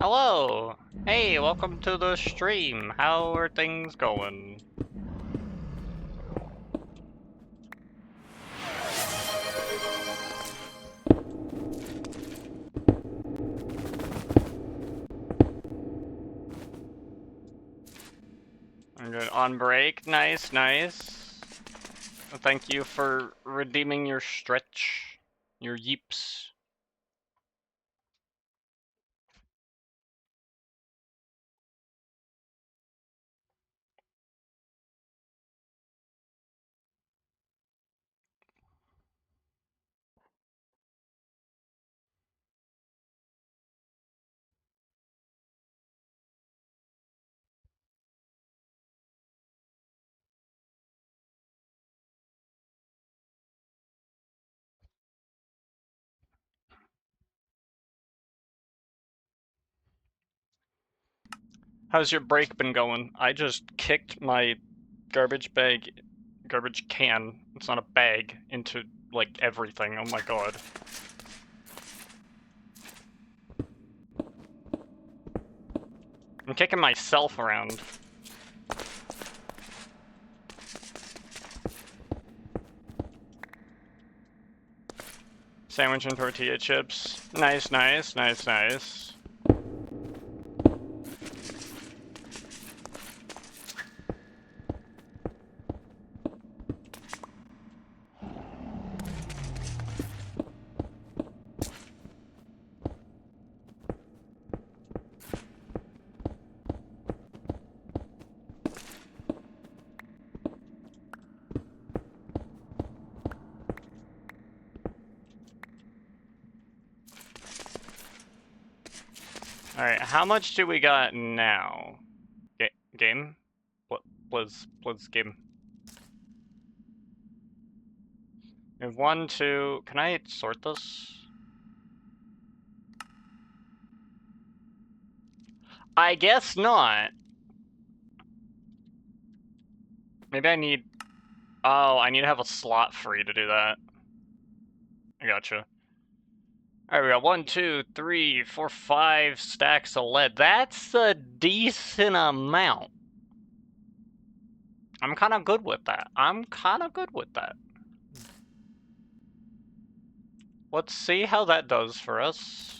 Speaker 1: Hello! Hey, welcome to the stream. How are things going? I'm good. On break. Nice, nice. Thank you for redeeming your stretch. Your yeeps. How's your break been going? I just kicked my garbage can, it's not a bag, into, like, everything. Oh my god. I'm kicking myself around. Sandwich and tortilla chips. Nice, nice, nice, nice. Alright, how much do we got now? Game? What? Please game. We have 1, 2... Can I sort this? I guess not. Maybe I need... Oh, I need to have a slot free to do that. I gotcha. Alright, we got 1, 2, 3, 4, 5 stacks of lead. That's a decent amount. I'm kind of good with that. Let's see how that does for us.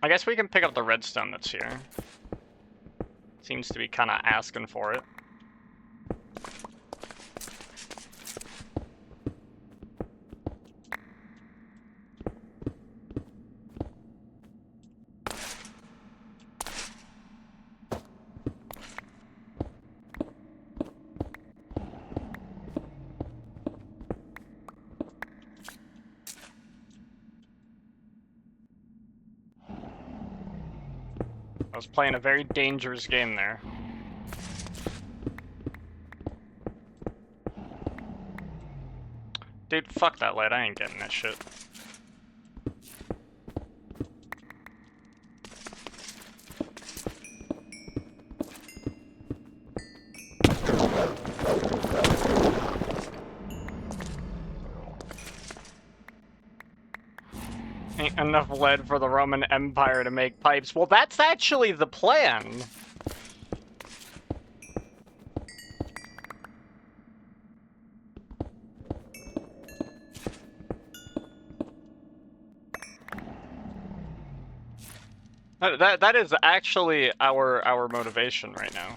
Speaker 1: I guess we can pick up the redstone that's here. Seems to be kind of asking for it. I was playing a very dangerous game there. Dude, fuck that lead, I ain't getting that shit. Ain't enough lead for the Roman Empire to make pipes. Well, that's actually the plan. That is actually our motivation right now.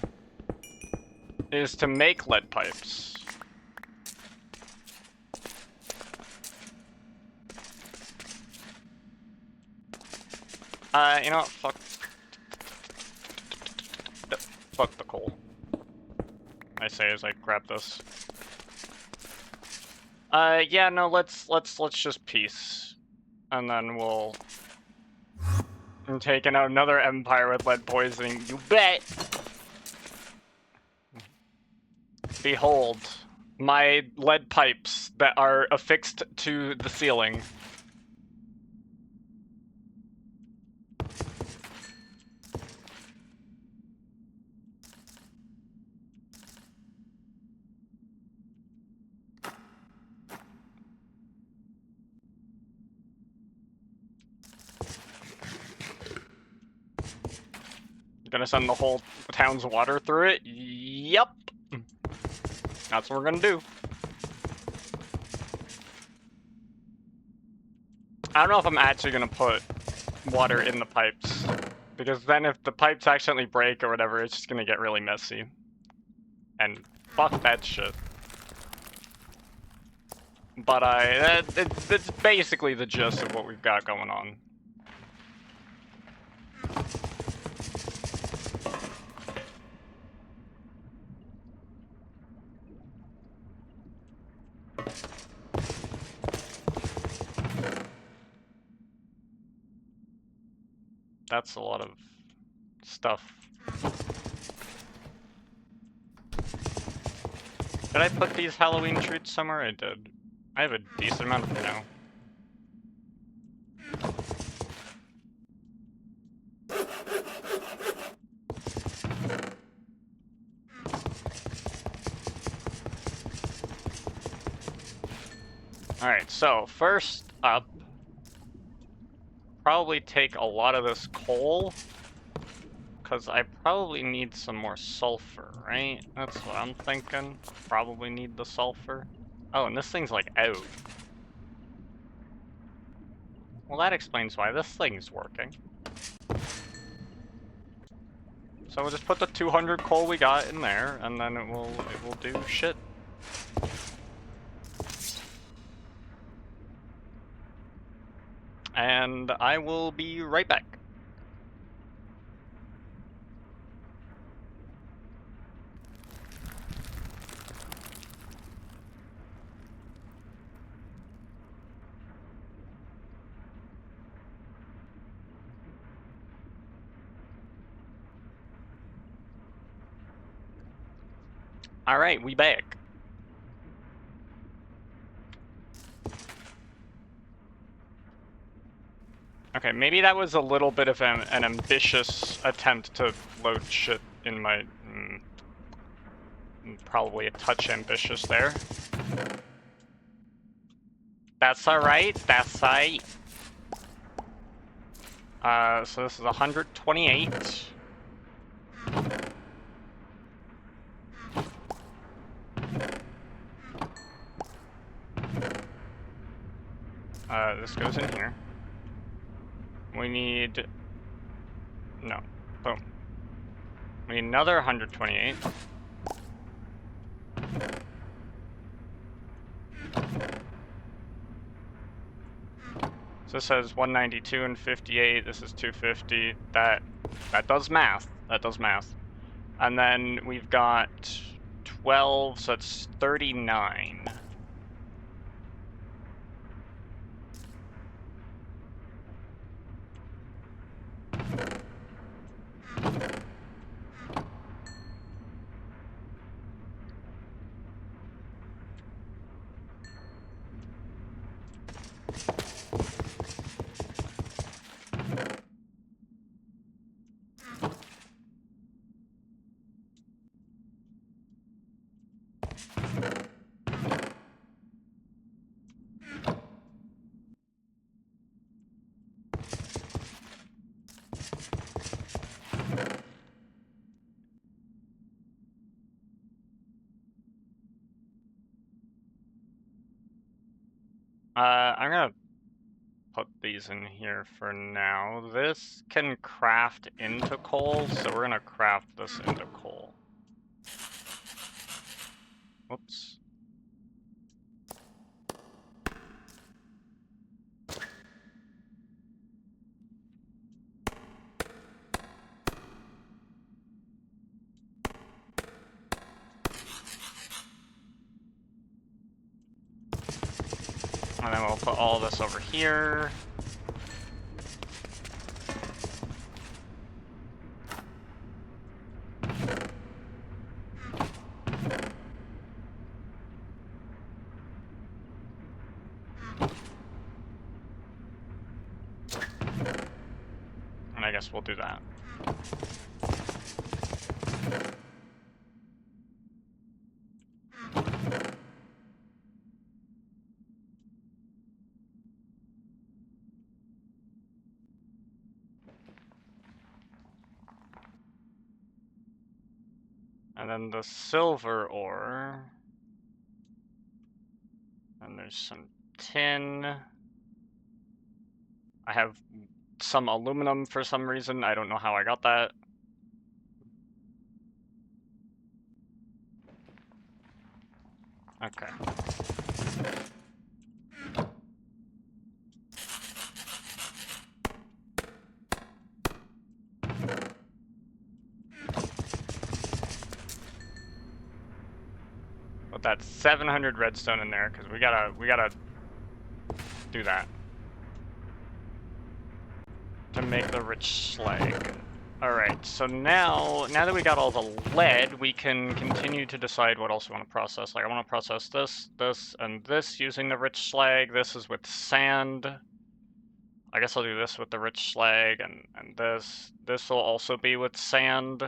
Speaker 1: Is to make lead pipes. You know what, fuck the coal. I say as I grab this. Yeah, no, let's just peace. And then we'll... I'm taking out another empire with lead poisoning, you bet! Behold, my lead pipes that are affixed to the ceiling. Gonna send the whole town's water through it? Yep. That's what we're gonna do. I don't know if I'm actually gonna put water in the pipes. Because then if the pipes accidentally break or whatever, it's just gonna get really messy. And Fuck that shit. But it's basically the gist of what we've got going on. That's a lot of stuff. Did I put these Halloween treats somewhere? I did. I have a decent amount of them now. Alright, so first up, probably take a lot of this coal, because I probably need some more sulfur, right? That's what I'm thinking. Probably need the sulfur. Oh, and this thing's like out. Well, that explains why this thing's working. So we'll just put the 200 coal we got in there, and then it will do shit. And I will be right back. Alright, we back. Okay, maybe that was a little bit of an ambitious attempt to load shit in my... probably a touch ambitious there. That's alright, that's alright. So this is 128. This goes in here. We need... no. Boom. We need another 128. So this says 192 and 58. This is 250. That does math. That does math. And then we've got 12, so it's 39. I'm gonna put these in here for now. This can craft into coal, so we're gonna craft this into coal. Whoops. And then we'll put all this over here. And I guess we'll do that. And then the silver ore. And there's some tin. I have some aluminum for some reason. I don't know how I got that. Okay. Put that 700 redstone in there, because we gotta do that to make the rich slag. Alright, so now that we got all the lead, we can continue to decide what else we want to process. Like, I want to process this, this, and this using the rich slag. This is with sand. I guess I'll do this with the rich slag, and this. This will also be with sand.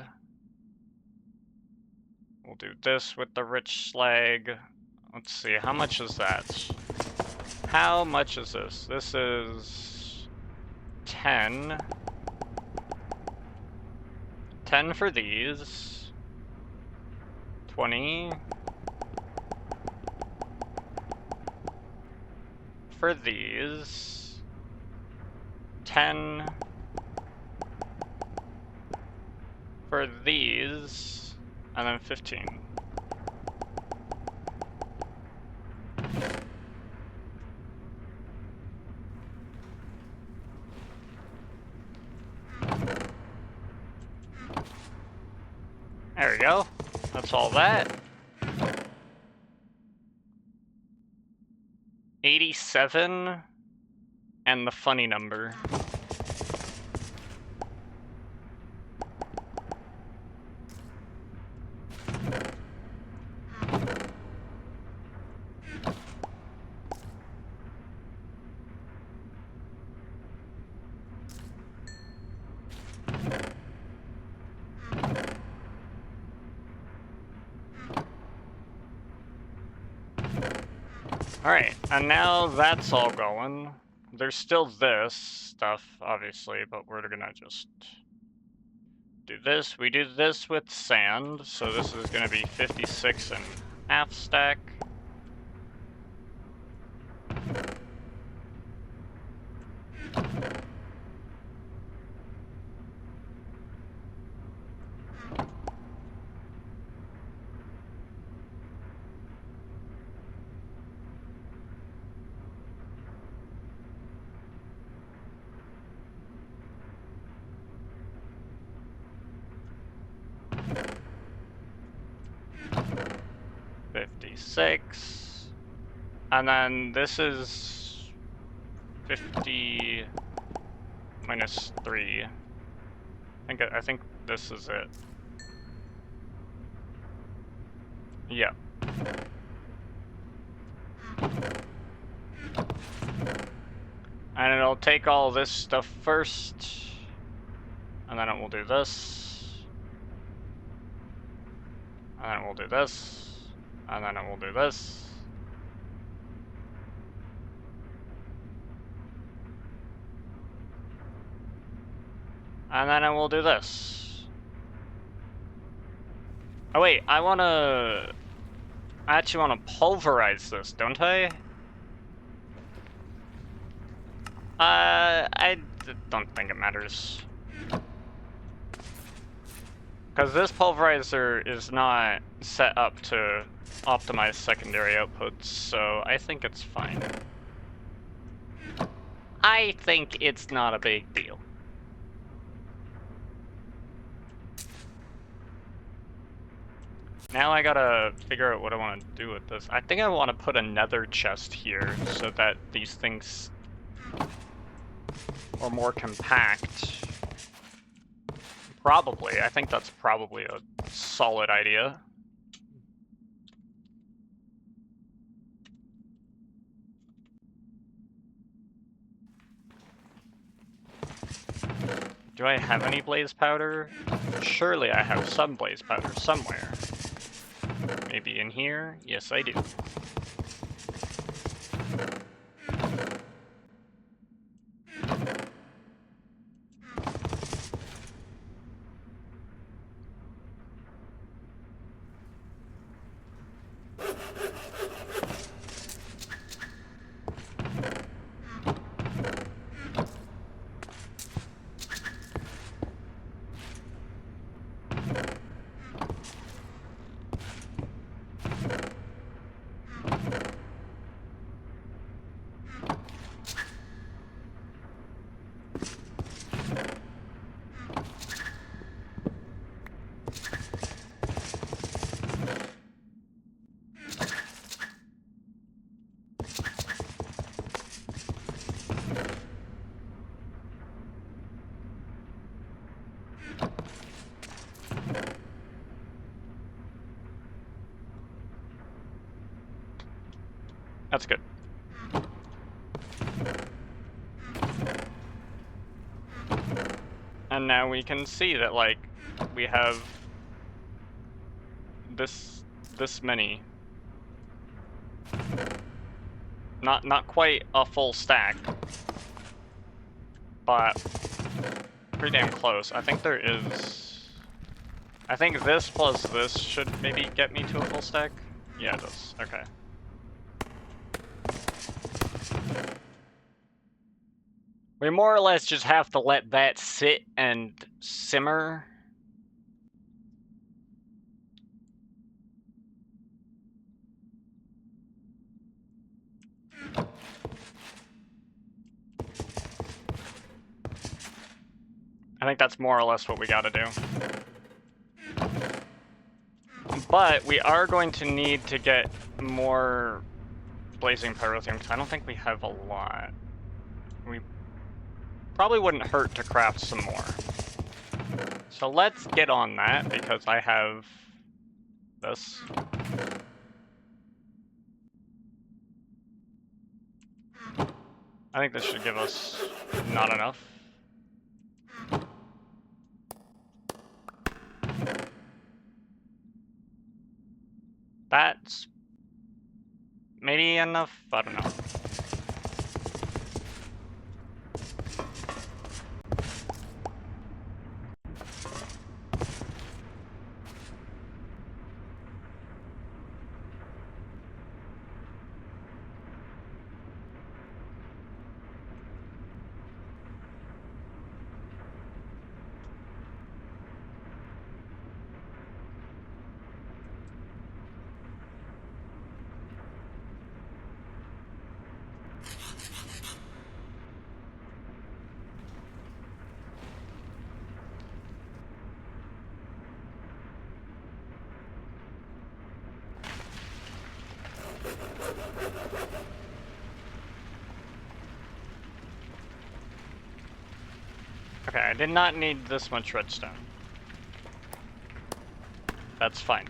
Speaker 1: We'll do this with the rich slag. Let's see, how much is that? How much is this? This is 10. 10 for these. 20. For these. 10. For these. And then 15. There we go. That's all that. 87 and the funny number. Alright, and now that's all going. There's still this stuff, obviously, but we're gonna just do this. We do this with sand, so this is gonna be 56 and half stack. $56, and then this is 50 minus 3. I think this is it. Yeah. And it'll take all this stuff first, and then it will do this, and then it will do this. And then it will do this. And then it will do this. Oh wait, I actually wanna pulverize this, don't I? I don't think it matters. Because this pulverizer is not set up to optimize secondary outputs, so I think it's fine. I think it's not a big deal. Now I gotta figure out what I want to do with this. I think I want to put a nether chest here so that these things are more compact. Probably. I think that's probably a solid idea. Do I have any blaze powder? Surely I have some blaze powder somewhere. Maybe in here? Yes, I do. That's good. And now we can see that, like, we have this many. Not quite a full stack, but pretty damn close. I think there is... I think this plus this should maybe get me to a full stack. Yeah, it does. Okay. We more or less just have to let that sit and simmer. I think that's more or less what we gotta do. But we are going to need to get more blazing pyrothium, because I don't think we have a lot. We probably wouldn't hurt to craft some more. So let's get on that, because I have this. I think this should give us not enough. That's maybe enough? I don't know. Okay, I did not need this much redstone. That's fine.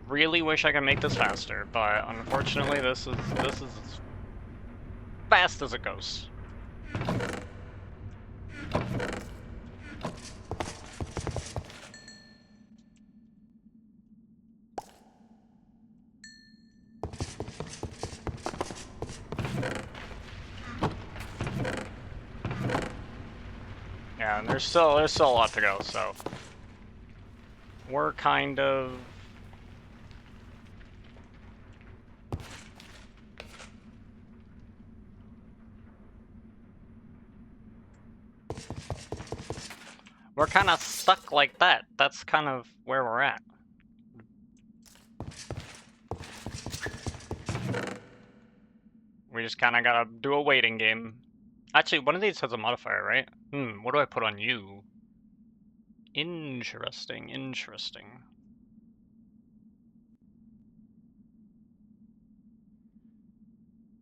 Speaker 1: Really wish I could make this faster, but unfortunately this is as fast as it goes. Yeah, and there's still a lot to go, so we're kind of stuck like that. That's kind of where we're at. We just kind of gotta do a waiting game. Actually, one of these has a modifier, right? What do I put on you? Interesting, interesting.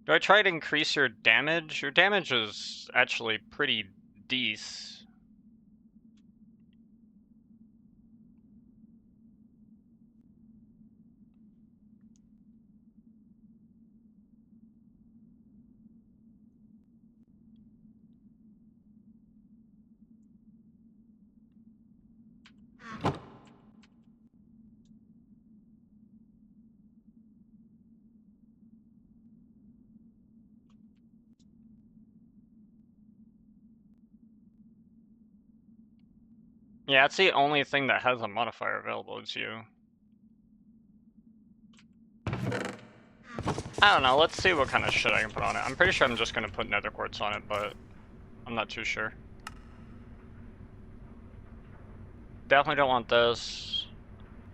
Speaker 1: Do I try to increase your damage? Your damage is actually pretty decent. Yeah, it's the only thing that has a modifier available, is you. I don't know, let's see what kind of shit I can put on it. I'm pretty sure I'm just gonna put nether quartz on it, but I'm not too sure. Definitely don't want this.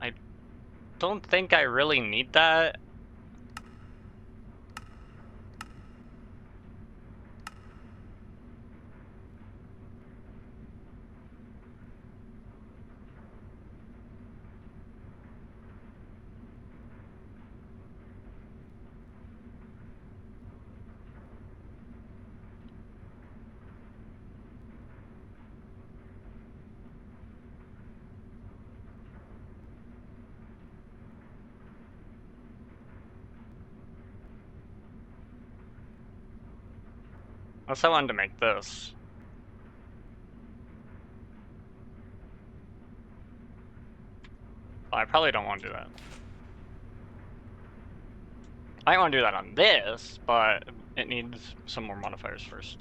Speaker 1: I don't think I really need that. Unless I wanted to make this. Well, I probably don't want to do that. I want to do that on this, but it needs some more modifiers first.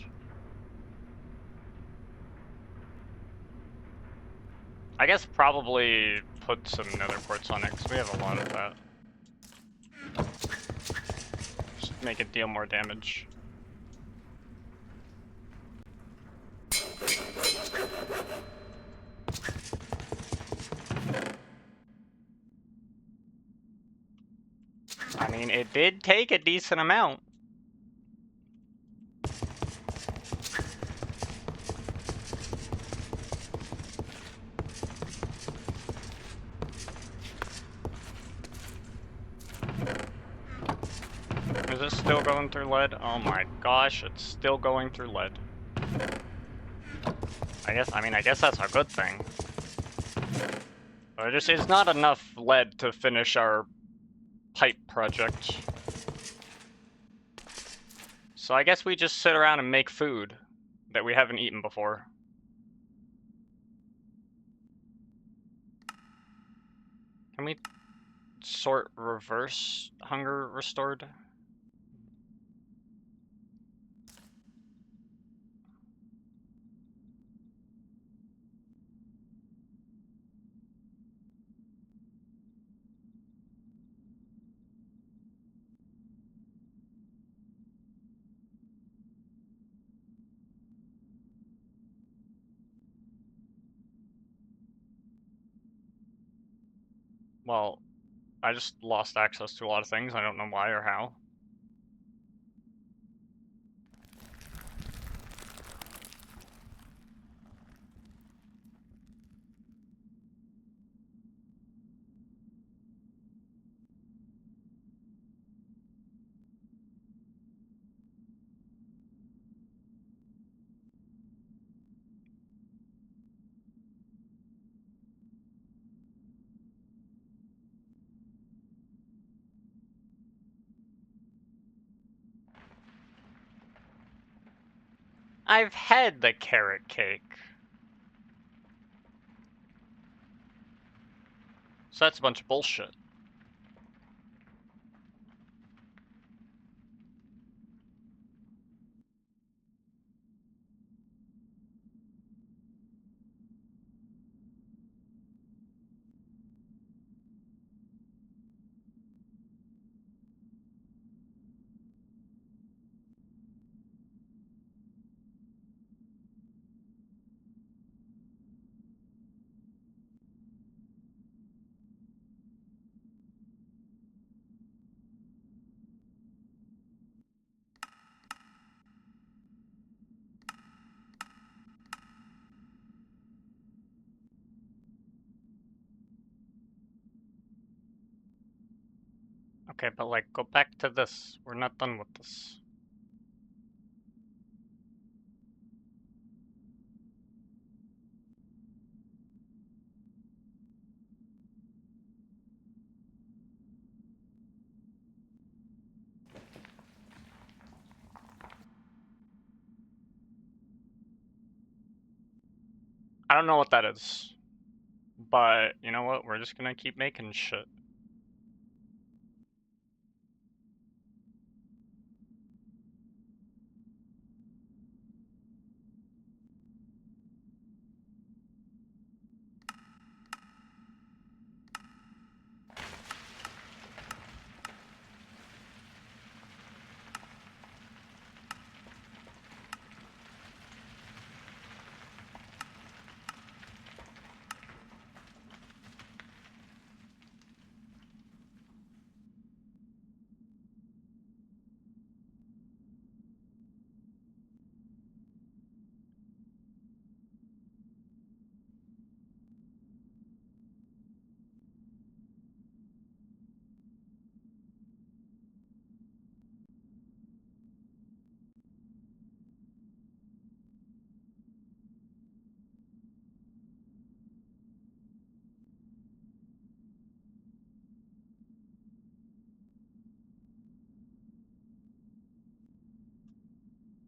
Speaker 1: I guess probably put some nether quartz on it, because we have a lot of that. Just make it deal more damage. I mean, it did take a decent amount. Is it still going through lead? Oh my gosh, it's still going through lead. I guess that's a good thing. But it just is not enough lead to finish our pipe project. So I guess we just sit around and make food that we haven't eaten before. Can we sort reverse hunger restored? Well, I just lost access to a lot of things. I don't know why or how. I've had the carrot cake. So that's a bunch of bullshit. Okay, but like, go back to this. We're not done with this. I don't know what that is. But, you know what? We're just gonna keep making shit.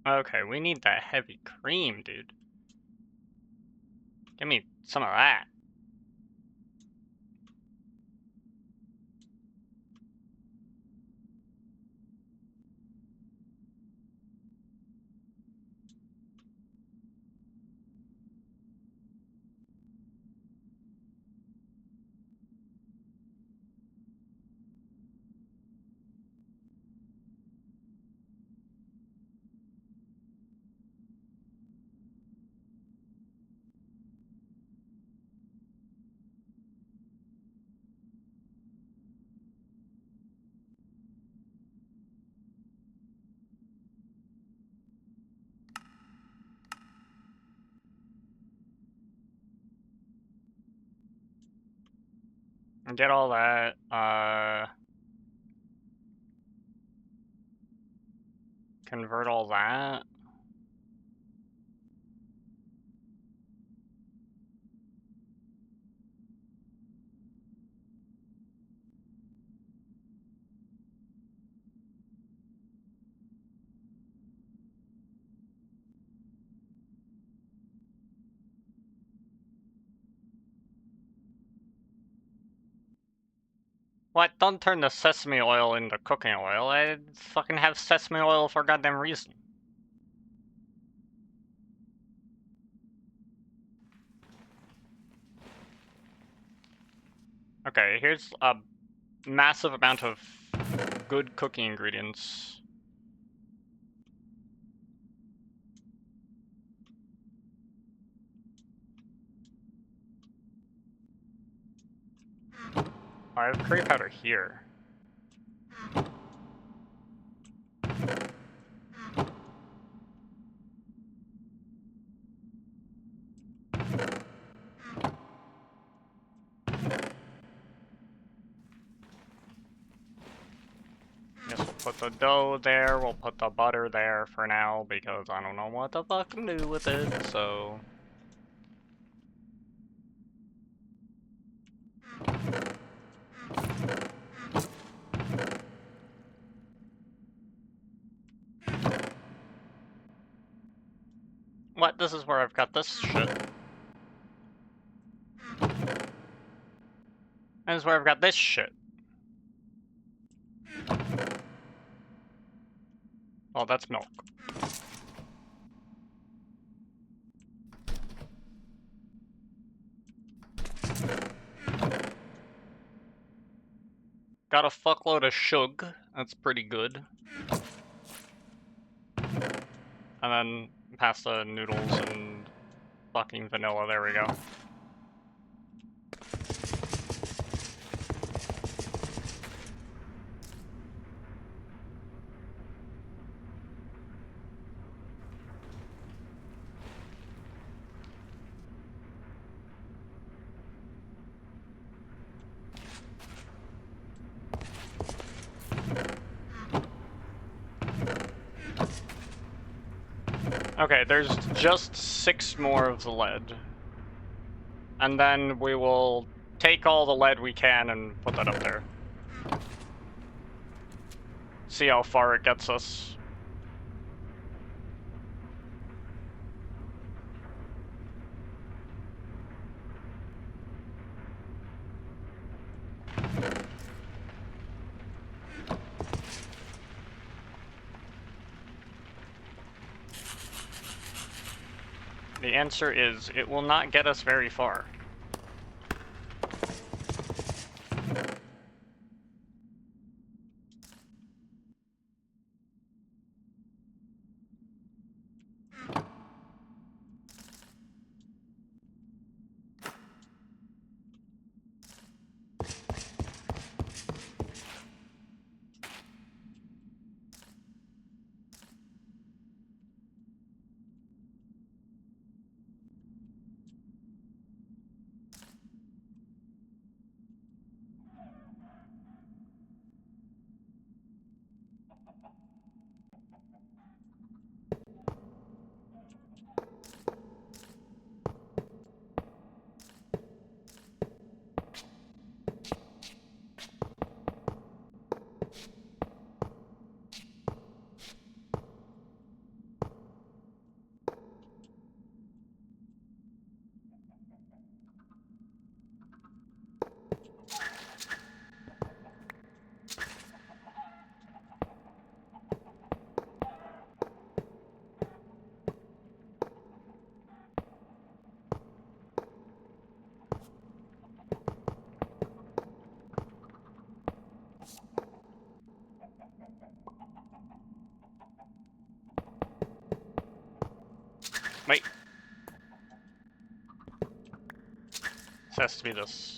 Speaker 1: Okay, we need that heavy cream, dude. Give me some of that. Get all that, convert all that. What? Don't turn the sesame oil into cooking oil. I fucking have sesame oil for a goddamn reason. Okay, here's a massive amount of good cooking ingredients. I have curry powder here. Guess we'll put the dough there, we'll put the butter there for now, because I don't know what to fucking do with it, so... What? This is where I've got this shit. This is where I've got this shit. Oh, that's milk. Got a fuckload of shug. That's pretty good. And then pasta, noodles, and fucking vanilla. There we go. Okay, there's just 6 more of the lead. And then we will take all the lead we can and put that up there. See how far it gets us. The answer is, it will not get us very far. Wait. This has to be this.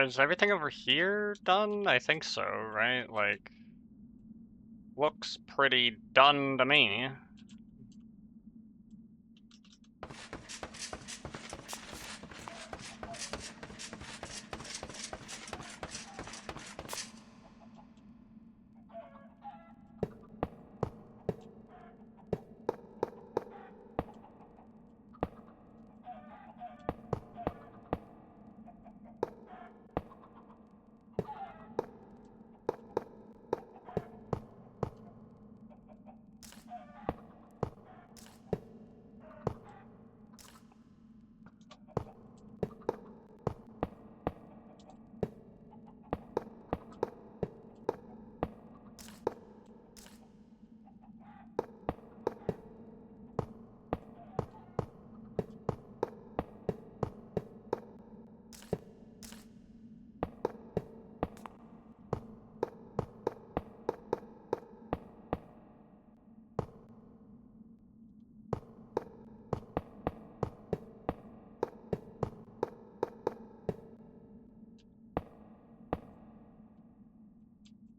Speaker 1: Is everything over here done? I think so, right? Like, looks pretty done to me.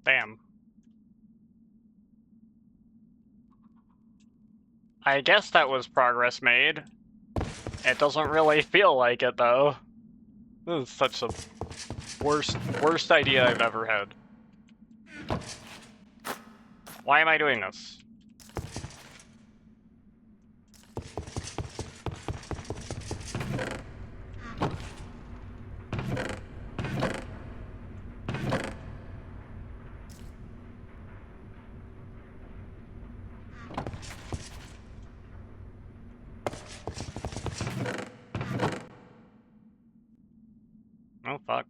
Speaker 1: Damn. I guess that was progress made. It doesn't really feel like it, though. This is such a worst idea I've ever had. Why am I doing this? Oh, fuck.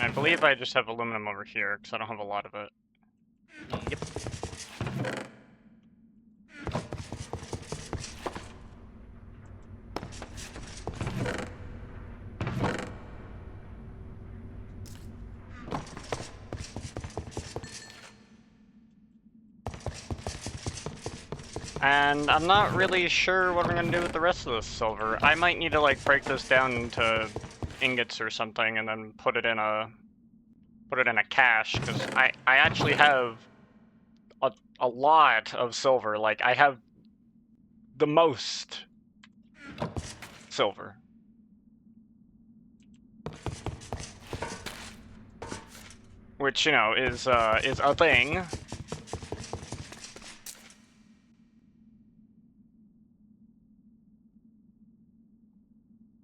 Speaker 1: I believe I just have aluminum over here, because I don't have a lot of it. Yep. And I'm not really sure what I'm gonna do with the rest of this silver. I might need to like break this down into ingots or something and then put it in a cache, because I actually have a lot of silver. Like, I have the most silver. Which, you know, is a thing.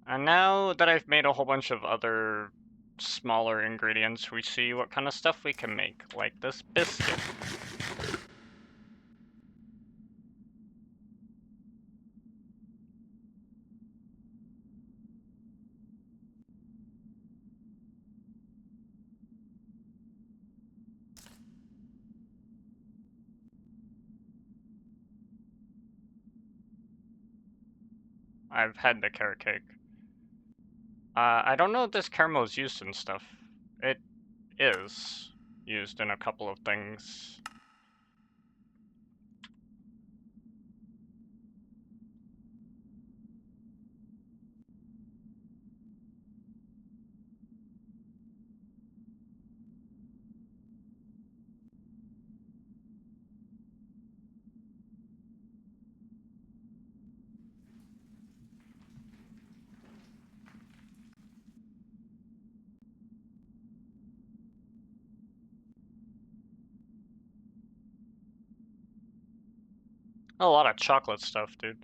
Speaker 1: And now that I've made a whole bunch of other smaller ingredients, we see what kind of stuff we can make, like this biscuit. I've had the carrot cake. I don't know if this caramel is used in stuff. It is used in a couple of things. A lot of chocolate stuff, dude.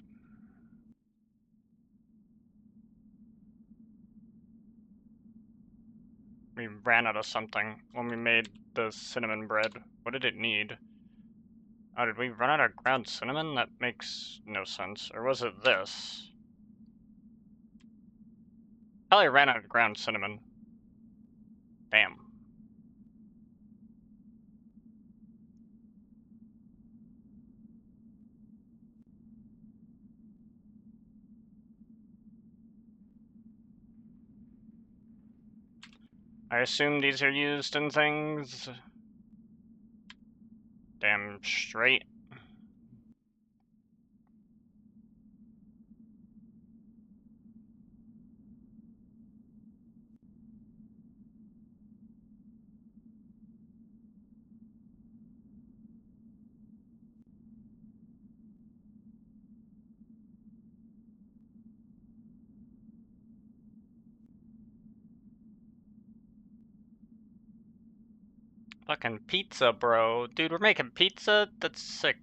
Speaker 1: We ran out of something when we made the cinnamon bread. What did it need? Oh, did we run out of ground cinnamon? That makes no sense. Or was it this? Probably ran out of ground cinnamon. Damn. I assume these are used in things. Damn straight. Fucking pizza, bro. Dude, we're making pizza? That's sick.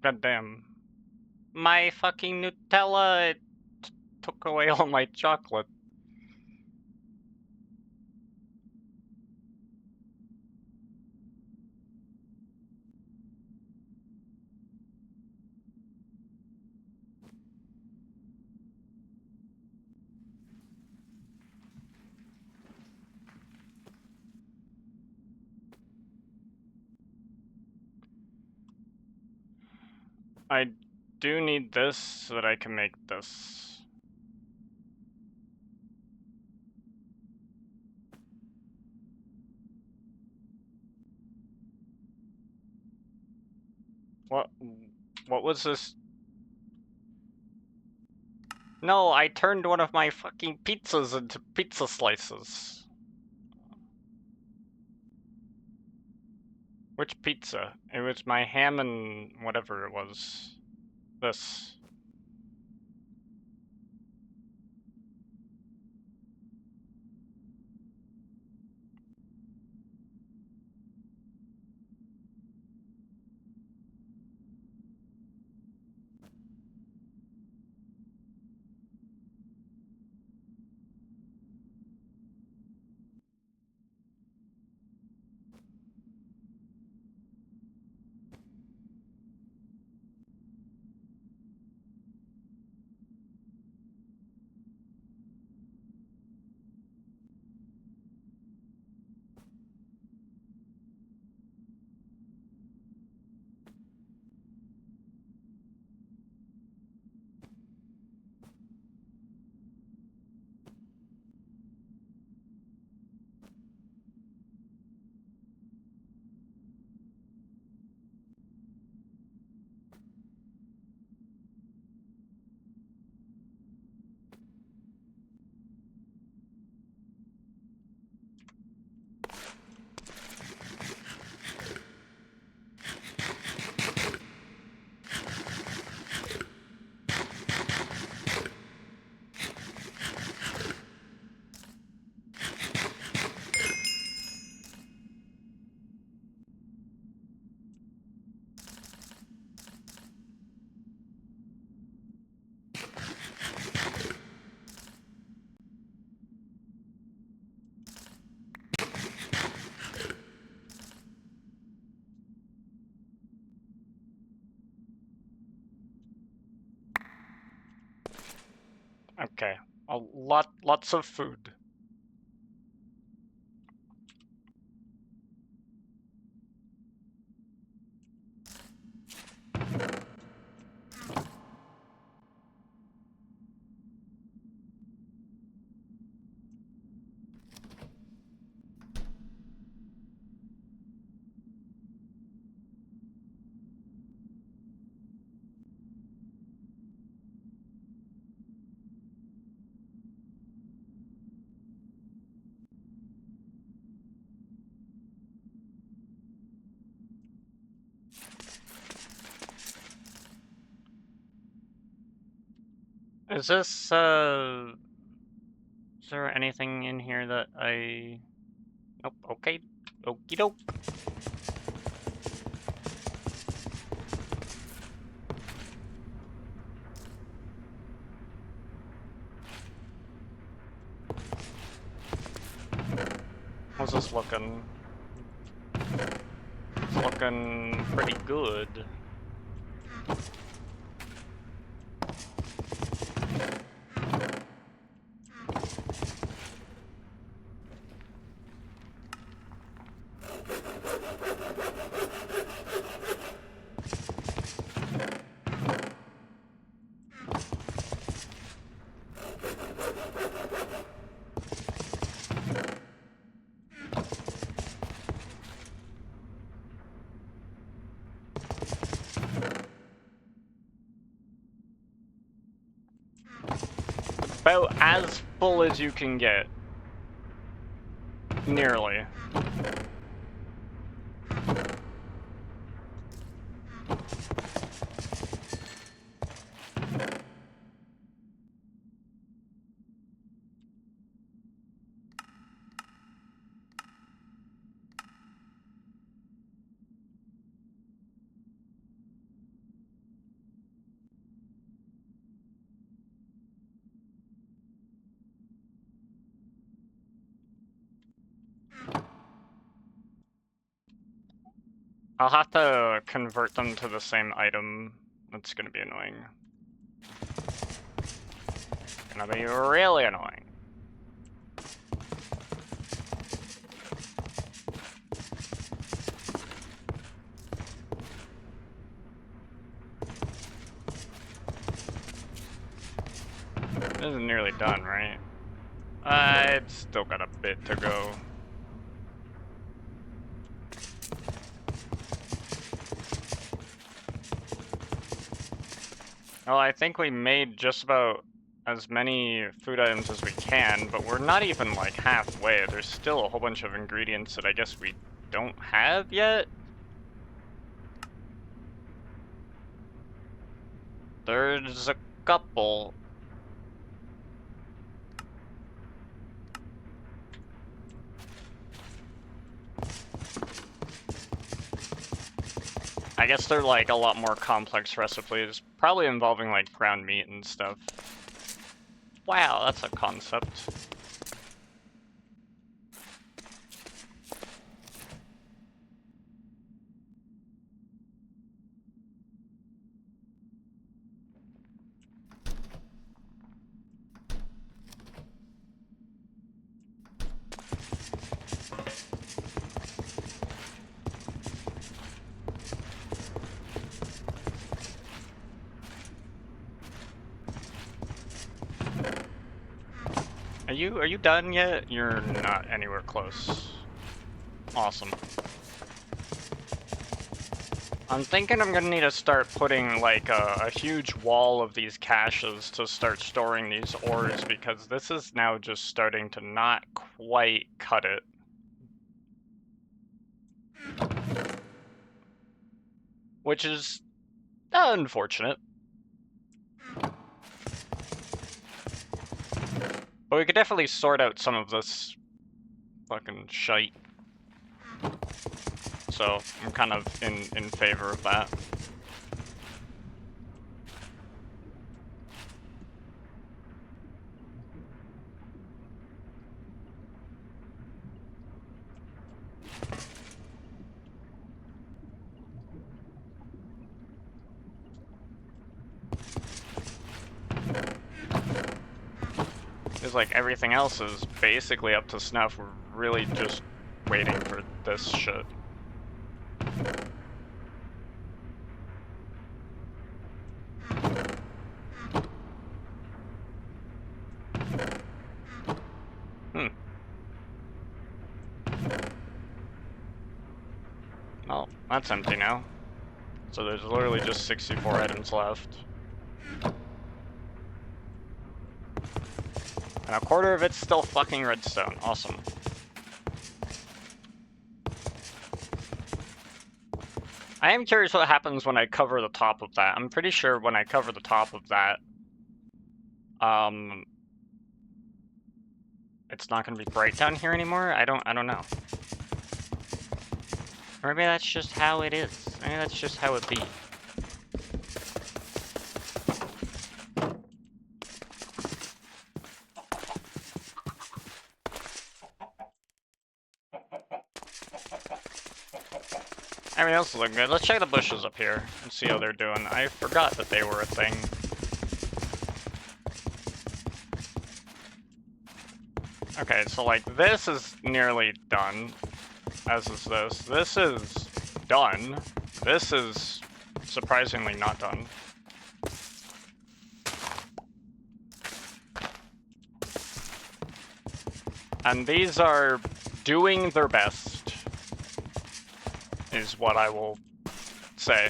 Speaker 1: God damn. My fucking Nutella, it took away all my chocolate. I do need this so that I can make this. What? What was this? No, I turned one of my fucking pizzas into pizza slices. Which pizza? It was my ham and whatever it was. This. Okay, lots of food. Is this, is there anything in here that I... Nope, okay. Okie doke. How's this looking? It's looking pretty good. About as full as you can get. Nearly. I'll have to convert them to the same item. That's gonna be annoying. Gonna be really annoying. This is nearly done, right? It's still got a bit to go. Well, I think we made just about as many food items as we can, but we're not even like halfway. There's still a whole bunch of ingredients that I guess we don't have yet. There's a couple. I guess they're like a lot more complex recipes, probably involving like ground meat and stuff. Wow, that's a concept. Are you done yet? You're not anywhere close. Awesome. I'm thinking I'm gonna need to start putting like a huge wall of these caches to start storing these ores, because this is now just starting to not quite cut it. Which is unfortunate. But we could definitely sort out some of this fucking shite. So I'm kind of in favor of that. Because, like, everything else is basically up to snuff. We're really just waiting for this shit. Well, that's empty now. So there's literally just 64 items left. And a quarter of it's still fucking redstone. Awesome. I am curious what happens when I cover the top of that. I'm pretty sure when I cover the top of that, it's not gonna be bright down here anymore. I don't know. Or maybe that's just how it is. Maybe that's just how it be. Everything else is looking good. Let's check the bushes up here and see how they're doing. I forgot that they were a thing. Okay, so like this is nearly done, as is this. This is done. This is surprisingly not done. And these are doing their best, is what I will say.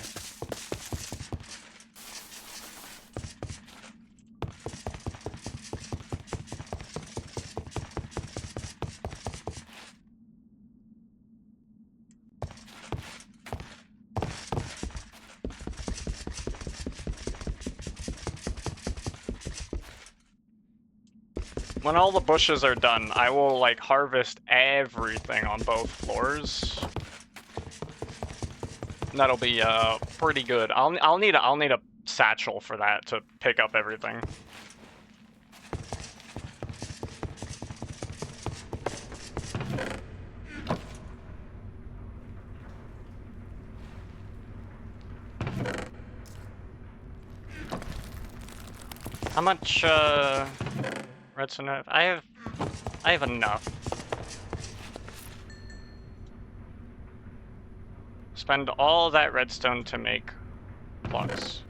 Speaker 1: When all the bushes are done, I will like harvest everything on both floors. That'll be pretty good. I'll need a satchel for that to pick up everything. How much redstone do I have? I have enough. Spend all that redstone to make blocks.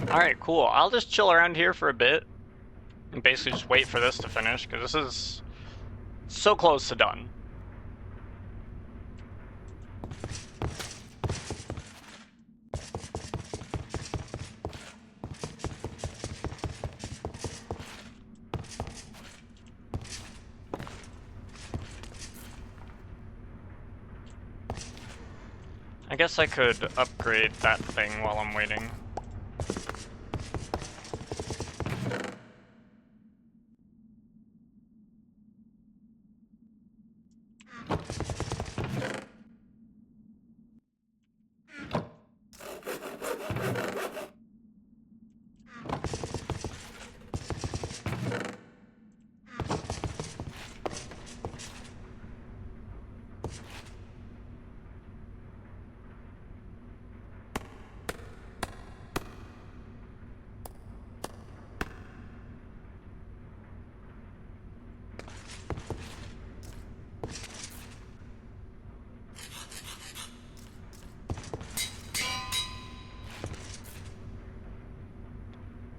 Speaker 1: Alright, cool. I'll just chill around here for a bit and basically just wait for this to finish, because this is so close to done. I guess I could upgrade that thing while I'm waiting.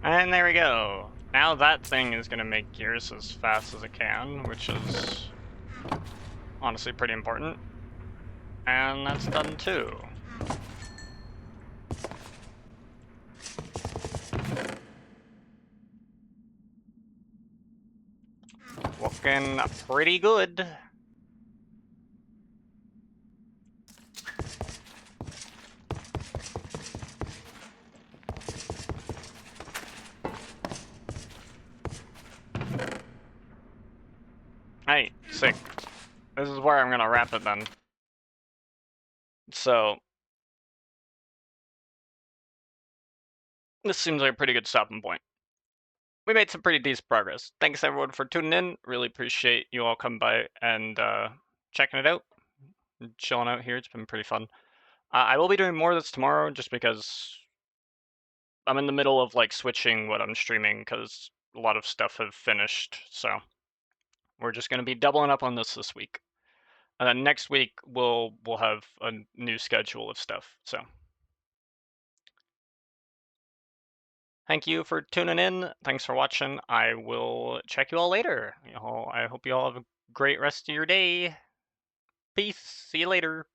Speaker 1: And there we go. Now that thing is gonna make gears as fast as it can, which is honestly pretty important. And that's done too. Looking pretty good. Hey, sick. This is where I'm gonna wrap it then. So, this seems like a pretty good stopping point. we made some pretty decent progress. Thanks everyone for tuning in. Really appreciate you all coming by and checking it out, chilling out here. It's been pretty fun. I will be doing more of this tomorrow, just because I'm in the middle of like switching what I'm streaming because a lot of stuff have finished. So we're just gonna be doubling up on this week, and then next week we'll have a new schedule of stuff. So thank you for tuning in. Thanks for watching. I will check you all later. I hope you all have a great rest of your day. Peace. See you later.